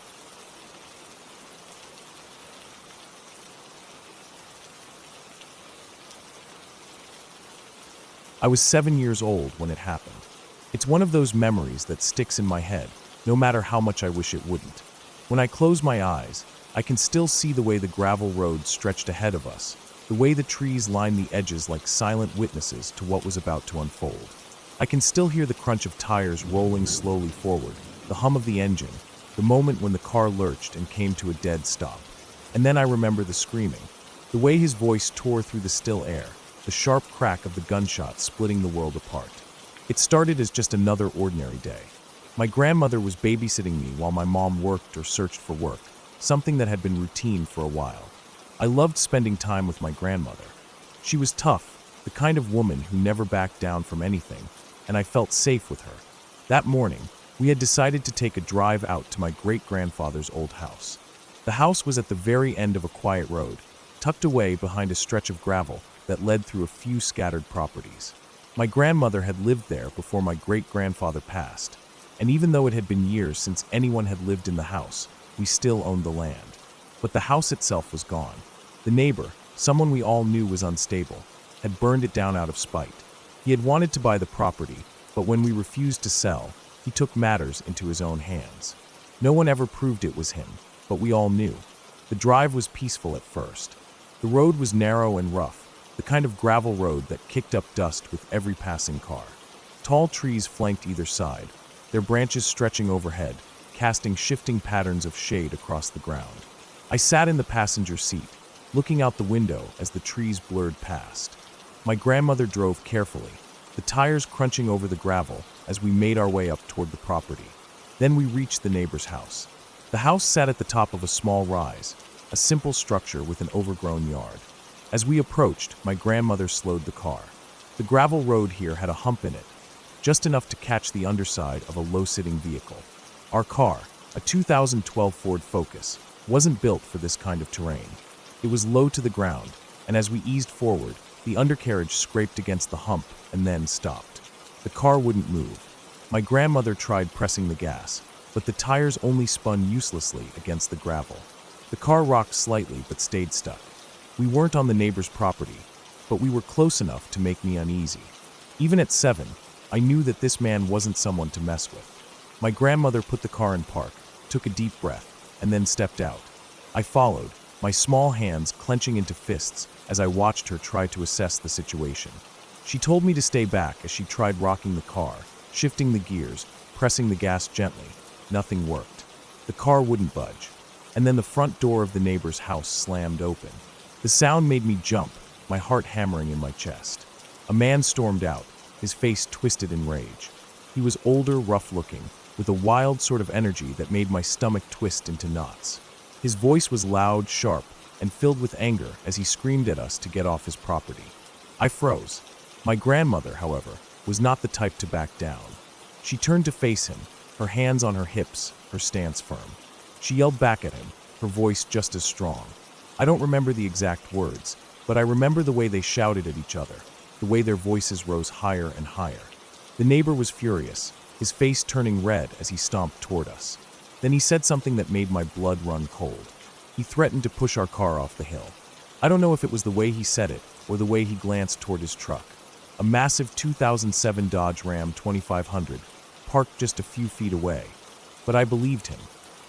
A: I was 7 years old when it happened. It's one of those memories that sticks in my head, no matter how much I wish it wouldn't. When I close my eyes, I can still see the way the gravel road stretched ahead of us, the way the trees lined the edges like silent witnesses to what was about to unfold. I can still hear the crunch of tires rolling slowly forward, the hum of the engine, the moment when the car lurched and came to a dead stop. And then I remember the screaming, the way his voice tore through the still air, the sharp crack of the gunshot splitting the world apart. It started as just another ordinary day. My grandmother was babysitting me while my mom worked or searched for work, something that had been routine for a while. I loved spending time with my grandmother. She was tough, the kind of woman who never backed down from anything, and I felt safe with her. That morning, we had decided to take a drive out to my great-grandfather's old house. The house was at the very end of a quiet road, tucked away behind a stretch of gravel that led through a few scattered properties. My grandmother had lived there before my great-grandfather passed, and even though it had been years since anyone had lived in the house, we still owned the land. But the house itself was gone. The neighbor, someone we all knew was unstable, had burned it down out of spite. He had wanted to buy the property, but when we refused to sell, he took matters into his own hands. No one ever proved it was him, but we all knew. The drive was peaceful at first. The road was narrow and rough, the kind of gravel road that kicked up dust with every passing car. Tall trees flanked either side, their branches stretching overhead, casting shifting patterns of shade across the ground. I sat in the passenger seat, looking out the window as the trees blurred past. My grandmother drove carefully, the tires crunching over the gravel as we made our way up toward the property. Then we reached the neighbor's house. The house sat at the top of a small rise, a simple structure with an overgrown yard. As we approached, my grandmother slowed the car. The gravel road here had a hump in it, just enough to catch the underside of a low-sitting vehicle. Our car, a 2012 Ford Focus, wasn't built for this kind of terrain. It was low to the ground, and as we eased forward, the undercarriage scraped against the hump and then stopped. The car wouldn't move. My grandmother tried pressing the gas, but the tires only spun uselessly against the gravel. The car rocked slightly but stayed stuck. We weren't on the neighbor's property, but we were close enough to make me uneasy. Even at 7, I knew that this man wasn't someone to mess with. My grandmother put the car in park, took a deep breath, and then stepped out. I followed, my small hands clenching into fists as I watched her try to assess the situation. She told me to stay back as she tried rocking the car, shifting the gears, pressing the gas gently. Nothing worked. The car wouldn't budge. And then the front door of the neighbor's house slammed open. The sound made me jump, my heart hammering in my chest. A man stormed out, his face twisted in rage. He was older, rough-looking, with a wild sort of energy that made my stomach twist into knots. His voice was loud, sharp, and filled with anger as he screamed at us to get off his property. I froze. My grandmother, however, was not the type to back down. She turned to face him, her hands on her hips, her stance firm. She yelled back at him, her voice just as strong. I don't remember the exact words, but I remember the way they shouted at each other, the way their voices rose higher and higher. The neighbor was furious, his face turning red as he stomped toward us. Then he said something that made my blood run cold. He threatened to push our car off the hill. I don't know if it was the way he said it or the way he glanced toward his truck. A massive 2007 Dodge Ram 2500, parked just a few feet away. But I believed him.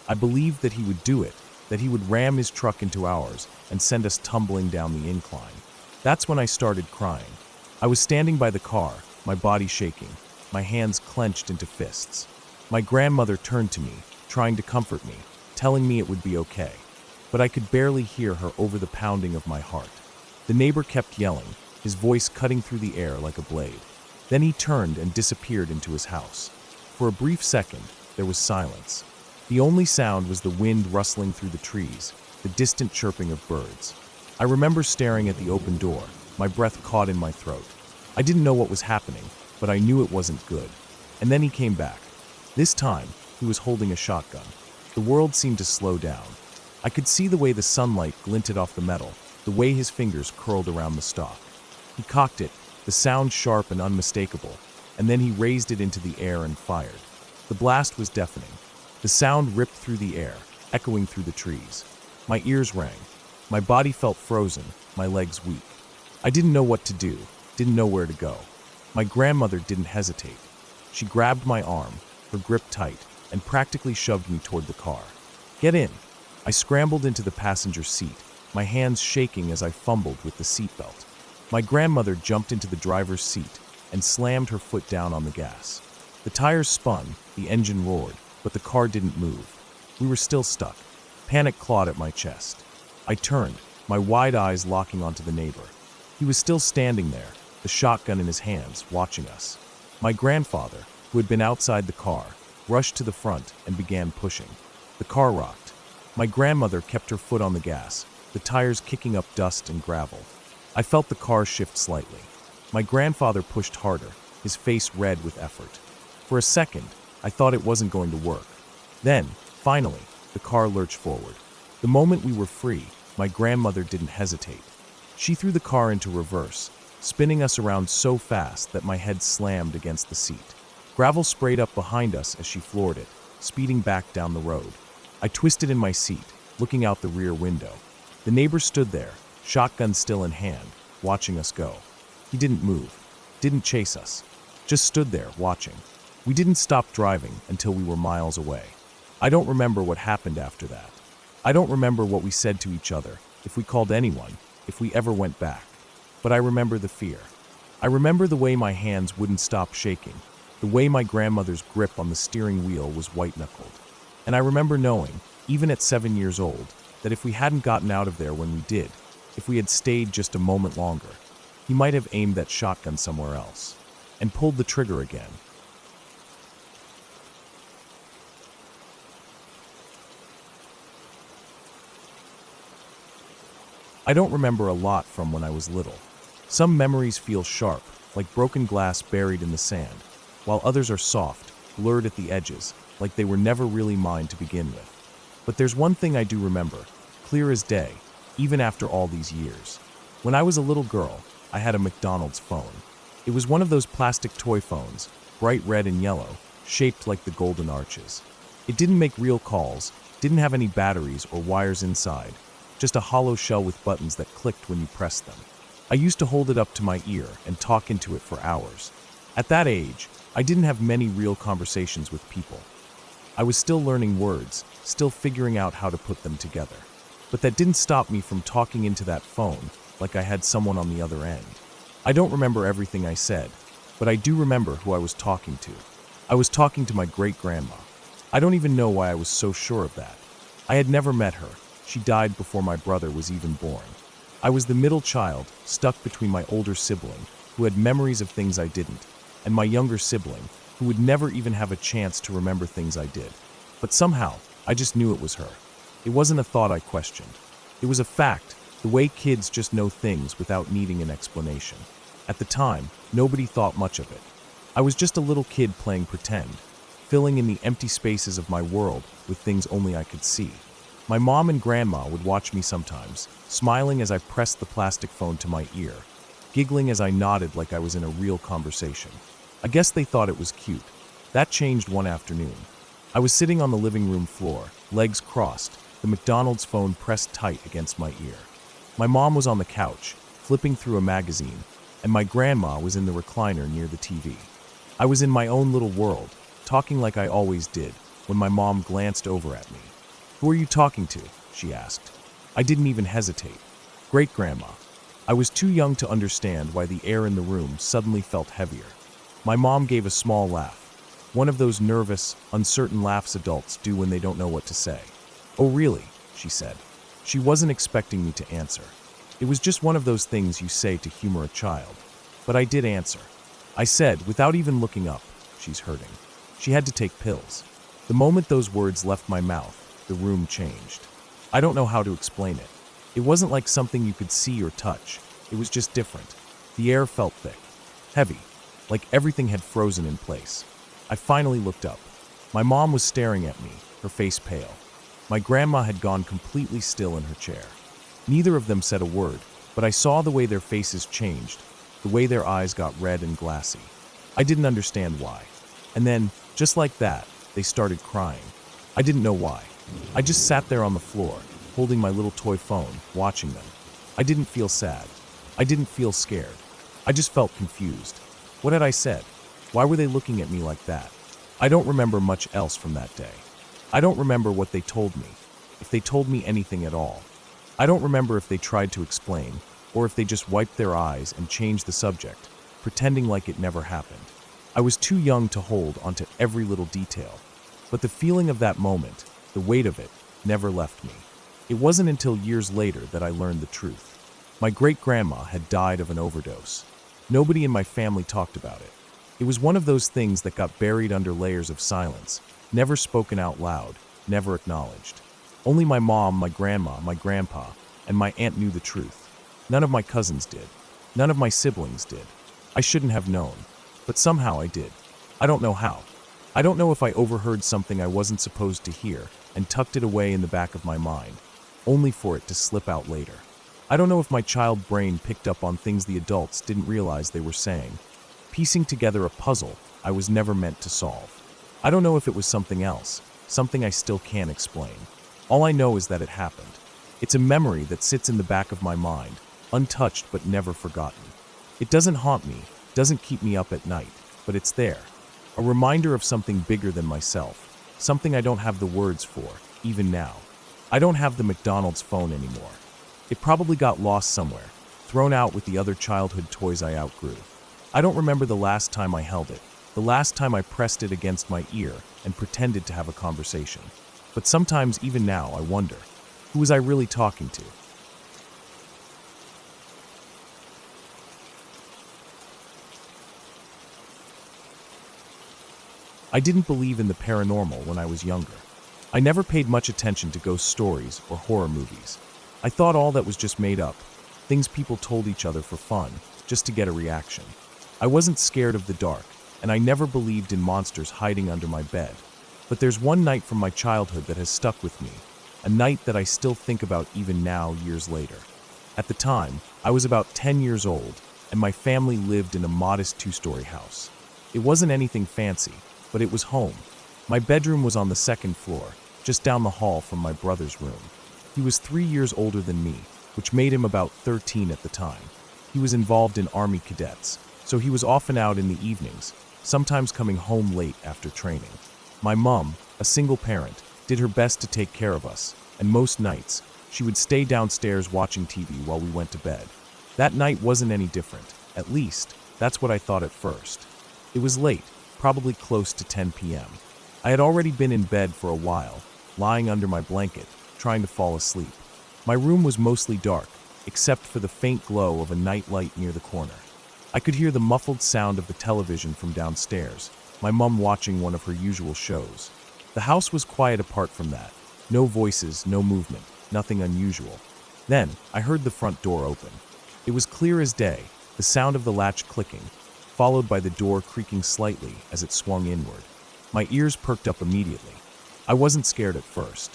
A: I believed that he would do it, that he would ram his truck into ours and send us tumbling down the incline. That's when I started crying. I was standing by the car, my body shaking, my hands clenched into fists. My grandmother turned to me, trying to comfort me, telling me it would be okay. But I could barely hear her over the pounding of my heart. The neighbor kept yelling, his voice cutting through the air like a blade. Then he turned and disappeared into his house. For a brief second, there was silence. The only sound was the wind rustling through the trees, the distant chirping of birds. I remember staring at the open door, my breath caught in my throat. I didn't know what was happening, but I knew it wasn't good. And then he came back. This time, he was holding a shotgun. The world seemed to slow down. I could see the way the sunlight glinted off the metal, the way his fingers curled around the stock. He cocked it, the sound sharp and unmistakable, and then he raised it into the air and fired. The blast was deafening. The sound ripped through the air, echoing through the trees. My ears rang. My body felt frozen, my legs weak. I didn't know what to do, didn't know where to go. My grandmother didn't hesitate. She grabbed my arm, her grip tight, and practically shoved me toward the car. "Get in." I scrambled into the passenger seat, my hands shaking as I fumbled with the seatbelt. My grandmother jumped into the driver's seat and slammed her foot down on the gas. The tires spun, the engine roared, but the car didn't move. We were still stuck. Panic clawed at my chest. I turned, my wide eyes locking onto the neighbor. He was still standing there, the shotgun in his hands, watching us. My grandfather, who had been outside the car, rushed to the front and began pushing. The car rocked. My grandmother kept her foot on the gas, the tires kicking up dust and gravel. I felt the car shift slightly. My grandfather pushed harder, his face red with effort. For a second, I thought it wasn't going to work. Then, finally, the car lurched forward. The moment we were free, my grandmother didn't hesitate. She threw the car into reverse, spinning us around so fast that my head slammed against the seat. Gravel sprayed up behind us as she floored it, speeding back down the road. I twisted in my seat, looking out the rear window. The neighbor stood there, shotgun still in hand, watching us go. He didn't move, didn't chase us, just stood there, watching. We didn't stop driving until we were miles away. I don't remember what happened after that. I don't remember what we said to each other, if we called anyone, if we ever went back. But I remember the fear. I remember the way my hands wouldn't stop shaking, the way my grandmother's grip on the steering wheel was white-knuckled. And I remember knowing, even at 7 years old, that if we hadn't gotten out of there when we did, if we had stayed just a moment longer, he might have aimed that shotgun somewhere else, and pulled the trigger again. I don't remember a lot from when I was little. Some memories feel sharp, like broken glass buried in the sand, while others are soft, blurred at the edges, like they were never really mine to begin with. But there's one thing I do remember, clear as day, even after all these years. When I was a little girl, I had a McDonald's phone. It was one of those plastic toy phones, bright red and yellow, shaped like the Golden Arches. It didn't make real calls, didn't have any batteries or wires inside, just a hollow shell with buttons that clicked when you pressed them. I used to hold it up to my ear and talk into it for hours. At that age, I didn't have many real conversations with people. I was still learning words, still figuring out how to put them together. But that didn't stop me from talking into that phone like I had someone on the other end. I don't remember everything I said, but I do remember who I was talking to. I was talking to my great-grandma. I don't even know why I was so sure of that. I had never met her. She died before my brother was even born. I was the middle child, stuck between my older sibling, who had memories of things I didn't, and my younger sibling, who would never even have a chance to remember things I did. But somehow, I just knew it was her. It wasn't a thought I questioned. It was a fact, the way kids just know things without needing an explanation. At the time, nobody thought much of it. I was just a little kid playing pretend, filling in the empty spaces of my world with things only I could see. My mom and grandma would watch me sometimes, smiling as I pressed the plastic phone to my ear, giggling as I nodded like I was in a real conversation. I guess they thought it was cute. That changed one afternoon. I was sitting on the living room floor, legs crossed, the McDonald's phone pressed tight against my ear. My mom was on the couch, flipping through a magazine, and my grandma was in the recliner near the TV. I was in my own little world, talking like I always did, when my mom glanced over at me. "Who are you talking to?" she asked. I didn't even hesitate. Great-grandma. I was too young to understand why the air in the room suddenly felt heavier. My mom gave a small laugh, one of those nervous, uncertain laughs adults do when they don't know what to say. "Oh, really?" she said. She wasn't expecting me to answer. It was just one of those things you say to humor a child. But I did answer. I said, without even looking up, "She's hurting. She had to take pills." The moment those words left my mouth, the room changed. I don't know how to explain it. It wasn't like something you could see or touch. It was just different. The air felt thick, heavy, like everything had frozen in place. I finally looked up. My mom was staring at me, her face pale. My grandma had gone completely still in her chair. Neither of them said a word, but I saw the way their faces changed, the way their eyes got red and glassy. I didn't understand why. And then, just like that, they started crying. I didn't know why. I just sat there on the floor, holding my little toy phone, watching them. I didn't feel sad. I didn't feel scared. I just felt confused. What had I said? Why were they looking at me like that? I don't remember much else from that day. I don't remember what they told me, if they told me anything at all. I don't remember if they tried to explain, or if they just wiped their eyes and changed the subject, pretending like it never happened. I was too young to hold onto every little detail, but the feeling of that moment, the weight of it, never left me. It wasn't until years later that I learned the truth. My great-grandma had died of an overdose. Nobody in my family talked about it. It was one of those things that got buried under layers of silence, never spoken out loud, never acknowledged. Only my mom, my grandma, my grandpa, and my aunt knew the truth. None of my cousins did. None of my siblings did. I shouldn't have known, but somehow I did. I don't know how. I don't know if I overheard something I wasn't supposed to hear and tucked it away in the back of my mind, only for it to slip out later. I don't know if my child brain picked up on things the adults didn't realize they were saying, piecing together a puzzle I was never meant to solve. I don't know if it was something else, something I still can't explain. All I know is that it happened. It's a memory that sits in the back of my mind, untouched but never forgotten. It doesn't haunt me, doesn't keep me up at night, but it's there. A reminder of something bigger than myself, something I don't have the words for, even now. I don't have the McDonald's phone anymore. It probably got lost somewhere, thrown out with the other childhood toys I outgrew. I don't remember the last time I held it, the last time I pressed it against my ear and pretended to have a conversation. But sometimes, even now, I wonder, who was I really talking to? I didn't believe in the paranormal when I was younger. I never paid much attention to ghost stories or horror movies. I thought all that was just made up, things people told each other for fun, just to get a reaction. I wasn't scared of the dark, and I never believed in monsters hiding under my bed. But there's one night from my childhood that has stuck with me, a night that I still think about even now, years later. At the time, I was about 10 years old, and my family lived in a modest two-story house. It wasn't anything fancy, but it was home. My bedroom was on the second floor, just down the hall from my brother's room. He was 3 years older than me, which made him about 13 at the time. He was involved in Army cadets, so he was often out in the evenings, sometimes coming home late after training. My mom, a single parent, did her best to take care of us, and most nights, she would stay downstairs watching TV while we went to bed. That night wasn't any different. At least, that's what I thought at first. It was late, probably close to 10 p.m. I had already been in bed for a while, lying under my blanket, trying to fall asleep. My room was mostly dark, except for the faint glow of a night light near the corner. I could hear the muffled sound of the television from downstairs, my mom watching one of her usual shows. The house was quiet apart from that. No voices, no movement, nothing unusual. Then, I heard the front door open. It was clear as day, the sound of the latch clicking, followed by the door creaking slightly as it swung inward. My ears perked up immediately. I wasn't scared at first.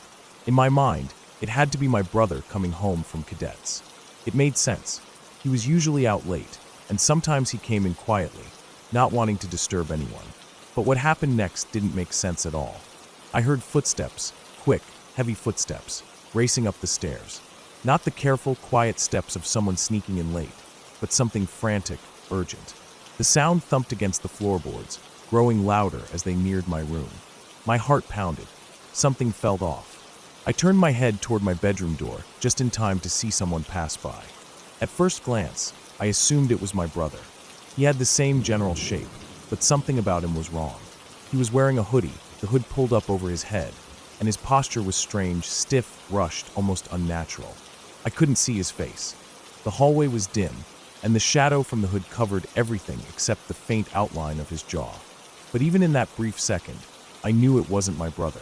A: In my mind, it had to be my brother coming home from cadets. It made sense. He was usually out late, and sometimes he came in quietly, not wanting to disturb anyone. But what happened next didn't make sense at all. I heard footsteps, quick, heavy footsteps, racing up the stairs. Not the careful, quiet steps of someone sneaking in late, but something frantic, urgent. The sound thumped against the floorboards, growing louder as they neared my room. My heart pounded. Something felt off. I turned my head toward my bedroom door, just in time to see someone pass by. At first glance, I assumed it was my brother. He had the same general shape, but something about him was wrong. He was wearing a hoodie, the hood pulled up over his head, and his posture was strange, stiff, rushed, almost unnatural. I couldn't see his face. The hallway was dim, and the shadow from the hood covered everything except the faint outline of his jaw. But even in that brief second, I knew it wasn't my brother.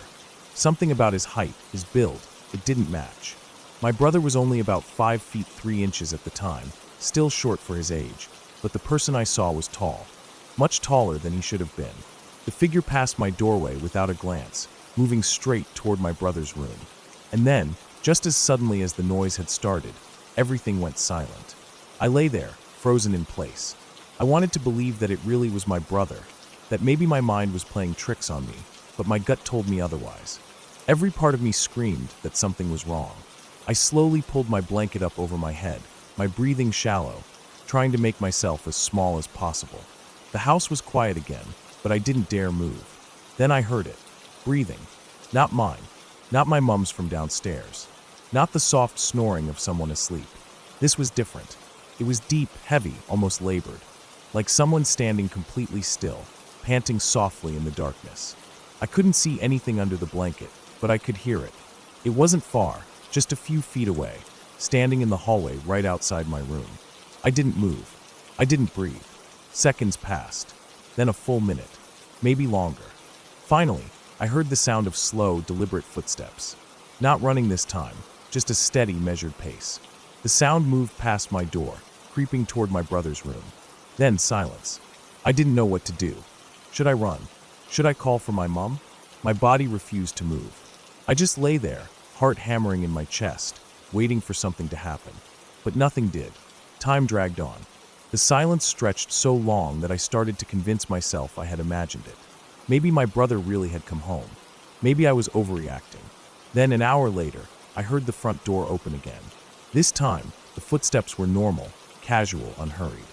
A: Something about his height, his build, it didn't match. My brother was only about 5 feet 3 inches at the time, still short for his age, but the person I saw was tall, much taller than he should have been. The figure passed my doorway without a glance, moving straight toward my brother's room. And then, Just as suddenly as the noise had started, everything went silent. I lay there, frozen in place. I wanted to believe that it really was my brother, that maybe my mind was playing tricks on me, but my gut told me otherwise. Every part of me screamed that something was wrong. I slowly pulled my blanket up over my head, my breathing shallow, trying to make myself as small as possible. The house was quiet again, but I didn't dare move. Then I heard it. Breathing. Not mine. Not my mom's from downstairs. Not the soft snoring of someone asleep. This was different. It was deep, heavy, almost labored. Like someone standing completely still, panting softly in the darkness. I couldn't see anything under the blanket, but I could hear it. It wasn't far, just a few feet away, standing in the hallway right outside my room. I didn't move. I didn't breathe. Seconds passed. Then a full minute. Maybe longer. Finally, I heard the sound of slow, deliberate footsteps. Not running this time, just a steady, measured pace. The sound moved past my door, creeping toward my brother's room. Then silence. I didn't know what to do. Should I run? Should I call for my mom? My body refused to move. I just lay there, heart hammering in my chest, waiting for something to happen. But nothing did. Time dragged on. The silence stretched so long that I started to convince myself I had imagined it. Maybe my brother really had come home. Maybe I was overreacting. Then, an hour later, I heard the front door open again. This time, the footsteps were normal, casual, unhurried.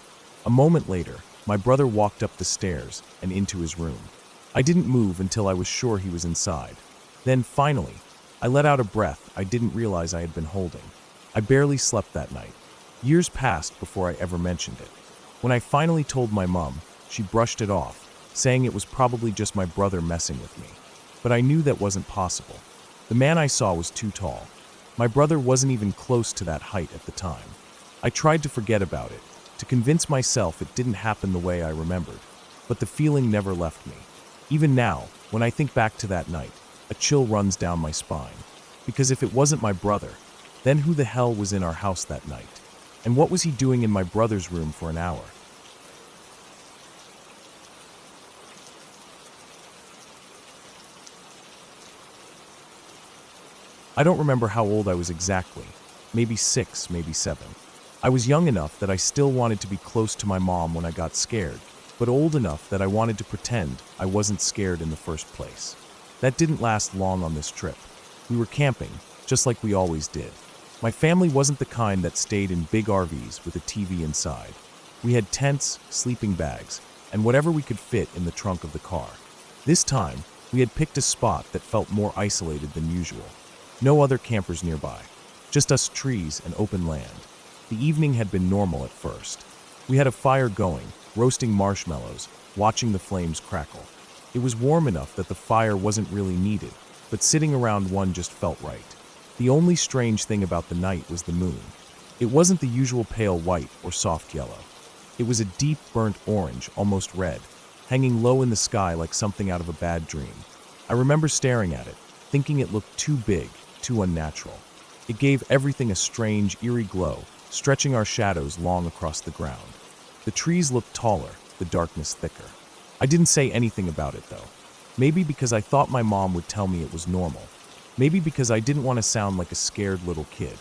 A: A moment later, my brother walked up the stairs and into his room. I didn't move until I was sure he was inside. Then, finally, I let out a breath I didn't realize I had been holding. I barely slept that night. Years passed before I ever mentioned it. When I finally told my mom, she brushed it off, saying it was probably just my brother messing with me. But I knew that wasn't possible. The man I saw was too tall. My brother wasn't even close to that height at the time. I tried to forget about it, to convince myself it didn't happen the way I remembered. But the feeling never left me. Even now, when I think back to that night, a chill runs down my spine. Because if it wasn't my brother, then who the hell was in our house that night? And what was he doing in my brother's room for an hour? I don't remember how old I was exactly. Maybe 6, maybe 7. I was young enough that I still wanted to be close to my mom when I got scared, but old enough that I wanted to pretend I wasn't scared in the first place. That didn't last long on this trip. We were camping, just like we always did. My family wasn't the kind that stayed in big RVs with a TV inside. We had tents, sleeping bags, and whatever we could fit in the trunk of the car. This time, we had picked a spot that felt more isolated than usual. No other campers nearby. Just us trees and open land. The evening had been normal at first. We had a fire going, roasting marshmallows, watching the flames crackle. It was warm enough that the fire wasn't really needed, but sitting around one just felt right. The only strange thing about the night was the moon. It wasn't the usual pale white or soft yellow. It was a deep burnt orange, almost red, hanging low in the sky like something out of a bad dream. I remember staring at it, thinking it looked too big, too unnatural. It gave everything a strange, eerie glow, stretching our shadows long across the ground. The trees looked taller, the darkness thicker. I didn't say anything about it, though. Maybe because I thought my mom would tell me it was normal. Maybe because I didn't want to sound like a scared little kid.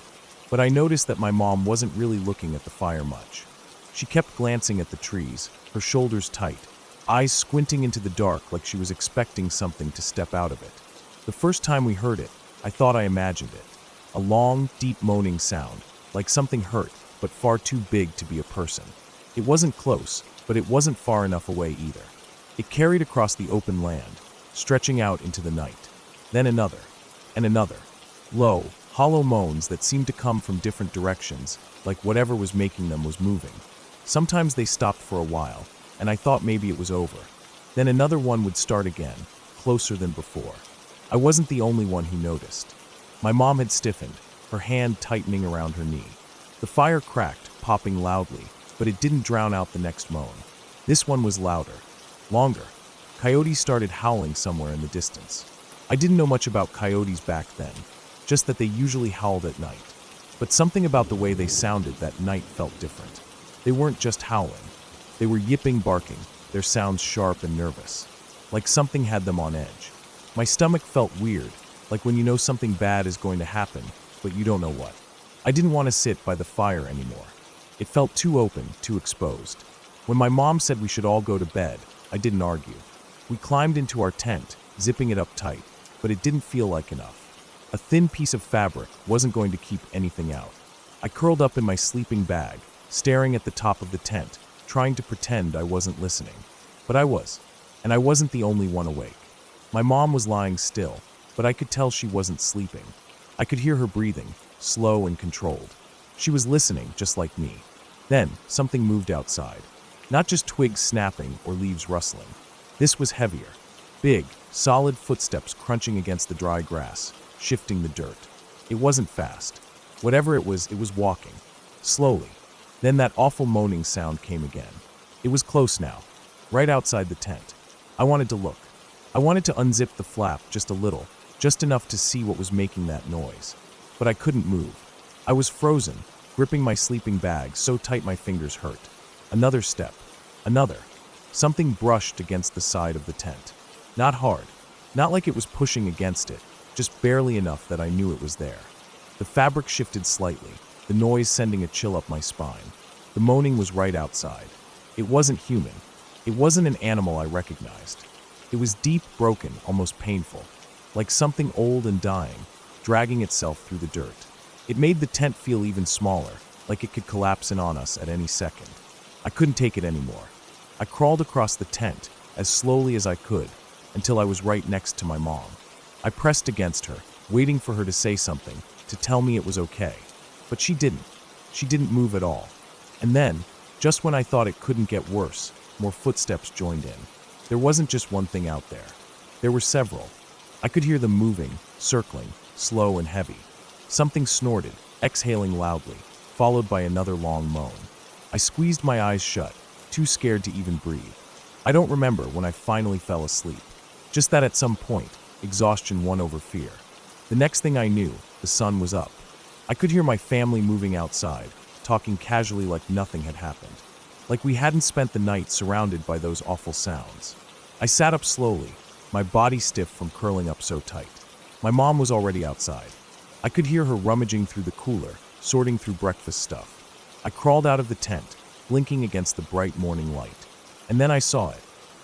A: But I noticed that my mom wasn't really looking at the fire much. She kept glancing at the trees, her shoulders tight, eyes squinting into the dark like she was expecting something to step out of it. The first time we heard it, I thought I imagined it. A long, deep moaning sound, like something hurt, but far too big to be a person. It wasn't close, but it wasn't far enough away either. It carried across the open land, stretching out into the night. Then another, and another. Low, hollow moans that seemed to come from different directions, like whatever was making them was moving. Sometimes they stopped for a while, and I thought maybe it was over. Then another one would start again, closer than before. I wasn't the only one who noticed. My mom had stiffened, her hand tightening around her knee. The fire cracked, popping loudly, but it didn't drown out the next moan. This one was louder, longer. Coyotes started howling somewhere in the distance. I didn't know much about coyotes back then, just that they usually howled at night. But something about the way they sounded that night felt different. They weren't just howling. They were yipping, barking, their sounds sharp and nervous, like something had them on edge. My stomach felt weird, like when you know something bad is going to happen, but you don't know what. I didn't want to sit by the fire anymore. It felt too open, too exposed. When my mom said we should all go to bed, I didn't argue. We climbed into our tent, zipping it up tight, but it didn't feel like enough. A thin piece of fabric wasn't going to keep anything out. I curled up in my sleeping bag, staring at the top of the tent, trying to pretend I wasn't listening. But I was, and I wasn't the only one awake. My mom was lying still, but I could tell she wasn't sleeping. I could hear her breathing, slow and controlled. She was listening, just like me. Then, something moved outside. Not just twigs snapping or leaves rustling. This was heavier. Big, solid footsteps crunching against the dry grass, shifting the dirt. It wasn't fast. Whatever it was walking. Slowly. Then that awful moaning sound came again. It was close now, right outside the tent. I wanted to look. I wanted to unzip the flap just a little, just enough to see what was making that noise. But I couldn't move. I was frozen, gripping my sleeping bag so tight my fingers hurt. Another step. Another. Something brushed against the side of the tent. Not hard. Not like it was pushing against it, just barely enough that I knew it was there. The fabric shifted slightly, the noise sending a chill up my spine. The moaning was right outside. It wasn't human. It wasn't an animal I recognized. It was deep, broken, almost painful, like something old and dying, dragging itself through the dirt. It made the tent feel even smaller, like it could collapse in on us at any second. I couldn't take it anymore. I crawled across the tent as slowly as I could until I was right next to my mom. I pressed against her, waiting for her to say something, to tell me it was okay. But she didn't. She didn't move at all. And then, just when I thought it couldn't get worse, more footsteps joined in. There wasn't just one thing out there. There were several. I could hear them moving, circling, slow and heavy. Something snorted, exhaling loudly, followed by another long moan. I squeezed my eyes shut, too scared to even breathe. I don't remember when I finally fell asleep. Just that at some point, exhaustion won over fear. The next thing I knew, the sun was up. I could hear my family moving outside, talking casually like nothing had happened. Like we hadn't spent the night surrounded by those awful sounds. I sat up slowly, my body stiff from curling up so tight. My mom was already outside. I could hear her rummaging through the cooler, sorting through breakfast stuff. I crawled out of the tent, blinking against the bright morning light. And then I saw it.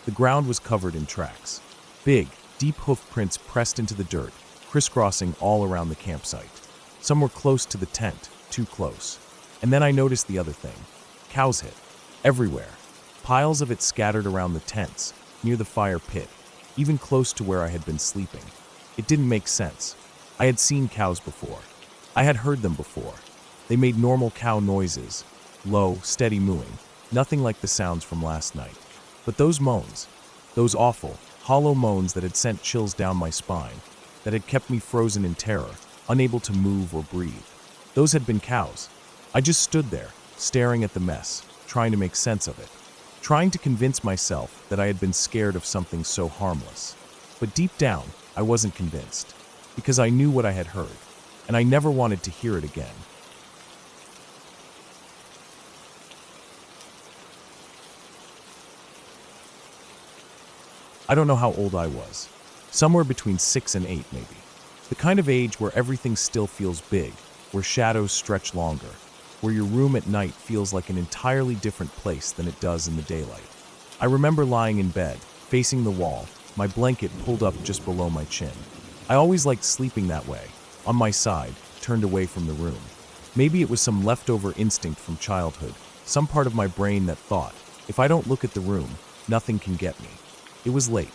A: The ground was covered in tracks. Big, deep hoof prints pressed into the dirt, crisscrossing all around the campsite. Some were close to the tent, too close. And then I noticed the other thing. Cow's hit. Everywhere. Piles of it scattered around the tents, near the fire pit, even close to where I had been sleeping. It didn't make sense. I had seen cows before. I had heard them before. They made normal cow noises, low, steady mooing, nothing like the sounds from last night. But those moans, those awful, hollow moans that had sent chills down my spine, that had kept me frozen in terror, unable to move or breathe, those had been cows. I just stood there, staring at the mess, trying to make sense of it, trying to convince myself that I had been scared of something so harmless. But deep down, I wasn't convinced, because I knew what I had heard, and I never wanted to hear it again. I don't know how old I was. Somewhere between 6 and 8, maybe. The kind of age where everything still feels big, where shadows stretch longer, where your room at night feels like an entirely different place than it does in the daylight. I remember lying in bed, facing the wall, my blanket pulled up just below my chin. I always liked sleeping that way, on my side, turned away from the room. Maybe it was some leftover instinct from childhood, some part of my brain that thought, if I don't look at the room, nothing can get me. It was late.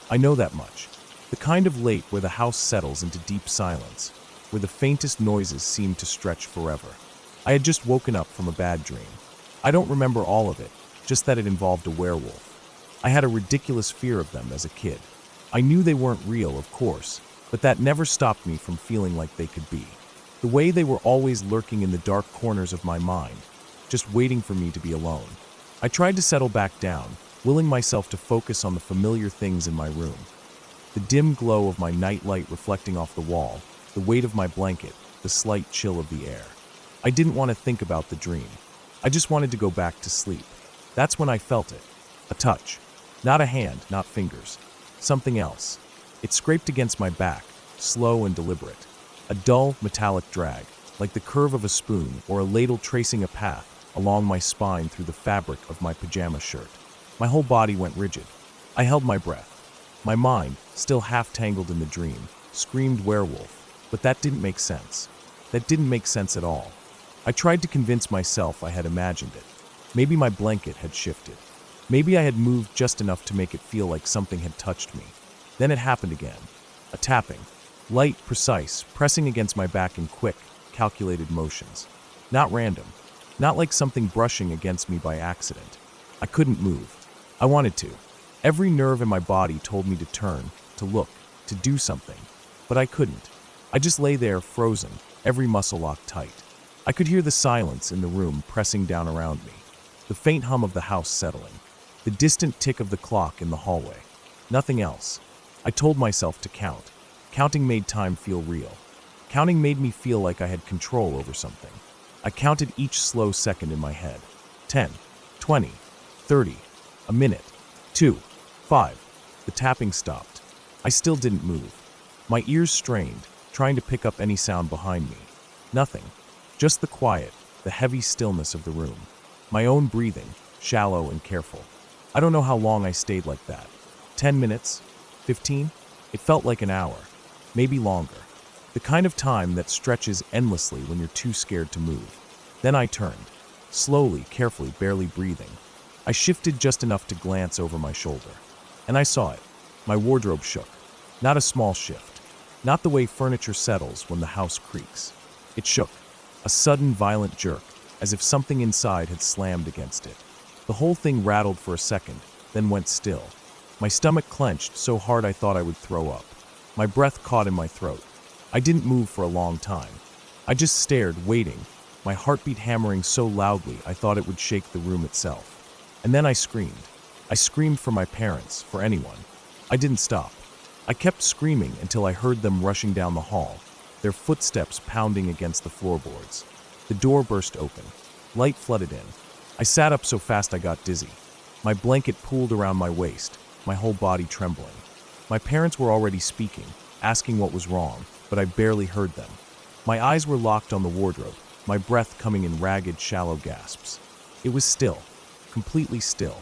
A: I know that much. The kind of late where the house settles into deep silence, where the faintest noises seem to stretch forever. I had just woken up from a bad dream. I don't remember all of it, just that it involved a werewolf. I had a ridiculous fear of them as a kid. I knew they weren't real, of course, but that never stopped me from feeling like they could be. The way they were always lurking in the dark corners of my mind, just waiting for me to be alone. I tried to settle back down, willing myself to focus on the familiar things in my room. The dim glow of my nightlight reflecting off the wall, the weight of my blanket, the slight chill of the air. I didn't want to think about the dream. I just wanted to go back to sleep. That's when I felt it. A touch. Not a hand, not fingers. Something else. It scraped against my back, slow and deliberate. A dull, metallic drag, like the curve of a spoon or a ladle tracing a path along my spine through the fabric of my pajama shirt. My whole body went rigid. I held my breath. My mind, still half tangled in the dream, screamed werewolf, but that didn't make sense. That didn't make sense at all. I tried to convince myself I had imagined it. Maybe my blanket had shifted. Maybe I had moved just enough to make it feel like something had touched me. Then it happened again. A tapping. Light, precise, pressing against my back in quick, calculated motions. Not random. Not like something brushing against me by accident. I couldn't move. I wanted to. Every nerve in my body told me to turn, to look, to do something. But I couldn't. I just lay there, frozen, every muscle locked tight. I could hear the silence in the room pressing down around me. The faint hum of the house settling. The distant tick of the clock in the hallway. Nothing else. I told myself to count. Counting made time feel real. Counting made me feel like I had control over something. I counted each slow second in my head. 10, 20, 30, a minute, 2, 5. The tapping stopped. I still didn't move. My ears strained, trying to pick up any sound behind me. Nothing. Just the quiet, the heavy stillness of the room. My own breathing, shallow and careful. I don't know how long I stayed like that. 10 minutes? 15? It felt like an hour. Maybe longer. The kind of time that stretches endlessly when you're too scared to move. Then I turned. Slowly, carefully, barely breathing. I shifted just enough to glance over my shoulder. And I saw it. My wardrobe shook. Not a small shift. Not the way furniture settles when the house creaks. It shook. A sudden, violent jerk, as if something inside had slammed against it. The whole thing rattled for a second, then went still. My stomach clenched so hard I thought I would throw up. My breath caught in my throat. I didn't move for a long time. I just stared, waiting, my heartbeat hammering so loudly I thought it would shake the room itself. And then I screamed. I screamed for my parents, for anyone. I didn't stop. I kept screaming until I heard them rushing down the hall, their footsteps pounding against the floorboards. The door burst open. Light flooded in. I sat up so fast I got dizzy. My blanket pooled around my waist, my whole body trembling. My parents were already speaking, asking what was wrong, but I barely heard them. My eyes were locked on the wardrobe, my breath coming in ragged, shallow gasps. It was still. Completely still.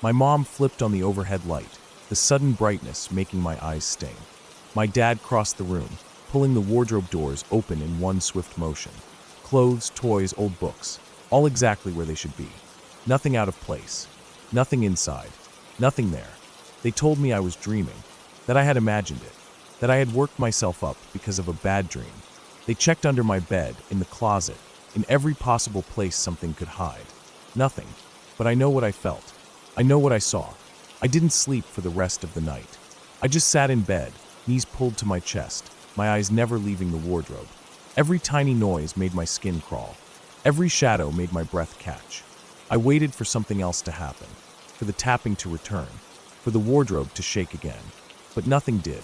A: My mom flipped on the overhead light, the sudden brightness making my eyes sting. My dad crossed the room, pulling the wardrobe doors open in one swift motion. Clothes, toys, old books, all exactly where they should be. Nothing out of place. Nothing inside. Nothing there. They told me I was dreaming, that I had imagined it, that I had worked myself up because of a bad dream. They checked under my bed, in the closet, in every possible place something could hide. Nothing. But I know what I felt. I know what I saw. I didn't sleep for the rest of the night. I just sat in bed, knees pulled to my chest, my eyes never leaving the wardrobe. Every tiny noise made my skin crawl. Every shadow made my breath catch. I waited for something else to happen, for the tapping to return, for the wardrobe to shake again. But nothing did.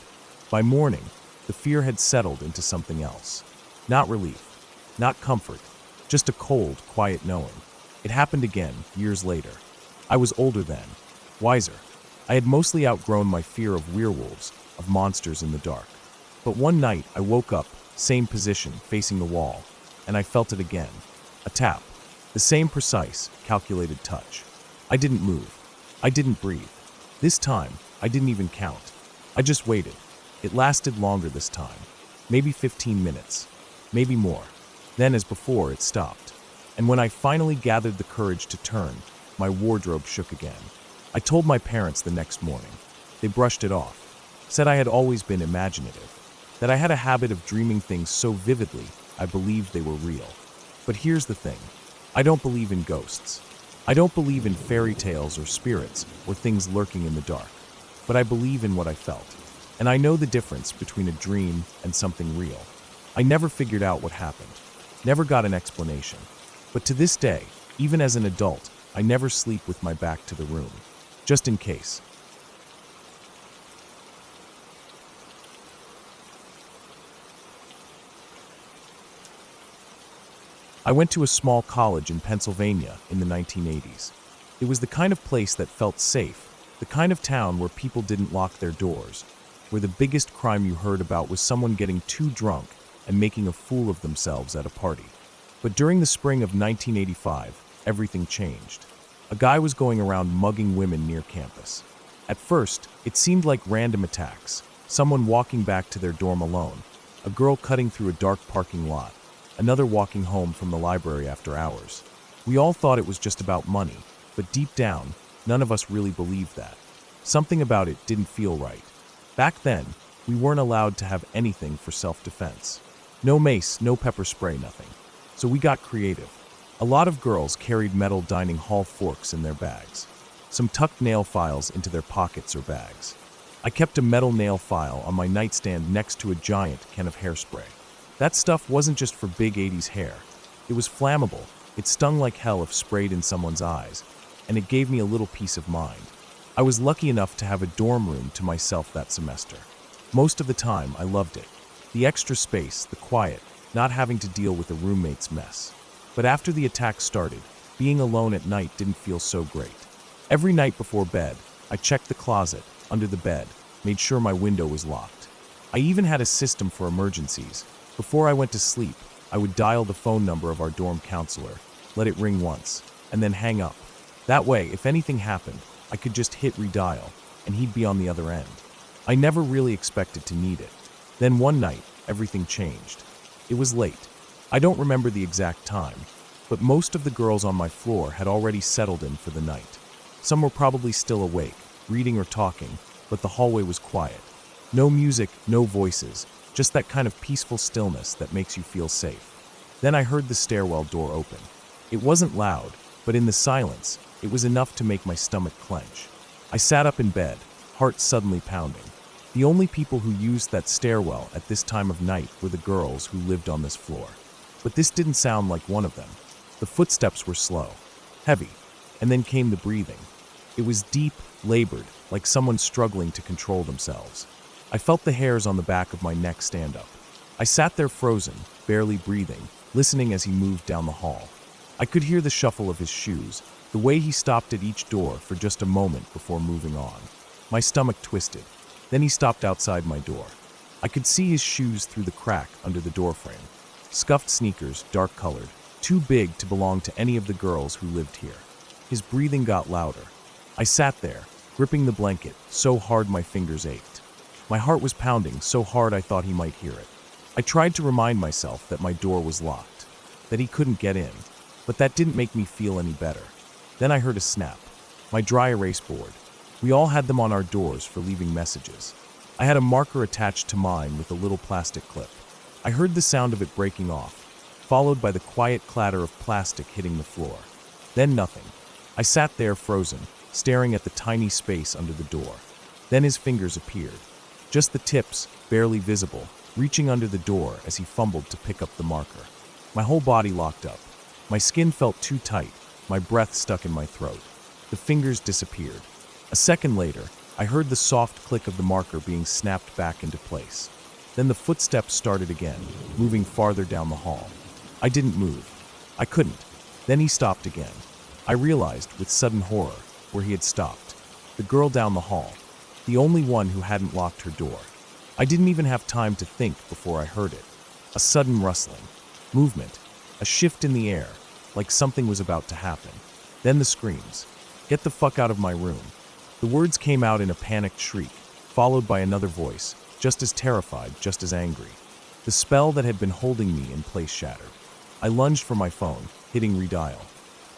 A: By morning, the fear had settled into something else. Not relief, not comfort, just a cold, quiet knowing. It happened again, years later. I was older then, wiser. I had mostly outgrown my fear of werewolves, of monsters in the dark. But one night, I woke up, same position, facing the wall, and I felt it again. A tap. The same precise, calculated touch. I didn't move. I didn't breathe. This time, I didn't even count. I just waited. It lasted longer this time. Maybe 15 minutes. Maybe more. Then, as before, it stopped. And when I finally gathered the courage to turn, my wardrobe shook again. I told my parents the next morning. They brushed it off. Said I had always been imaginative. That I had a habit of dreaming things so vividly, I believed they were real. But here's the thing. I don't believe in ghosts. I don't believe in fairy tales or spirits or things lurking in the dark. But I believe in what I felt. And I know the difference between a dream and something real. I never figured out what happened. Never got an explanation. But to this day, even as an adult, I never sleep with my back to the room. Just in case. I went to a small college in Pennsylvania in the 1980s. It was the kind of place that felt safe, the kind of town where people didn't lock their doors, where the biggest crime you heard about was someone getting too drunk and making a fool of themselves at a party. But during the spring of 1985, everything changed. A guy was going around mugging women near campus. At first, it seemed like random attacks, someone walking back to their dorm alone, a girl cutting through a dark parking lot, another walking home from the library after hours. We all thought it was just about money, but deep down, none of us really believed that. Something about it didn't feel right. Back then, we weren't allowed to have anything for self-defense. No mace, no pepper spray, nothing. So we got creative. A lot of girls carried metal dining hall forks in their bags. Some tucked nail files into their pockets or bags. I kept a metal nail file on my nightstand next to a giant can of hairspray. That stuff wasn't just for big 80s hair. It was flammable, it stung like hell if sprayed in someone's eyes, and it gave me a little peace of mind. I was lucky enough to have a dorm room to myself that semester. Most of the time, I loved it. The extra space, the quiet, not having to deal with a roommate's mess. But after the attack started, being alone at night didn't feel so great. Every night before bed, I checked the closet, under the bed, made sure my window was locked. I even had a system for emergencies. Before I went to sleep, I would dial the phone number of our dorm counselor, let it ring once, and then hang up. That way, if anything happened, I could just hit redial, and he'd be on the other end. I never really expected to need it. Then one night, everything changed. It was late. I don't remember the exact time, but most of the girls on my floor had already settled in for the night. Some were probably still awake, reading or talking, but the hallway was quiet. No music, no voices, just that kind of peaceful stillness that makes you feel safe. Then I heard the stairwell door open. It wasn't loud, but in the silence, it was enough to make my stomach clench. I sat up in bed, heart suddenly pounding. The only people who used that stairwell at this time of night were the girls who lived on this floor. But this didn't sound like one of them. The footsteps were slow, heavy, and then came the breathing. It was deep, labored, like someone struggling to control themselves. I felt the hairs on the back of my neck stand up. I sat there frozen, barely breathing, listening as he moved down the hall. I could hear the shuffle of his shoes, the way he stopped at each door for just a moment before moving on. My stomach twisted. Then he stopped outside my door. I could see his shoes through the crack under the doorframe. Scuffed sneakers, dark-colored, too big to belong to any of the girls who lived here. His breathing got louder. I sat there, gripping the blanket, so hard my fingers ached. My heart was pounding so hard I thought he might hear it. I tried to remind myself that my door was locked, that he couldn't get in, but that didn't make me feel any better. Then I heard a snap. My dry erase board. We all had them on our doors for leaving messages. I had a marker attached to mine with a little plastic clip. I heard the sound of it breaking off, followed by the quiet clatter of plastic hitting the floor. Then nothing. I sat there frozen, staring at the tiny space under the door. Then his fingers appeared. Just the tips, barely visible, reaching under the door as he fumbled to pick up the marker. My whole body locked up. My skin felt too tight, my breath stuck in my throat. The fingers disappeared. A second later, I heard the soft click of the marker being snapped back into place. Then the footsteps started again, moving farther down the hall. I didn't move. I couldn't. Then he stopped again. I realized, with sudden horror, where he had stopped. The girl down the hall. The only one who hadn't locked her door. I didn't even have time to think before I heard it. A sudden rustling. Movement. A shift in the air, like something was about to happen. Then the screams. "Get the fuck out of my room." The words came out in a panicked shriek, followed by another voice, just as terrified, just as angry. The spell that had been holding me in place shattered. I lunged for my phone, hitting redial.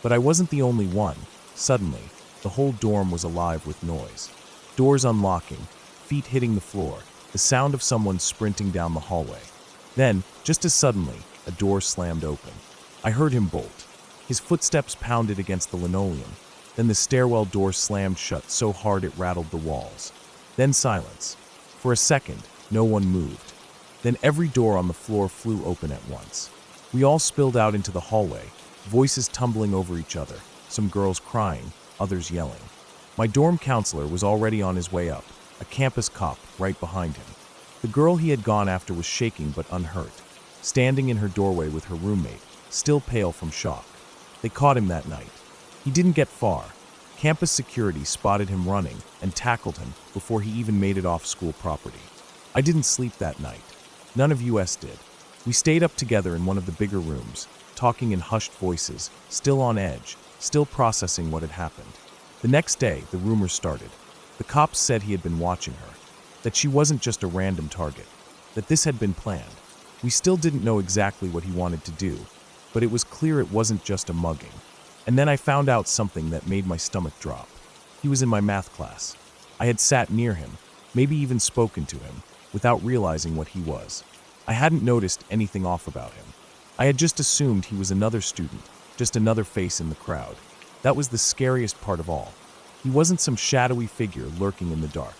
A: But I wasn't the only one. Suddenly, the whole dorm was alive with noise. Doors unlocking, feet hitting the floor, the sound of someone sprinting down the hallway. Then, just as suddenly, a door slammed open. I heard him bolt. His footsteps pounded against the linoleum. Then the stairwell door slammed shut so hard it rattled the walls. Then silence. For a second, no one moved. Then every door on the floor flew open at once. We all spilled out into the hallway, voices tumbling over each other, some girls crying, others yelling. My dorm counselor was already on his way up, a campus cop right behind him. The girl he had gone after was shaking but unhurt, standing in her doorway with her roommate, still pale from shock. They caught him that night. He didn't get far. Campus security spotted him running and tackled him before he even made it off school property. I didn't sleep that night. None of us did. We stayed up together in one of the bigger rooms, talking in hushed voices, still on edge, still processing what had happened. The next day, the rumors started. The cops said he had been watching her, that she wasn't just a random target, that this had been planned. We still didn't know exactly what he wanted to do, but it was clear it wasn't just a mugging. And then I found out something that made my stomach drop. He was in my math class. I had sat near him, maybe even spoken to him, without realizing what he was. I hadn't noticed anything off about him. I had just assumed he was another student, just another face in the crowd. That was the scariest part of all. He wasn't some shadowy figure lurking in the dark.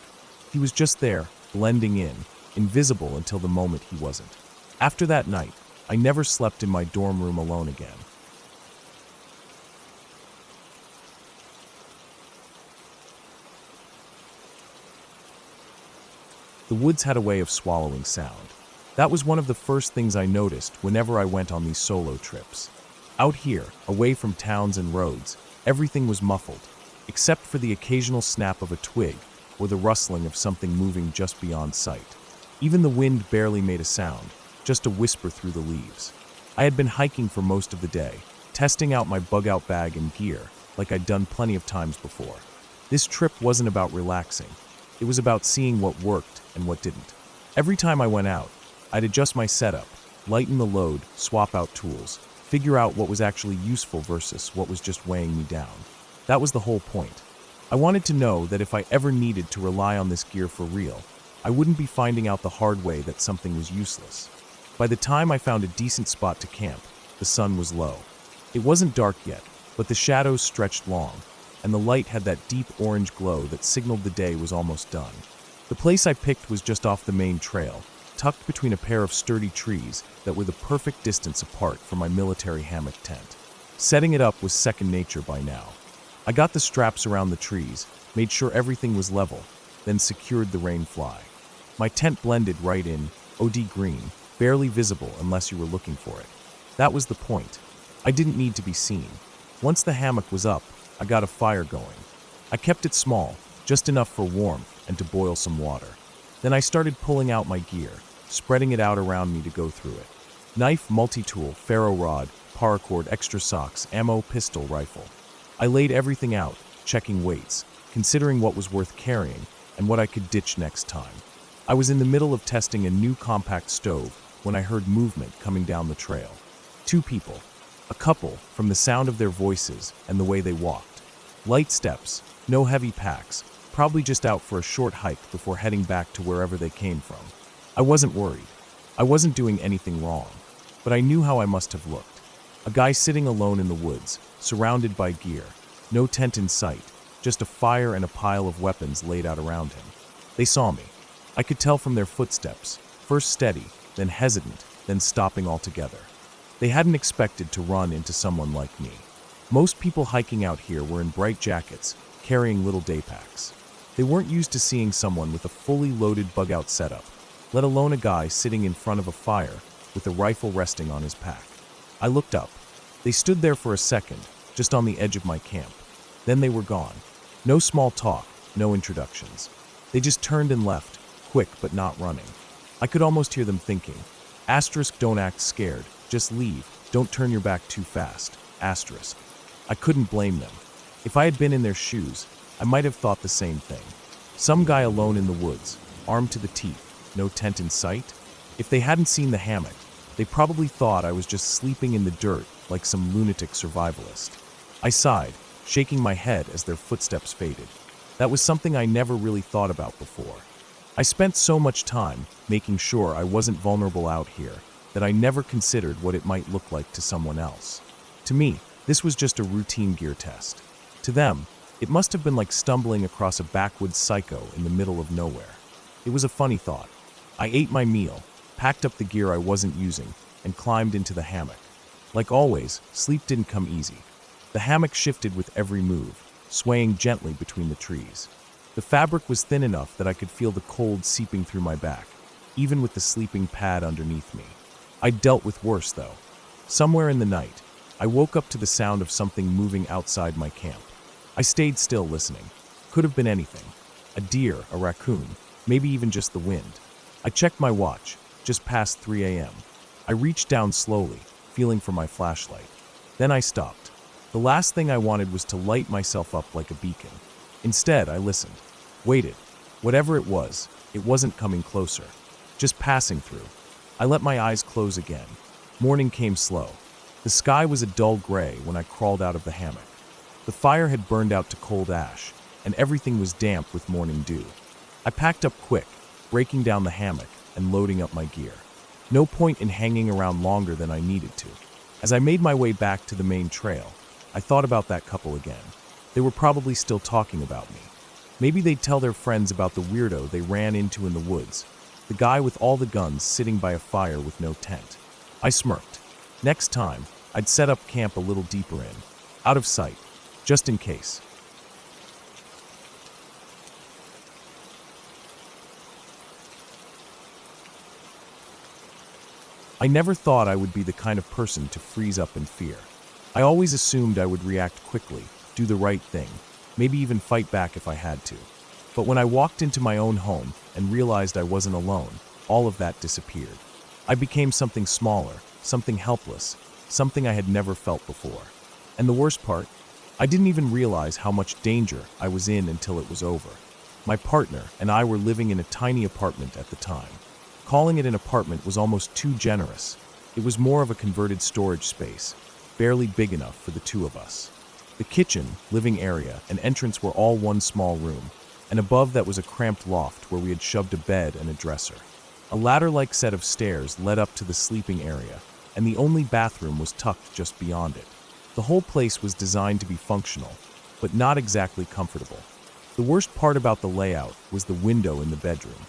A: He was just there, blending in, invisible until the moment he wasn't. After that night, I never slept in my dorm room alone again. The woods had a way of swallowing sound. That was one of the first things I noticed whenever I went on these solo trips. Out here, away from towns and roads, everything was muffled, except for the occasional snap of a twig or the rustling of something moving just beyond sight. Even the wind barely made a sound, just a whisper through the leaves. I had been hiking for most of the day, testing out my bug-out bag and gear, like I'd done plenty of times before. This trip wasn't about relaxing. It was about seeing what worked and what didn't. Every time I went out, I'd adjust my setup, lighten the load, swap out tools, figure out what was actually useful versus what was just weighing me down. That was the whole point. I wanted to know that if I ever needed to rely on this gear for real, I wouldn't be finding out the hard way that something was useless. By the time I found a decent spot to camp, the sun was low. It wasn't dark yet, but the shadows stretched long, and the light had that deep orange glow that signaled the day was almost done. The place I picked was just off the main trail, tucked between a pair of sturdy trees that were the perfect distance apart from my military hammock tent. Setting it up was second nature by now. I got the straps around the trees, made sure everything was level, then secured the rain fly. My tent blended right in, OD green, barely visible unless you were looking for it. That was the point. I didn't need to be seen. Once the hammock was up, I got a fire going. I kept it small, just enough for warmth and to boil some water. Then I started pulling out my gear, spreading it out around me to go through it. Knife, multi-tool, ferro rod, paracord, extra socks, ammo, pistol, rifle. I laid everything out, checking weights, considering what was worth carrying and what I could ditch next time. I was in the middle of testing a new compact stove when I heard movement coming down the trail. 2 people. A couple, from the sound of their voices and the way they walked. Light steps, no heavy packs, probably just out for a short hike before heading back to wherever they came from. I wasn't worried. I wasn't doing anything wrong, but I knew how I must have looked. A guy sitting alone in the woods, surrounded by gear, no tent in sight, just a fire and a pile of weapons laid out around him. They saw me. I could tell from their footsteps, first steady, then hesitant, then stopping altogether. They hadn't expected to run into someone like me. Most people hiking out here were in bright jackets, carrying little day packs. They weren't used to seeing someone with a fully loaded bug-out setup, let alone a guy sitting in front of a fire with a rifle resting on his pack. I looked up. They stood there for a second, just on the edge of my camp. Then they were gone. No small talk, no introductions. They just turned and left, quick but not running. I could almost hear them thinking, *, don't act scared, just leave, don't turn your back too fast, *. I couldn't blame them. If I had been in their shoes, I might have thought the same thing. Some guy alone in the woods, armed to the teeth, no tent in sight? If they hadn't seen the hammock, they probably thought I was just sleeping in the dirt like some lunatic survivalist. I sighed, shaking my head as their footsteps faded. That was something I never really thought about before. I spent so much time making sure I wasn't vulnerable out here that I never considered what it might look like to someone else. To me, this was just a routine gear test. To them, it must have been like stumbling across a backwoods psycho in the middle of nowhere. It was a funny thought. I ate my meal, packed up the gear I wasn't using, and climbed into the hammock. Like always, sleep didn't come easy. The hammock shifted with every move, swaying gently between the trees. The fabric was thin enough that I could feel the cold seeping through my back, even with the sleeping pad underneath me. I'd dealt with worse, though. Somewhere in the night, I woke up to the sound of something moving outside my camp. I stayed still listening. Could have been anything. A deer, a raccoon, maybe even just the wind. I checked my watch, just past 3 a.m. I reached down slowly, feeling for my flashlight. Then I stopped. The last thing I wanted was to light myself up like a beacon. Instead, I listened. Waited. Whatever it wasn't coming closer. Just passing through. I let my eyes close again. Morning came slow. The sky was a dull gray when I crawled out of the hammock. The fire had burned out to cold ash, and everything was damp with morning dew. I packed up quick, breaking down the hammock and loading up my gear. No point in hanging around longer than I needed to. As I made my way back to the main trail, I thought about that couple again. They were probably still talking about me. Maybe they'd tell their friends about the weirdo they ran into in the woods, the guy with all the guns sitting by a fire with no tent. I smirked. Next time, I'd set up camp a little deeper in, out of sight, just in case. I never thought I would be the kind of person to freeze up in fear. I always assumed I would react quickly, do the right thing, maybe even fight back if I had to. But when I walked into my own home and realized I wasn't alone, all of that disappeared. I became something smaller, something helpless, something I had never felt before. And the worst part, I didn't even realize how much danger I was in until it was over. My partner and I were living in a tiny apartment at the time. Calling it an apartment was almost too generous. It was more of a converted storage space, barely big enough for the two of us. The kitchen, living area, and entrance were all one small room, and above that was a cramped loft where we had shoved a bed and a dresser. A ladder-like set of stairs led up to the sleeping area, and the only bathroom was tucked just beyond it. The whole place was designed to be functional, but not exactly comfortable. The worst part about the layout was the window in the bedroom.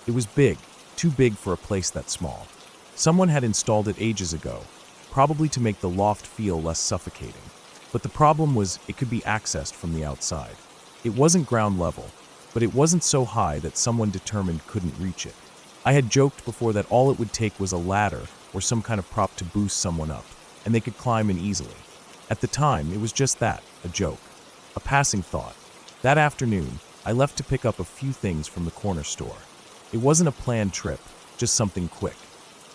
A: It was big, too big for a place that small. Someone had installed it ages ago, probably to make the loft feel less suffocating. But the problem was it could be accessed from the outside. It wasn't ground level, but it wasn't so high that someone determined couldn't reach it. I had joked before that all it would take was a ladder or some kind of prop to boost someone up, and they could climb in easily. At the time, it was just that, a joke, a passing thought. That afternoon, I left to pick up a few things from the corner store. It wasn't a planned trip, just something quick.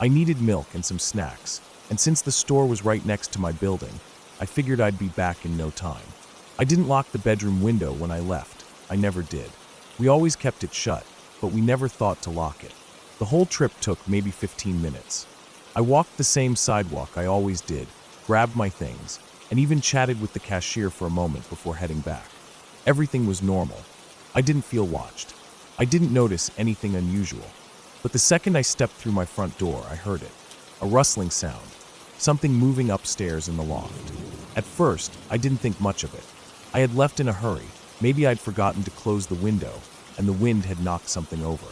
A: I needed milk and some snacks, and since the store was right next to my building, I figured I'd be back in no time. I didn't lock the bedroom window when I left. I never did. We always kept it shut, but we never thought to lock it. The whole trip took maybe 15 minutes. I walked the same sidewalk I always did, grabbed my things, and even chatted with the cashier for a moment before heading back. Everything was normal. I didn't feel watched. I didn't notice anything unusual. But the second I stepped through my front door, I heard it. A rustling sound. Something moving upstairs in the loft. At first, I didn't think much of it. I had left in a hurry. Maybe I'd forgotten to close the window, and the wind had knocked something over.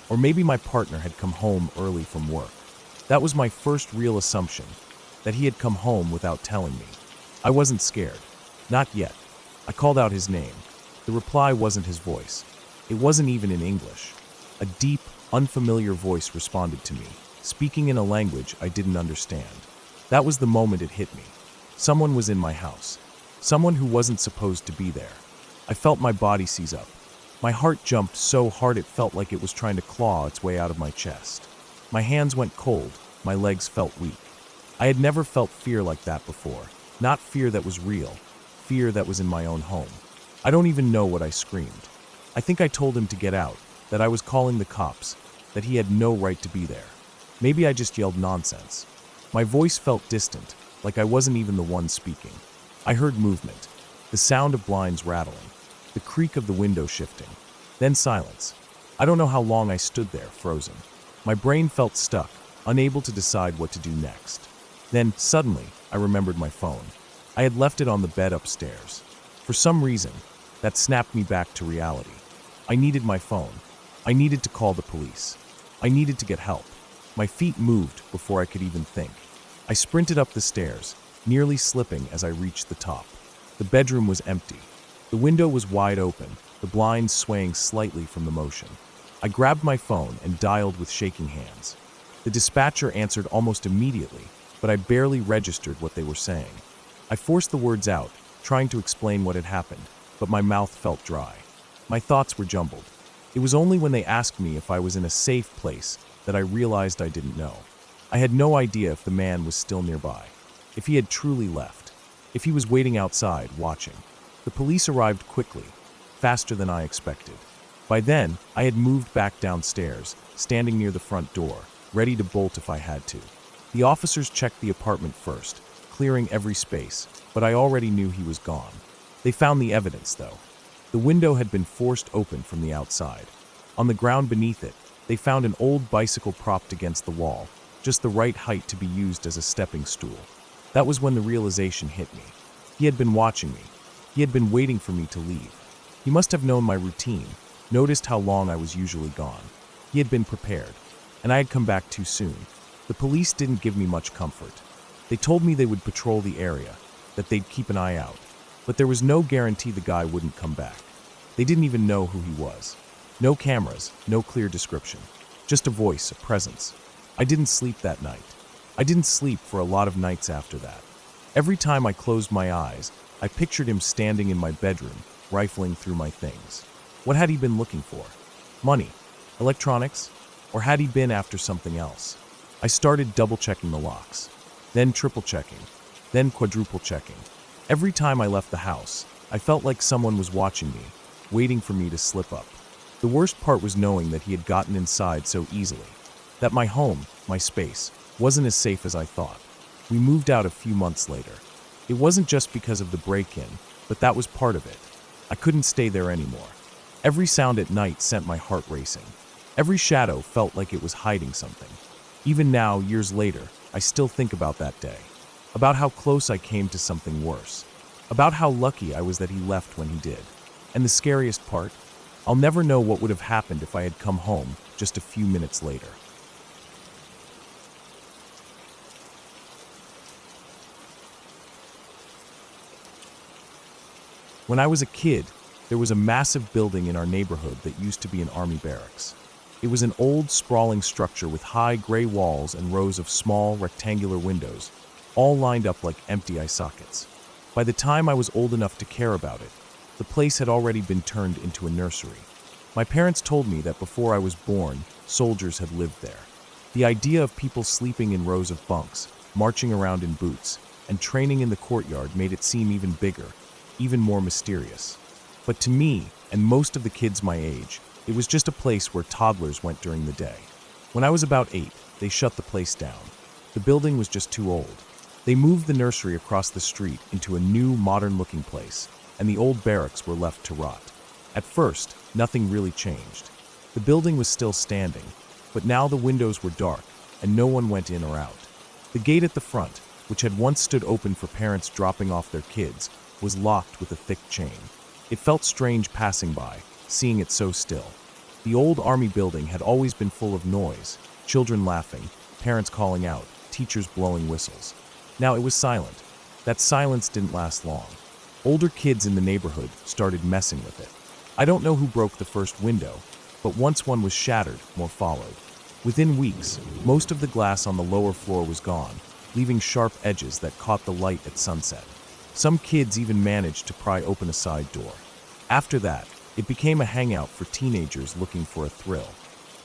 A: Or maybe my partner had come home early from work. That was my first real assumption, that he had come home without telling me. I wasn't scared. Not yet. I called out his name. The reply wasn't his voice. It wasn't even in English. A deep, unfamiliar voice responded to me, speaking in a language I didn't understand. That was the moment it hit me. Someone was in my house. Someone who wasn't supposed to be there. I felt my body seize up. My heart jumped so hard it felt like it was trying to claw its way out of my chest. My hands went cold. My legs felt weak. I had never felt fear like that before. Not fear that was real. Fear that was in my own home. I don't even know what I screamed. I think I told him to get out, that I was calling the cops, that he had no right to be there. Maybe I just yelled nonsense. My voice felt distant, like I wasn't even the one speaking. I heard movement, the sound of blinds rattling, the creak of the window shifting, then silence. I don't know how long I stood there, frozen. My brain felt stuck, unable to decide what to do next. Then, suddenly, I remembered my phone. I had left it on the bed upstairs. For some reason, that snapped me back to reality. I needed my phone. I needed to call the police. I needed to get help. My feet moved before I could even think. I sprinted up the stairs, nearly slipping as I reached the top. The bedroom was empty. The window was wide open, the blinds swaying slightly from the motion. I grabbed my phone and dialed with shaking hands. The dispatcher answered almost immediately, but I barely registered what they were saying. I forced the words out, trying to explain what had happened, but my mouth felt dry. My thoughts were jumbled. It was only when they asked me if I was in a safe place that I realized I didn't know. I had no idea if the man was still nearby, if he had truly left, if he was waiting outside, watching. The police arrived quickly, faster than I expected. By then, I had moved back downstairs, standing near the front door, ready to bolt if I had to. The officers checked the apartment first, clearing every space, but I already knew he was gone. They found the evidence, though. The window had been forced open from the outside. On the ground beneath it, they found an old bicycle propped against the wall, just the right height to be used as a stepping stool. That was when the realization hit me. He had been watching me. He had been waiting for me to leave. He must have known my routine, noticed how long I was usually gone. He had been prepared, and I had come back too soon. The police didn't give me much comfort. They told me they would patrol the area, that they'd keep an eye out, but there was no guarantee the guy wouldn't come back. They didn't even know who he was. No cameras, no clear description. Just a voice, a presence. I didn't sleep that night. I didn't sleep for a lot of nights after that. Every time I closed my eyes, I pictured him standing in my bedroom, rifling through my things. What had he been looking for? Money? Electronics? Or had he been after something else? I started double-checking the locks, then triple-checking, then quadruple-checking. Every time I left the house, I felt like someone was watching me, waiting for me to slip up. The worst part was knowing that he had gotten inside so easily, that my home, my space, wasn't as safe as I thought. We moved out a few months later. It wasn't just because of the break-in, but that was part of it. I couldn't stay there anymore. Every sound at night sent my heart racing. Every shadow felt like it was hiding something. Even now, years later, I still think about that day. About how close I came to something worse. About how lucky I was that he left when he did. And the scariest part? I'll never know what would have happened if I had come home just a few minutes later. When I was a kid, there was a massive building in our neighborhood that used to be an army barracks. It was an old, sprawling structure with high gray walls and rows of small, rectangular windows, all lined up like empty eye sockets. By the time I was old enough to care about it, the place had already been turned into a nursery. My parents told me that before I was born, soldiers had lived there. The idea of people sleeping in rows of bunks, marching around in boots, and training in the courtyard made it seem even bigger, even more mysterious. But to me, and most of the kids my age, it was just a place where toddlers went during the day. When I was about 8, they shut the place down. The building was just too old. They moved the nursery across the street into a new, modern-looking place, and the old barracks were left to rot. At first, nothing really changed. The building was still standing, but now the windows were dark, and no one went in or out. The gate at the front, which had once stood open for parents dropping off their kids, was locked with a thick chain. It felt strange passing by, seeing it so still. The old army building had always been full of noise, children laughing, parents calling out, teachers blowing whistles. Now it was silent. That silence didn't last long. Older kids in the neighborhood started messing with it. I don't know who broke the first window, but once one was shattered, more followed. Within weeks, most of the glass on the lower floor was gone, leaving sharp edges that caught the light at sunset. Some kids even managed to pry open a side door. After that, it became a hangout for teenagers looking for a thrill.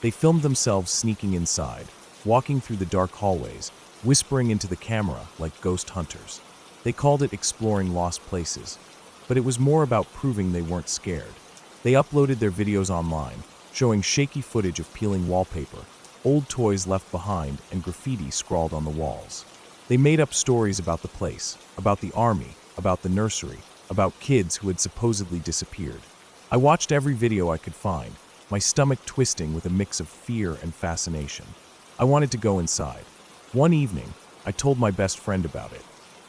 A: They filmed themselves sneaking inside, walking through the dark hallways, whispering into the camera like ghost hunters. They called it exploring lost places, but it was more about proving they weren't scared. They uploaded their videos online, showing shaky footage of peeling wallpaper, old toys left behind, and graffiti scrawled on the walls. They made up stories about the place, about the army, about the nursery, about kids who had supposedly disappeared. I watched every video I could find, my stomach twisting with a mix of fear and fascination. I wanted to go inside. One evening, I told my best friend about it.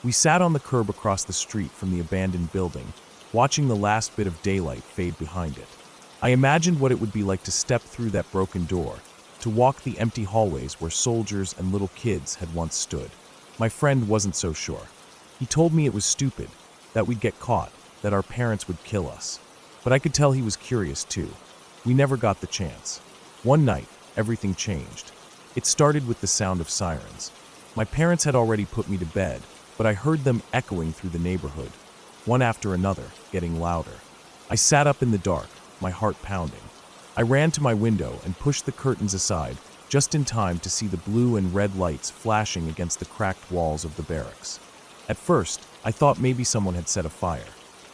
A: We sat on the curb across the street from the abandoned building, watching the last bit of daylight fade behind it. I imagined what it would be like to step through that broken door, to walk the empty hallways where soldiers and little kids had once stood. My friend wasn't so sure. He told me it was stupid, that we'd get caught, that our parents would kill us. But I could tell he was curious too. We never got the chance. One night, everything changed. It started with the sound of sirens. My parents had already put me to bed, but I heard them echoing through the neighborhood, one after another, getting louder. I sat up in the dark, my heart pounding. I ran to my window and pushed the curtains aside, just in time to see the blue and red lights flashing against the cracked walls of the barracks. At first, I thought maybe someone had set a fire,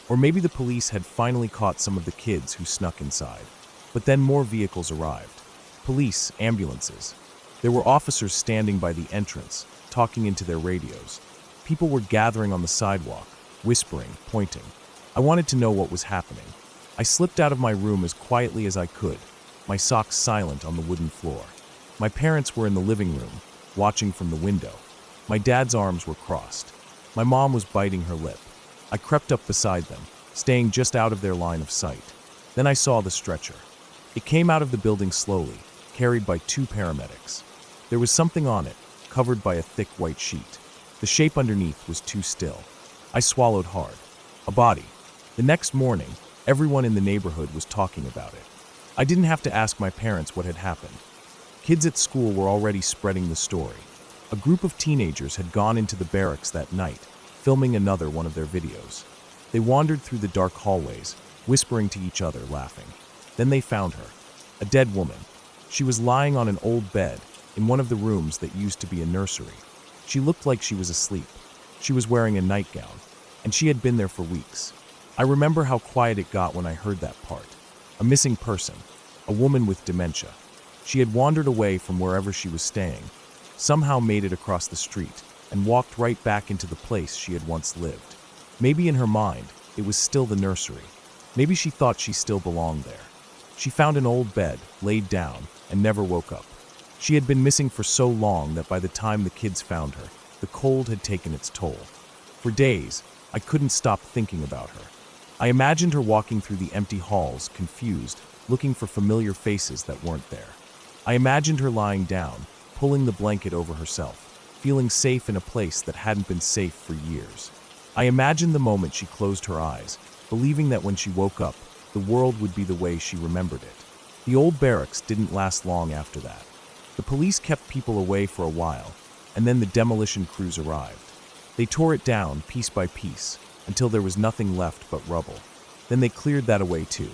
A: or maybe the police had finally caught some of the kids who snuck inside. But then more vehicles arrived. Police, ambulances. There were officers standing by the entrance, talking into their radios. People were gathering on the sidewalk, whispering, pointing. I wanted to know what was happening. I slipped out of my room as quietly as I could, my socks silent on the wooden floor. My parents were in the living room, watching from the window. My dad's arms were crossed. My mom was biting her lip. I crept up beside them, staying just out of their line of sight. Then I saw the stretcher. It came out of the building slowly, carried by 2 paramedics. There was something on it, covered by a thick white sheet. The shape underneath was too still. I swallowed hard. A body. The next morning, everyone in the neighborhood was talking about it. I didn't have to ask my parents what had happened. Kids at school were already spreading the story. A group of teenagers had gone into the barracks that night, filming another one of their videos. They wandered through the dark hallways, whispering to each other, laughing. Then they found her, a dead woman. She was lying on an old bed in one of the rooms that used to be a nursery. She looked like she was asleep. She was wearing a nightgown, and she had been there for weeks. I remember how quiet it got when I heard that part. A missing person, a woman with dementia. She had wandered away from wherever she was staying, somehow made it across the street, and walked right back into the place she had once lived. Maybe in her mind, it was still the nursery. Maybe she thought she still belonged there. She found an old bed, laid down, and never woke up. She had been missing for so long that by the time the kids found her, the cold had taken its toll. For days, I couldn't stop thinking about her. I imagined her walking through the empty halls, confused, looking for familiar faces that weren't there. I imagined her lying down, pulling the blanket over herself, feeling safe in a place that hadn't been safe for years. I imagined the moment she closed her eyes, believing that when she woke up, the world would be the way she remembered it. The old barracks didn't last long after that. The police kept people away for a while, and then the demolition crews arrived. They tore it down piece by piece until there was nothing left but rubble. Then they cleared that away too.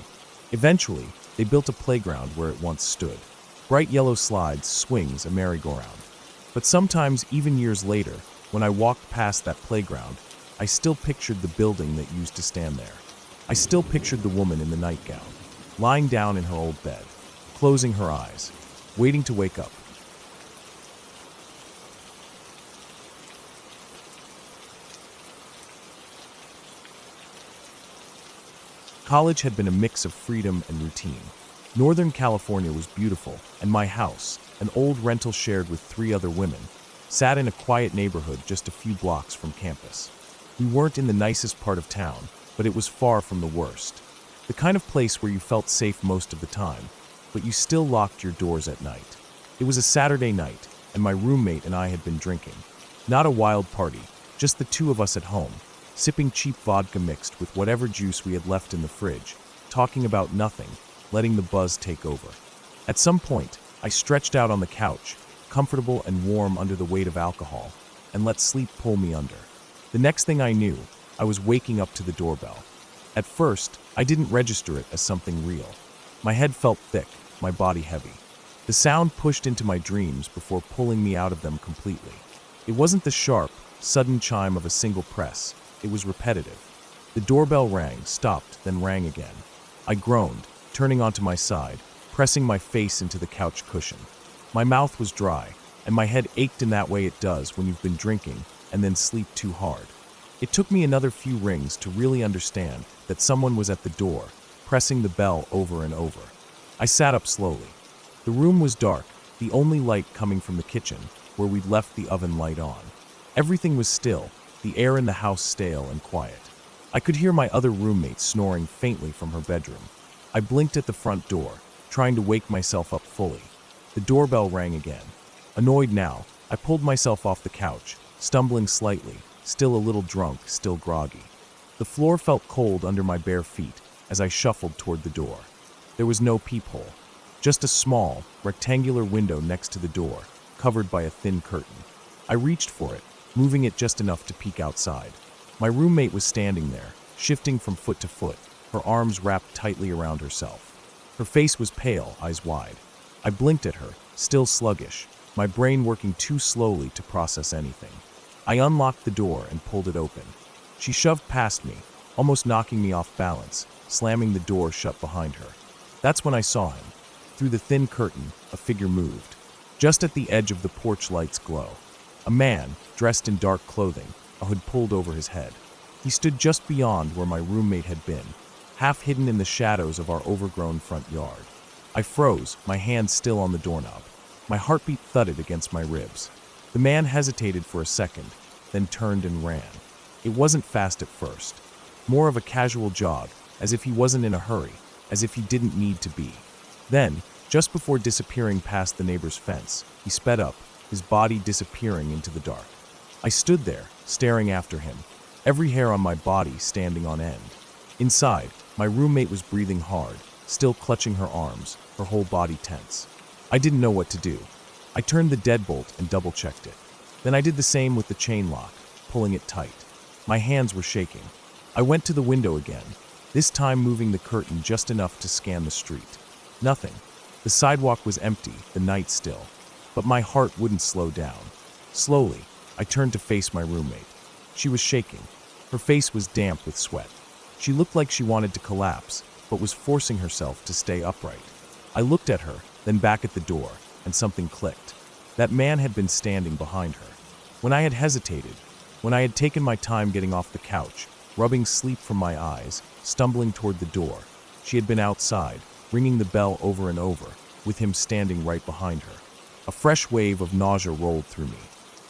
A: Eventually, they built a playground where it once stood. Bright yellow slides, swings, a merry-go-round. But sometimes, even years later, when I walked past that playground, I still pictured the building that used to stand there. I still pictured the woman in the nightgown, lying down in her old bed, closing her eyes, waiting to wake up. College had been a mix of freedom and routine. Northern California was beautiful, and my house, an old rental shared with 3 other women, sat in a quiet neighborhood just a few blocks from campus. We weren't in the nicest part of town, but it was far from the worst. The kind of place where you felt safe most of the time, but you still locked your doors at night. It was a Saturday night, and my roommate and I had been drinking. Not a wild party, just the 2 of us at home, sipping cheap vodka mixed with whatever juice we had left in the fridge, talking about nothing, letting the buzz take over. At some point, I stretched out on the couch, comfortable and warm under the weight of alcohol, and let sleep pull me under. The next thing I knew, I was waking up to the doorbell. At first, I didn't register it as something real. My head felt thick, my body heavy. The sound pushed into my dreams before pulling me out of them completely. It wasn't the sharp, sudden chime of a single press. It was repetitive. The doorbell rang, stopped, then rang again. I groaned, turning onto my side, pressing my face into the couch cushion. My mouth was dry, and my head ached in that way it does when you've been drinking and then sleep too hard. It took me another few rings to really understand that someone was at the door, pressing the bell over and over. I sat up slowly. The room was dark, the only light coming from the kitchen, where we'd left the oven light on. Everything was still, the air in the house stale and quiet. I could hear my other roommate snoring faintly from her bedroom. I blinked at the front door, trying to wake myself up fully. The doorbell rang again. Annoyed now, I pulled myself off the couch, stumbling slightly, still a little drunk, still groggy. The floor felt cold under my bare feet as I shuffled toward the door. There was no peephole, just a small, rectangular window next to the door, covered by a thin curtain. I reached for it, moving it just enough to peek outside. My roommate was standing there, shifting from foot to foot, her arms wrapped tightly around herself. Her face was pale, eyes wide. I blinked at her, still sluggish, my brain working too slowly to process anything. I unlocked the door and pulled it open. She shoved past me, almost knocking me off balance, slamming the door shut behind her. That's when I saw him. Through the thin curtain, a figure moved. Just at the edge of the porch light's glow. A man, dressed in dark clothing, a hood pulled over his head. He stood just beyond where my roommate had been, half hidden in the shadows of our overgrown front yard. I froze, my hand still on the doorknob. My heartbeat thudded against my ribs. The man hesitated for a second, then turned and ran. It wasn't fast at first. More of a casual jog, as if he wasn't in a hurry, as if he didn't need to be. Then, just before disappearing past the neighbor's fence, he sped up, his body disappearing into the dark. I stood there, staring after him, every hair on my body standing on end. Inside, my roommate was breathing hard, still clutching her arms, her whole body tense. I didn't know what to do. I turned the deadbolt and double-checked it. Then I did the same with the chain lock, pulling it tight. My hands were shaking. I went to the window again, this time moving the curtain just enough to scan the street. Nothing. The sidewalk was empty, the night still. But my heart wouldn't slow down. Slowly, I turned to face my roommate. She was shaking. Her face was damp with sweat. She looked like she wanted to collapse, but was forcing herself to stay upright. I looked at her, then back at the door, and something clicked. That man had been standing behind her. When I had hesitated, when I had taken my time getting off the couch, rubbing sleep from my eyes, stumbling toward the door, she had been outside, ringing the bell over and over, with him standing right behind her. A fresh wave of nausea rolled through me.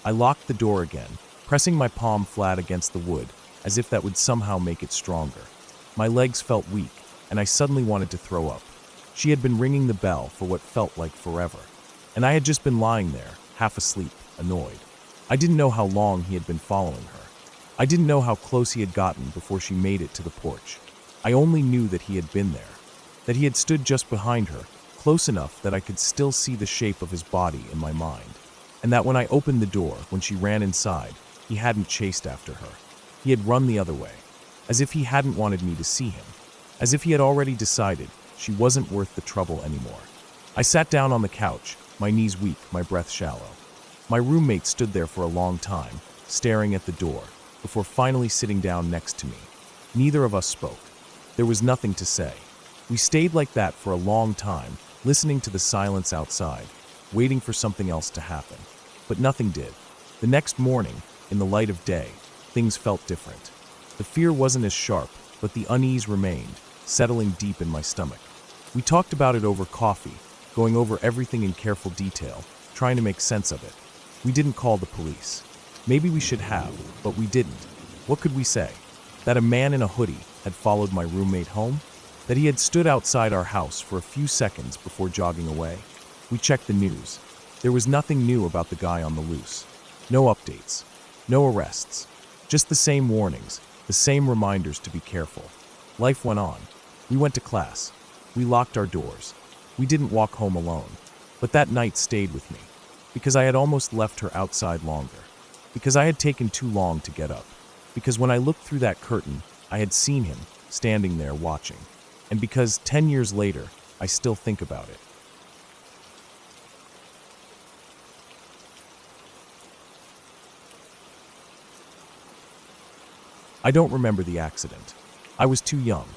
A: I locked the door again, pressing my palm flat against the wood, as if that would somehow make it stronger. My legs felt weak, and I suddenly wanted to throw up. She had been ringing the bell for what felt like forever, and I had just been lying there, half asleep, annoyed. I didn't know how long he had been following her. I didn't know how close he had gotten before she made it to the porch. I only knew that he had been there, that he had stood just behind her, close enough that I could still see the shape of his body in my mind, and that when I opened the door, when she ran inside, he hadn't chased after her. He had run the other way, as if he hadn't wanted me to see him, as if he had already decided she wasn't worth the trouble anymore. I sat down on the couch, my knees weak, my breath shallow. My roommate stood there for a long time, staring at the door, before finally sitting down next to me. Neither of us spoke. There was nothing to say. We stayed like that for a long time, listening to the silence outside, waiting for something else to happen. But nothing did. The next morning, in the light of day, things felt different. The fear wasn't as sharp, but the unease remained, settling deep in my stomach. We talked about it over coffee, going over everything in careful detail, trying to make sense of it. We didn't call the police. Maybe we should have, but we didn't. What could we say? That a man in a hoodie had followed my roommate home? That he had stood outside our house for a few seconds before jogging away? We checked the news. There was nothing new about the guy on the loose. No updates. No arrests. Just the same warnings, the same reminders to be careful. Life went on. We went to class. We locked our doors. We didn't walk home alone. But that night stayed with me, because I had almost left her outside longer, because I had taken too long to get up, because when I looked through that curtain, I had seen him, standing there watching, and because 10 years later, I still think about it. I don't remember the accident. I was too young.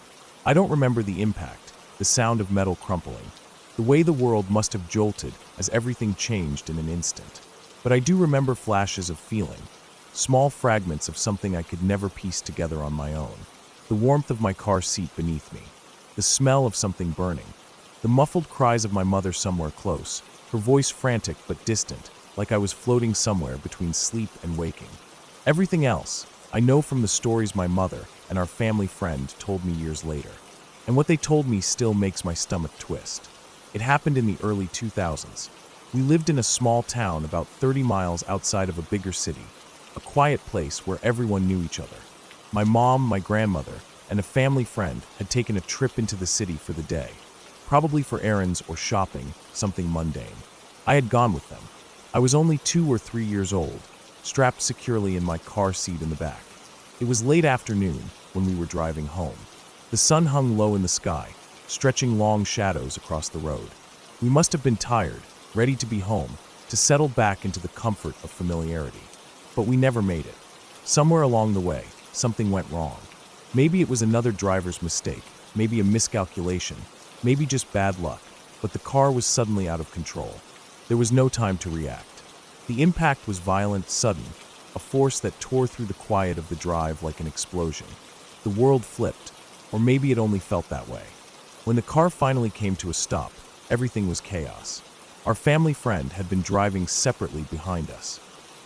A: I don't remember the impact, the sound of metal crumpling, the way the world must have jolted as everything changed in an instant. But I do remember flashes of feeling, small fragments of something I could never piece together on my own. The warmth of my car seat beneath me, the smell of something burning, the muffled cries of my mother somewhere close, her voice frantic but distant, like I was floating somewhere between sleep and waking. Everything else, I know from the stories my mother and our family friend told me years later, and what they told me still makes my stomach twist. It happened in the early 2000s. We lived in a small town about 30 miles outside of a bigger city, a quiet place where everyone knew each other. My mom, my grandmother, and a family friend had taken a trip into the city for the day, probably for errands or shopping, something mundane. I had gone with them. I was only 2 or 3 years old, strapped securely in my car seat in the back. It was late afternoon when we were driving home. The sun hung low in the sky, stretching long shadows across the road. We must have been tired, ready to be home, to settle back into the comfort of familiarity. But we never made it. Somewhere along the way, something went wrong. Maybe it was another driver's mistake, maybe a miscalculation, maybe just bad luck, but the car was suddenly out of control. There was no time to react. The impact was violent, sudden, a force that tore through the quiet of the drive like an explosion. The world flipped, or maybe it only felt that way. When the car finally came to a stop, everything was chaos. Our family friend had been driving separately behind us.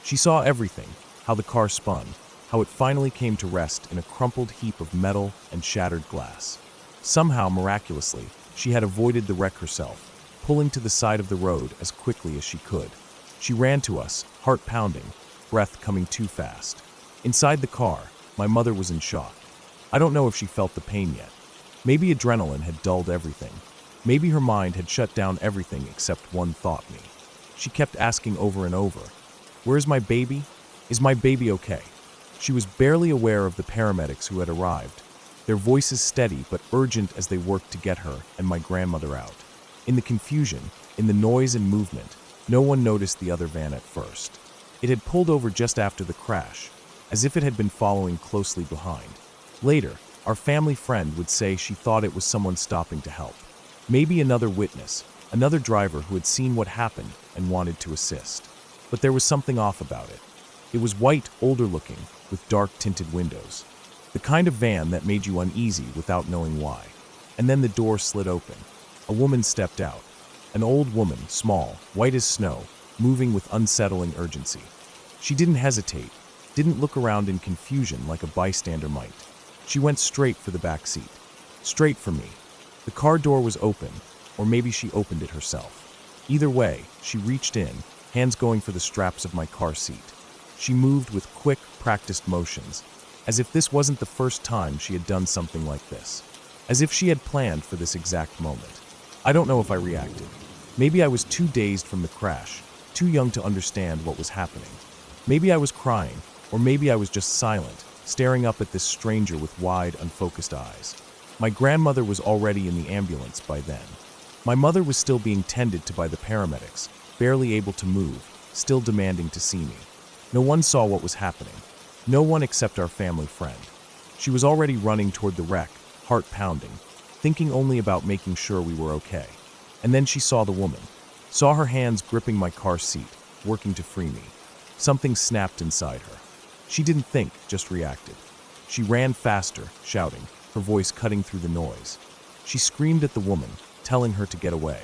A: She saw everything, how the car spun, how it finally came to rest in a crumpled heap of metal and shattered glass. Somehow, miraculously, she had avoided the wreck herself, pulling to the side of the road as quickly as she could. She ran to us, heart pounding, breath coming too fast. Inside the car, my mother was in shock. I don't know if she felt the pain yet. Maybe adrenaline had dulled everything. Maybe her mind had shut down everything except one thought: me. She kept asking over and over, "Where's my baby? Is my baby okay?" She was barely aware of the paramedics who had arrived, their voices steady but urgent as they worked to get her and my grandmother out. In the confusion, in the noise and movement, no one noticed the other van at first. It had pulled over just after the crash, as if it had been following closely behind. Later, our family friend would say she thought it was someone stopping to help. Maybe another witness, another driver who had seen what happened and wanted to assist. But there was something off about it. It was white, older looking, with dark tinted windows. The kind of van that made you uneasy without knowing why. And then the door slid open. A woman stepped out. An old woman, small, white as snow, moving with unsettling urgency. She didn't hesitate, didn't look around in confusion like a bystander might. She went straight for the back seat. Straight for me. The car door was open, or maybe she opened it herself. Either way, she reached in, hands going for the straps of my car seat. She moved with quick, practiced motions, as if this wasn't the first time she had done something like this. As if she had planned for this exact moment. I don't know if I reacted. Maybe I was too dazed from the crash, too young to understand what was happening. Maybe I was crying, or maybe I was just silent, staring up at this stranger with wide, unfocused eyes. My grandmother was already in the ambulance by then. My mother was still being tended to by the paramedics, barely able to move, still demanding to see me. No one saw what was happening. No one except our family friend. She was already running toward the wreck, heart pounding, thinking only about making sure we were okay. And then she saw the woman, saw her hands gripping my car seat, working to free me. Something snapped inside her. She didn't think, just reacted. She ran faster, shouting, her voice cutting through the noise. She screamed at the woman, telling her to get away,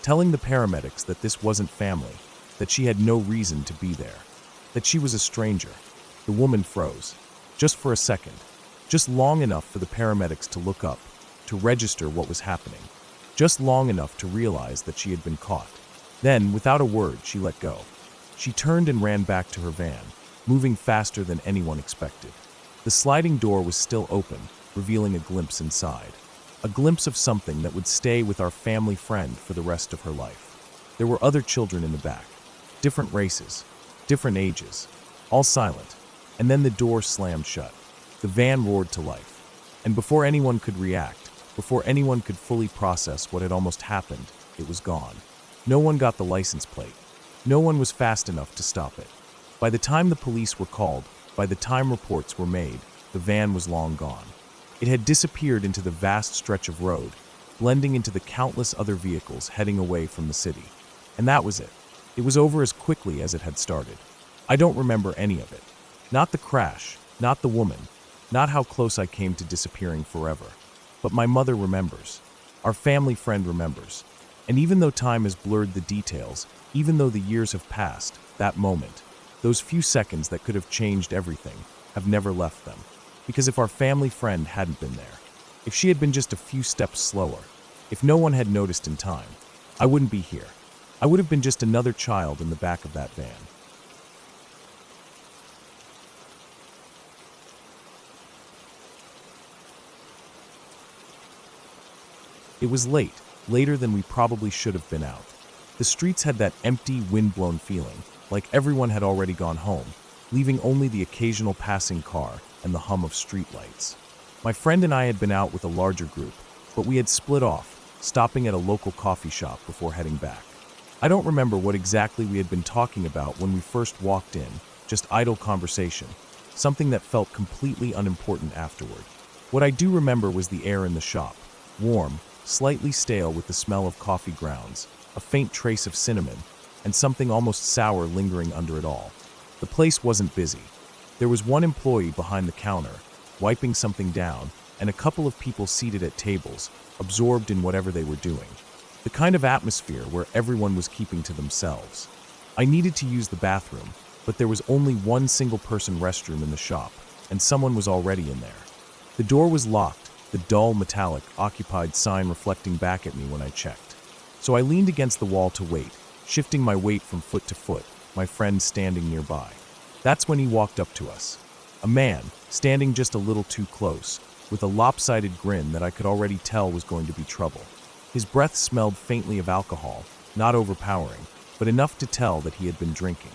A: telling the paramedics that this wasn't family, that she had no reason to be there, that she was a stranger. The woman froze, just for a second, just long enough for the paramedics to look up, to register what was happening, just long enough to realize that she had been caught. Then, without a word, she let go. She turned and ran back to her van, moving faster than anyone expected. The sliding door was still open, revealing a glimpse inside. A glimpse of something that would stay with our family friend for the rest of her life. There were other children in the back, different races, different ages, all silent. And then the door slammed shut. The van roared to life. And before anyone could react, before anyone could fully process what had almost happened, it was gone. No one got the license plate. No one was fast enough to stop it. By the time the police were called, by the time reports were made, the van was long gone. It had disappeared into the vast stretch of road, blending into the countless other vehicles heading away from the city. And that was it. It was over as quickly as it had started. I don't remember any of it. Not the crash, not the woman, not how close I came to disappearing forever. But my mother remembers. Our family friend remembers. And even though time has blurred the details, even though the years have passed, that moment, those few seconds that could have changed everything, have never left them. Because if our family friend hadn't been there, if she had been just a few steps slower, if no one had noticed in time, I wouldn't be here. I would have been just another child in the back of that van. It was late, later than we probably should have been out. The streets had that empty, wind-blown feeling, like everyone had already gone home, leaving only the occasional passing car and the hum of streetlights. My friend and I had been out with a larger group, but we had split off, stopping at a local coffee shop before heading back. I don't remember what exactly we had been talking about when we first walked in, just idle conversation, something that felt completely unimportant afterward. What I do remember was the air in the shop, warm, slightly stale with the smell of coffee grounds, a faint trace of cinnamon, and something almost sour lingering under it all. The place wasn't busy. There was one employee behind the counter, wiping something down, and a couple of people seated at tables, absorbed in whatever they were doing. The kind of atmosphere where everyone was keeping to themselves. I needed to use the bathroom, but there was only one single-person restroom in the shop, and someone was already in there. The door was locked, the dull, metallic, occupied sign reflecting back at me when I checked. So I leaned against the wall to wait, shifting my weight from foot to foot, my friend standing nearby. That's when he walked up to us. A man, standing just a little too close, with a lopsided grin that I could already tell was going to be trouble. His breath smelled faintly of alcohol, not overpowering, but enough to tell that he had been drinking.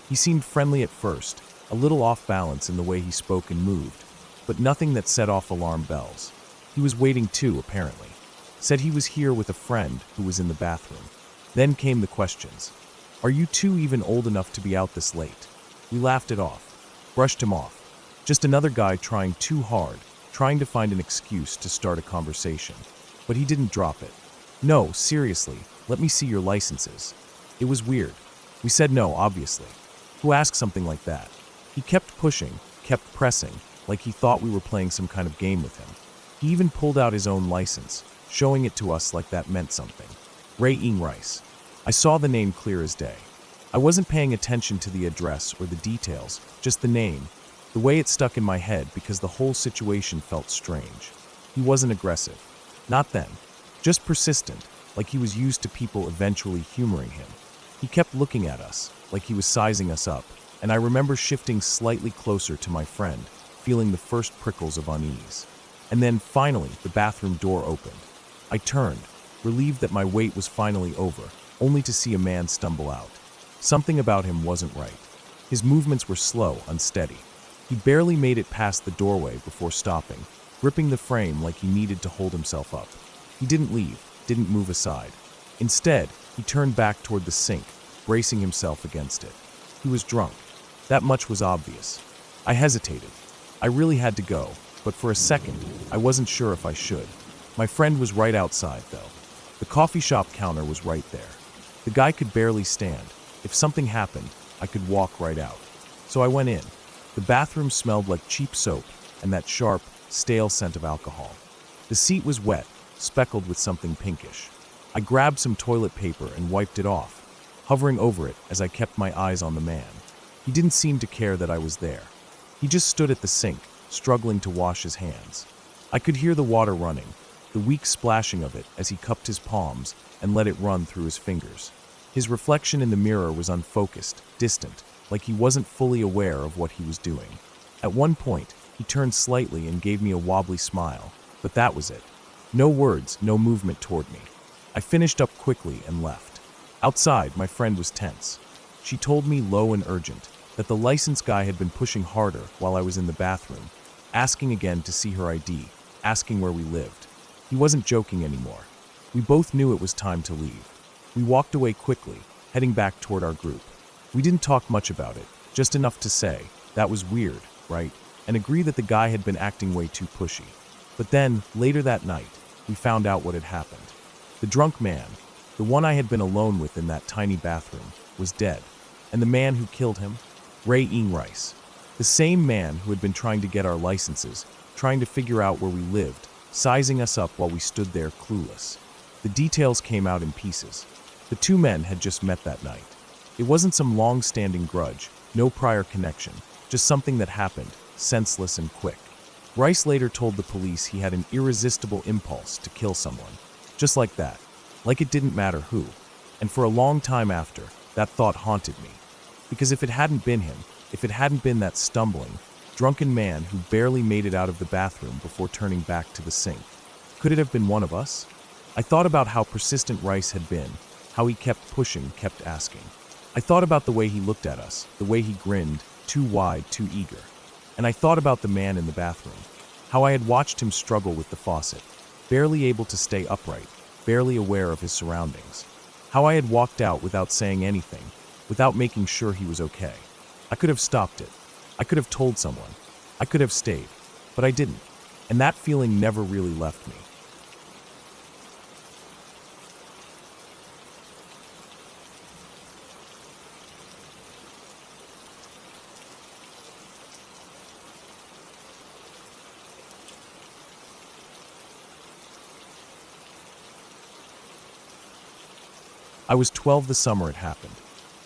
A: He seemed friendly at first, a little off balance in the way he spoke and moved, but nothing that set off alarm bells. He was waiting too, apparently. Said he was here with a friend who was in the bathroom. Then came the questions. Are you two even old enough to be out this late? We laughed it off, brushed him off. Just another guy trying too hard, trying to find an excuse to start a conversation. But he didn't drop it. No, seriously, let me see your licenses. It was weird. We said no, obviously. Who asked something like that? He kept pushing, kept pressing, like he thought we were playing some kind of game with him. He even pulled out his own license, showing it to us like that meant something. Rice. I saw the name clear as day. I wasn't paying attention to the address or the details, just the name, the way it stuck in my head because the whole situation felt strange. He wasn't aggressive. Not then. Just persistent, like he was used to people eventually humoring him. He kept looking at us, like he was sizing us up, and I remember shifting slightly closer to my friend, feeling the first prickles of unease. And then, finally, the bathroom door opened. I turned, relieved that my wait was finally over, only to see a man stumble out. Something about him wasn't right. His movements were slow, unsteady. He barely made it past the doorway before stopping, gripping the frame like he needed to hold himself up. He didn't leave, didn't move aside. Instead, he turned back toward the sink, bracing himself against it. He was drunk. That much was obvious. I hesitated. I really had to go, but for a second, I wasn't sure if I should. My friend was right outside, though. The coffee shop counter was right there. The guy could barely stand. If something happened, I could walk right out. So I went in. The bathroom smelled like cheap soap and that sharp, stale scent of alcohol. The seat was wet, speckled with something pinkish. I grabbed some toilet paper and wiped it off, hovering over it as I kept my eyes on the man. He didn't seem to care that I was there. He just stood at the sink, struggling to wash his hands. I could hear the water running, the weak splashing of it as he cupped his palms and let it run through his fingers. His reflection in the mirror was unfocused, distant, like he wasn't fully aware of what he was doing. At one point, he turned slightly and gave me a wobbly smile, but that was it. No words, no movement toward me. I finished up quickly and left. Outside, my friend was tense. She told me low and urgent that the license guy had been pushing harder while I was in the bathroom, asking again to see her ID, asking where we lived. He wasn't joking anymore. We both knew it was time to leave. We walked away quickly, heading back toward our group. We didn't talk much about it, just enough to say, that was weird, right? And agree that the guy had been acting way too pushy. But then, later that night, we found out what had happened. The drunk man, the one I had been alone with in that tiny bathroom, was dead. And the man who killed him? Rice. The same man who had been trying to get our licenses, trying to figure out where we lived, sizing us up while we stood there clueless. The details came out in pieces. The two men had just met that night. It wasn't some long-standing grudge, no prior connection, just something that happened, senseless and quick. Rice later told the police he had an irresistible impulse to kill someone. Just like that. Like it didn't matter who. And for a long time after, that thought haunted me. Because if it hadn't been him, if it hadn't been that stumbling, drunken man who barely made it out of the bathroom before turning back to the sink, could it have been one of us? I thought about how persistent Rice had been, how he kept pushing, kept asking. I thought about the way he looked at us, the way he grinned, too wide, too eager. And I thought about the man in the bathroom, how I had watched him struggle with the faucet, barely able to stay upright, barely aware of his surroundings. How I had walked out without saying anything, without making sure he was okay. I could have stopped it. I could have told someone. I could have stayed, but I didn't. And that feeling never really left me. I was 12 the summer it happened.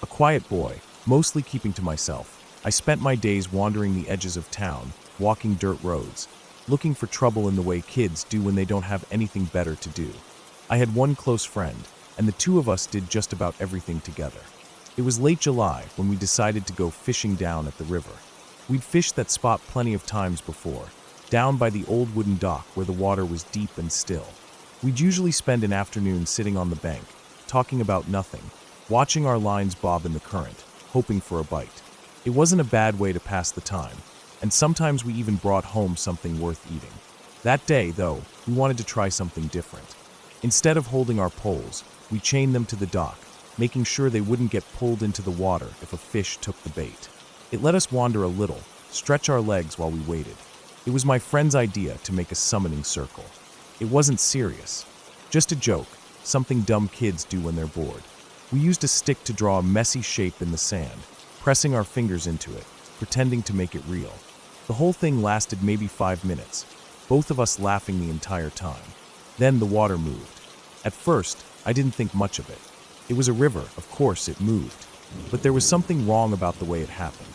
A: A quiet boy, mostly keeping to myself. I spent my days wandering the edges of town, walking dirt roads, looking for trouble in the way kids do when they don't have anything better to do. I had one close friend, and the two of us did just about everything together. It was late July when we decided to go fishing down at the river. We'd fished that spot plenty of times before, down by the old wooden dock where the water was deep and still. We'd usually spend an afternoon sitting on the bank, talking about nothing, watching our lines bob in the current, hoping for a bite. It wasn't a bad way to pass the time, and sometimes we even brought home something worth eating. That day, though, we wanted to try something different. Instead of holding our poles, we chained them to the dock, making sure they wouldn't get pulled into the water if a fish took the bait. It let us wander a little, stretch our legs while we waited. It was my friend's idea to make a summoning circle. It wasn't serious, just a joke, something dumb kids do when they're bored. We used a stick to draw a messy shape in the sand, pressing our fingers into it, pretending to make it real. The whole thing lasted maybe 5 minutes, both of us laughing the entire time. Then the water moved. At first, I didn't think much of it. It was a river, of course it moved. But there was something wrong about the way it happened.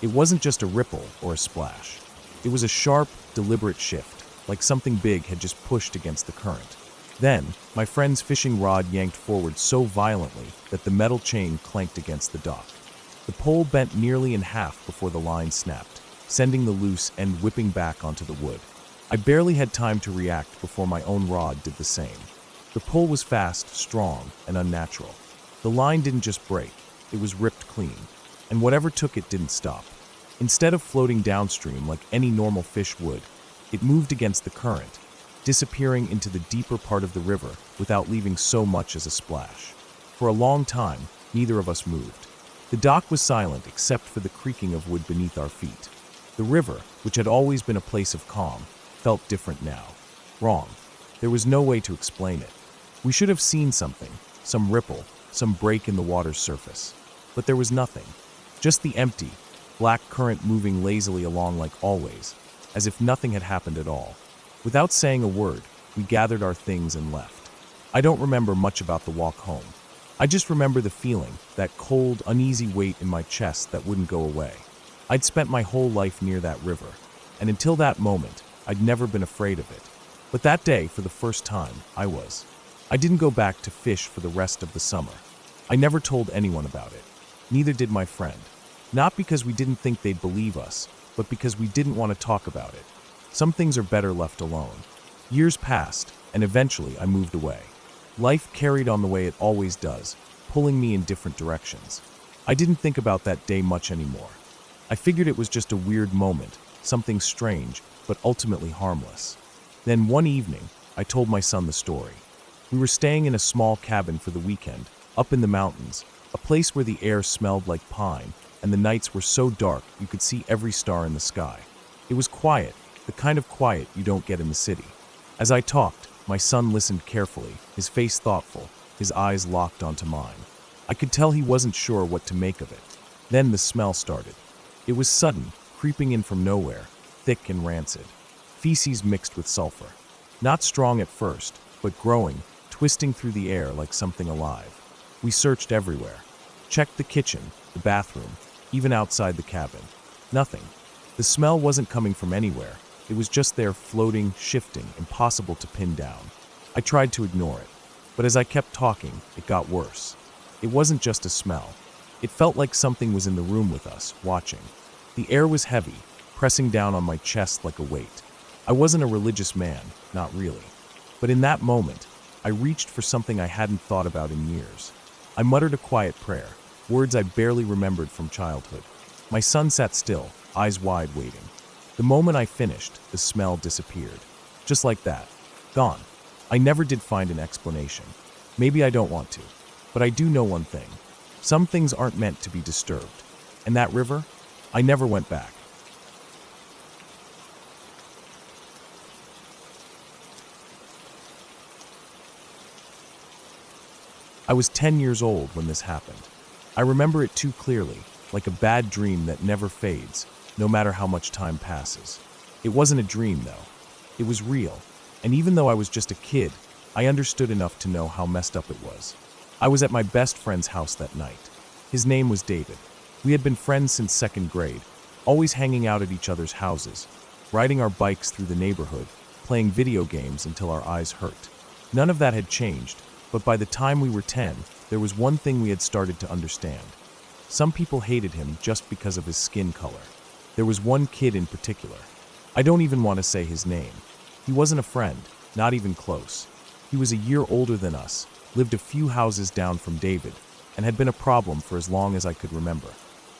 A: It wasn't just a ripple or a splash. It was a sharp, deliberate shift, like something big had just pushed against the current. Then, my friend's fishing rod yanked forward so violently that the metal chain clanked against the dock. The pole bent nearly in half before the line snapped, sending the loose end whipping back onto the wood. I barely had time to react before my own rod did the same. The pull was fast, strong, and unnatural. The line didn't just break, it was ripped clean, and whatever took it didn't stop. Instead of floating downstream like any normal fish would, it moved against the current, disappearing into the deeper part of the river without leaving so much as a splash. For a long time, neither of us moved. The dock was silent except for the creaking of wood beneath our feet. The river, which had always been a place of calm, felt different now. Wrong. There was no way to explain it. We should have seen something, some ripple, some break in the water's surface. But there was nothing. Just the empty, black current moving lazily along like always, as if nothing had happened at all. Without saying a word, we gathered our things and left. I don't remember much about the walk home. I just remember the feeling, that cold, uneasy weight in my chest that wouldn't go away. I'd spent my whole life near that river, and until that moment, I'd never been afraid of it. But that day, for the first time, I was. I didn't go back to fish for the rest of the summer. I never told anyone about it. Neither did my friend. Not because we didn't think they'd believe us, but because we didn't want to talk about it. Some things are better left alone. Years passed, and eventually I moved away. Life carried on the way it always does, pulling me in different directions. I didn't think about that day much anymore. I figured it was just a weird moment, something strange, but ultimately harmless. Then one evening, I told my son the story. We were staying in a small cabin for the weekend, up in the mountains, a place where the air smelled like pine, and the nights were so dark you could see every star in the sky. It was quiet, the kind of quiet you don't get in the city. As I talked, my son listened carefully, his face thoughtful, his eyes locked onto mine. I could tell he wasn't sure what to make of it. Then the smell started. It was sudden, creeping in from nowhere, thick and rancid. Feces mixed with sulfur. Not strong at first, but growing, twisting through the air like something alive. We searched everywhere. Checked the kitchen, the bathroom, even outside the cabin. Nothing. The smell wasn't coming from anywhere. It was just there, floating, shifting, impossible to pin down. I tried to ignore it, but as I kept talking, it got worse. It wasn't just a smell. It felt like something was in the room with us, watching. The air was heavy, pressing down on my chest like a weight. I wasn't a religious man, not really. But in that moment, I reached for something I hadn't thought about in years. I muttered a quiet prayer, words I barely remembered from childhood. My son sat still, eyes wide, waiting. The moment I finished, the smell disappeared. Just like that. Gone. I never did find an explanation. Maybe I don't want to. But I do know one thing. Some things aren't meant to be disturbed. And that river? I never went back. I was 10 years old when this happened. I remember it too clearly, like a bad dream that never fades, no matter how much time passes. It wasn't a dream, though. It was real, and even though I was just a kid, I understood enough to know how messed up it was. I was at my best friend's house that night. His name was David. We had been friends since second grade, always hanging out at each other's houses, riding our bikes through the neighborhood, playing video games until our eyes hurt. None of that had changed, but by the time we were 10, there was one thing we had started to understand. Some people hated him just because of his skin color. There was one kid in particular. I don't even want to say his name. He wasn't a friend, not even close. He was a year older than us, lived a few houses down from David, and had been a problem for as long as I could remember.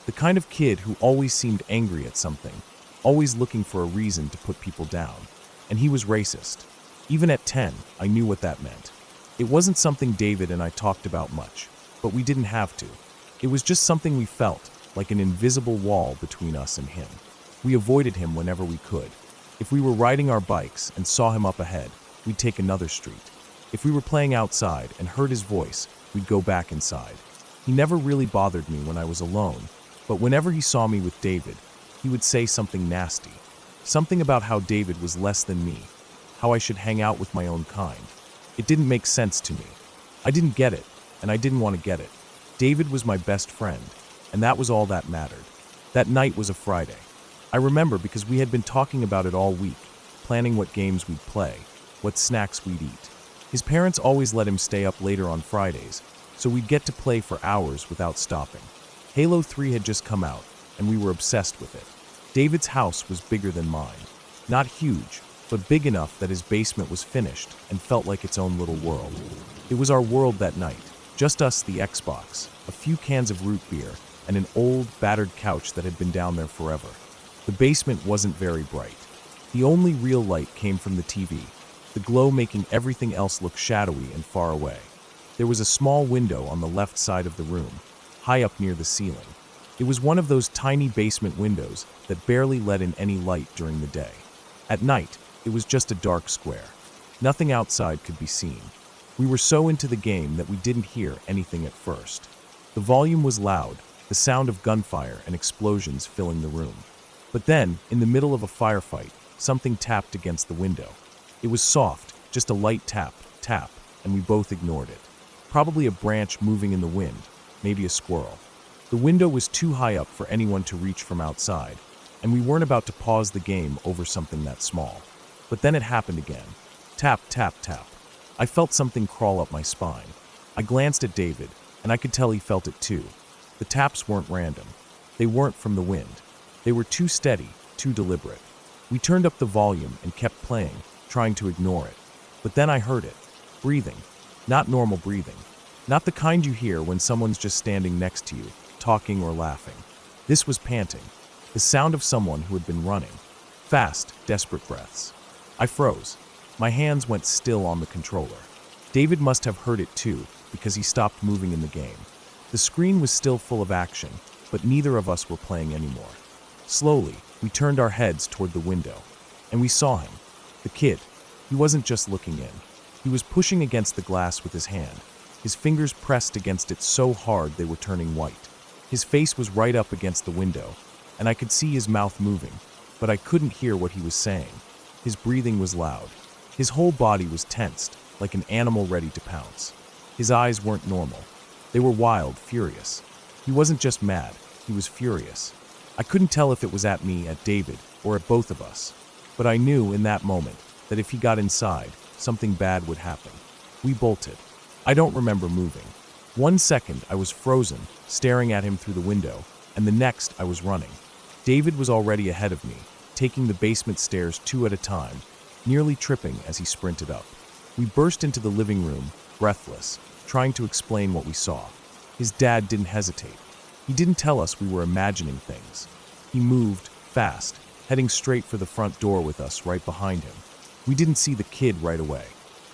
A: The kind of kid who always seemed angry at something, always looking for a reason to put people down. And he was racist. Even at 10, I knew what that meant. It wasn't something David and I talked about much, but we didn't have to. It was just something we felt, like an invisible wall between us and him. We avoided him whenever we could. If we were riding our bikes and saw him up ahead, we'd take another street. If we were playing outside and heard his voice, we'd go back inside. He never really bothered me when I was alone, but whenever he saw me with David, he would say something nasty. Something about how David was less than me, how I should hang out with my own kind. It didn't make sense to me. I didn't get it, and I didn't want to get it. David was my best friend, and that was all that mattered. That night was a Friday. I remember because we had been talking about it all week, planning what games we'd play, what snacks we'd eat. His parents always let him stay up later on Fridays, so we'd get to play for hours without stopping. Halo 3 had just come out, and we were obsessed with it. David's house was bigger than mine. Not huge, but big enough that his basement was finished and felt like its own little world. It was our world that night. Just us, the Xbox, a few cans of root beer, and an old, battered couch that had been down there forever. The basement wasn't very bright. The only real light came from the TV, the glow making everything else look shadowy and far away. There was a small window on the left side of the room, high up near the ceiling. It was one of those tiny basement windows that barely let in any light during the day. At night, it was just a dark square. Nothing outside could be seen. We were so into the game that we didn't hear anything at first. The volume was loud, the sound of gunfire and explosions filling the room. But then, in the middle of a firefight, something tapped against the window. It was soft, just a light tap, and we both ignored it. Probably a branch moving in the wind, maybe a squirrel. The window was too high up for anyone to reach from outside, and we weren't about to pause the game over something that small. But then it happened again. Tap, tap, tap. I felt something crawl up my spine. I glanced at David, and I could tell he felt it too. The taps weren't random. They weren't from the wind. They were too steady, too deliberate. We turned up the volume and kept playing, trying to ignore it. But then I heard it. Breathing. Not normal breathing. Not the kind you hear when someone's just standing next to you, talking or laughing. This was panting. The sound of someone who had been running. Fast, desperate breaths. I froze. My hands went still on the controller. David must have heard it too, because he stopped moving in the game. The screen was still full of action, but neither of us were playing anymore. Slowly, we turned our heads toward the window, and we saw him. The kid. He wasn't just looking in. He was pushing against the glass with his hand. His fingers pressed against it so hard they were turning white. His face was right up against the window, and I could see his mouth moving, but I couldn't hear what he was saying. His breathing was loud. His whole body was tensed, like an animal ready to pounce. His eyes weren't normal. They were wild, furious. He wasn't just mad, he was furious. I couldn't tell if it was at me, at David, or at both of us. But I knew in that moment that if he got inside, something bad would happen. We bolted. I don't remember moving. 1 second I was frozen, staring at him through the window, and the next I was running. David was already ahead of me, taking the basement stairs 2 at a time, nearly tripping as he sprinted up. We burst into the living room, breathless, trying to explain what we saw. His dad didn't hesitate. He didn't tell us we were imagining things. He moved, fast, heading straight for the front door with us right behind him. We didn't see the kid right away.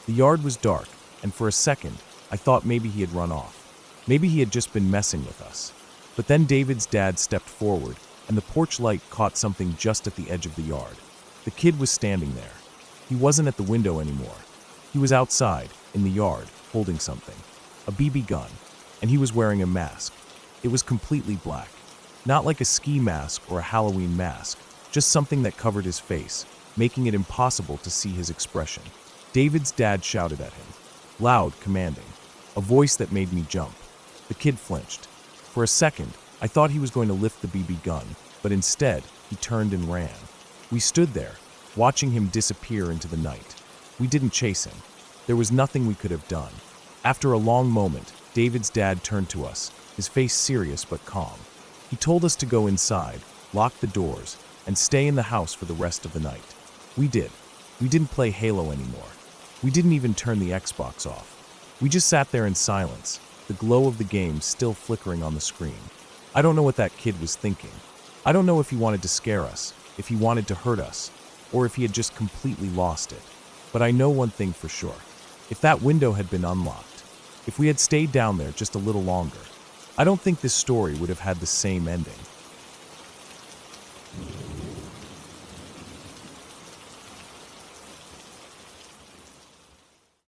A: The yard was dark, and for a second, I thought maybe he had run off. Maybe he had just been messing with us. But then David's dad stepped forward, and the porch light caught something just at the edge of the yard. The kid was standing there. He wasn't at the window anymore. He was outside, in the yard, holding something. A BB gun. And he was wearing a mask. It was completely black. Not like a ski mask or a Halloween mask, just something that covered his face, making it impossible to see his expression. David's dad shouted at him. Loud, commanding. A voice that made me jump. The kid flinched. For a second, I thought he was going to lift the BB gun, but instead, he turned and ran. We stood there, watching him disappear into the night. We didn't chase him. There was nothing we could have done. After a long moment, David's dad turned to us, his face serious but calm. He told us to go inside, lock the doors, and stay in the house for the rest of the night. We did. We didn't play Halo anymore. We didn't even turn the Xbox off. We just sat there in silence, the glow of the game still flickering on the screen. I don't know what that kid was thinking. I don't know if he wanted to scare us, if he wanted to hurt us, or if he had just completely lost it. But I know one thing for sure. If that window had been unlocked, if we had stayed down there just a little longer, I don't think this story would have had the same ending.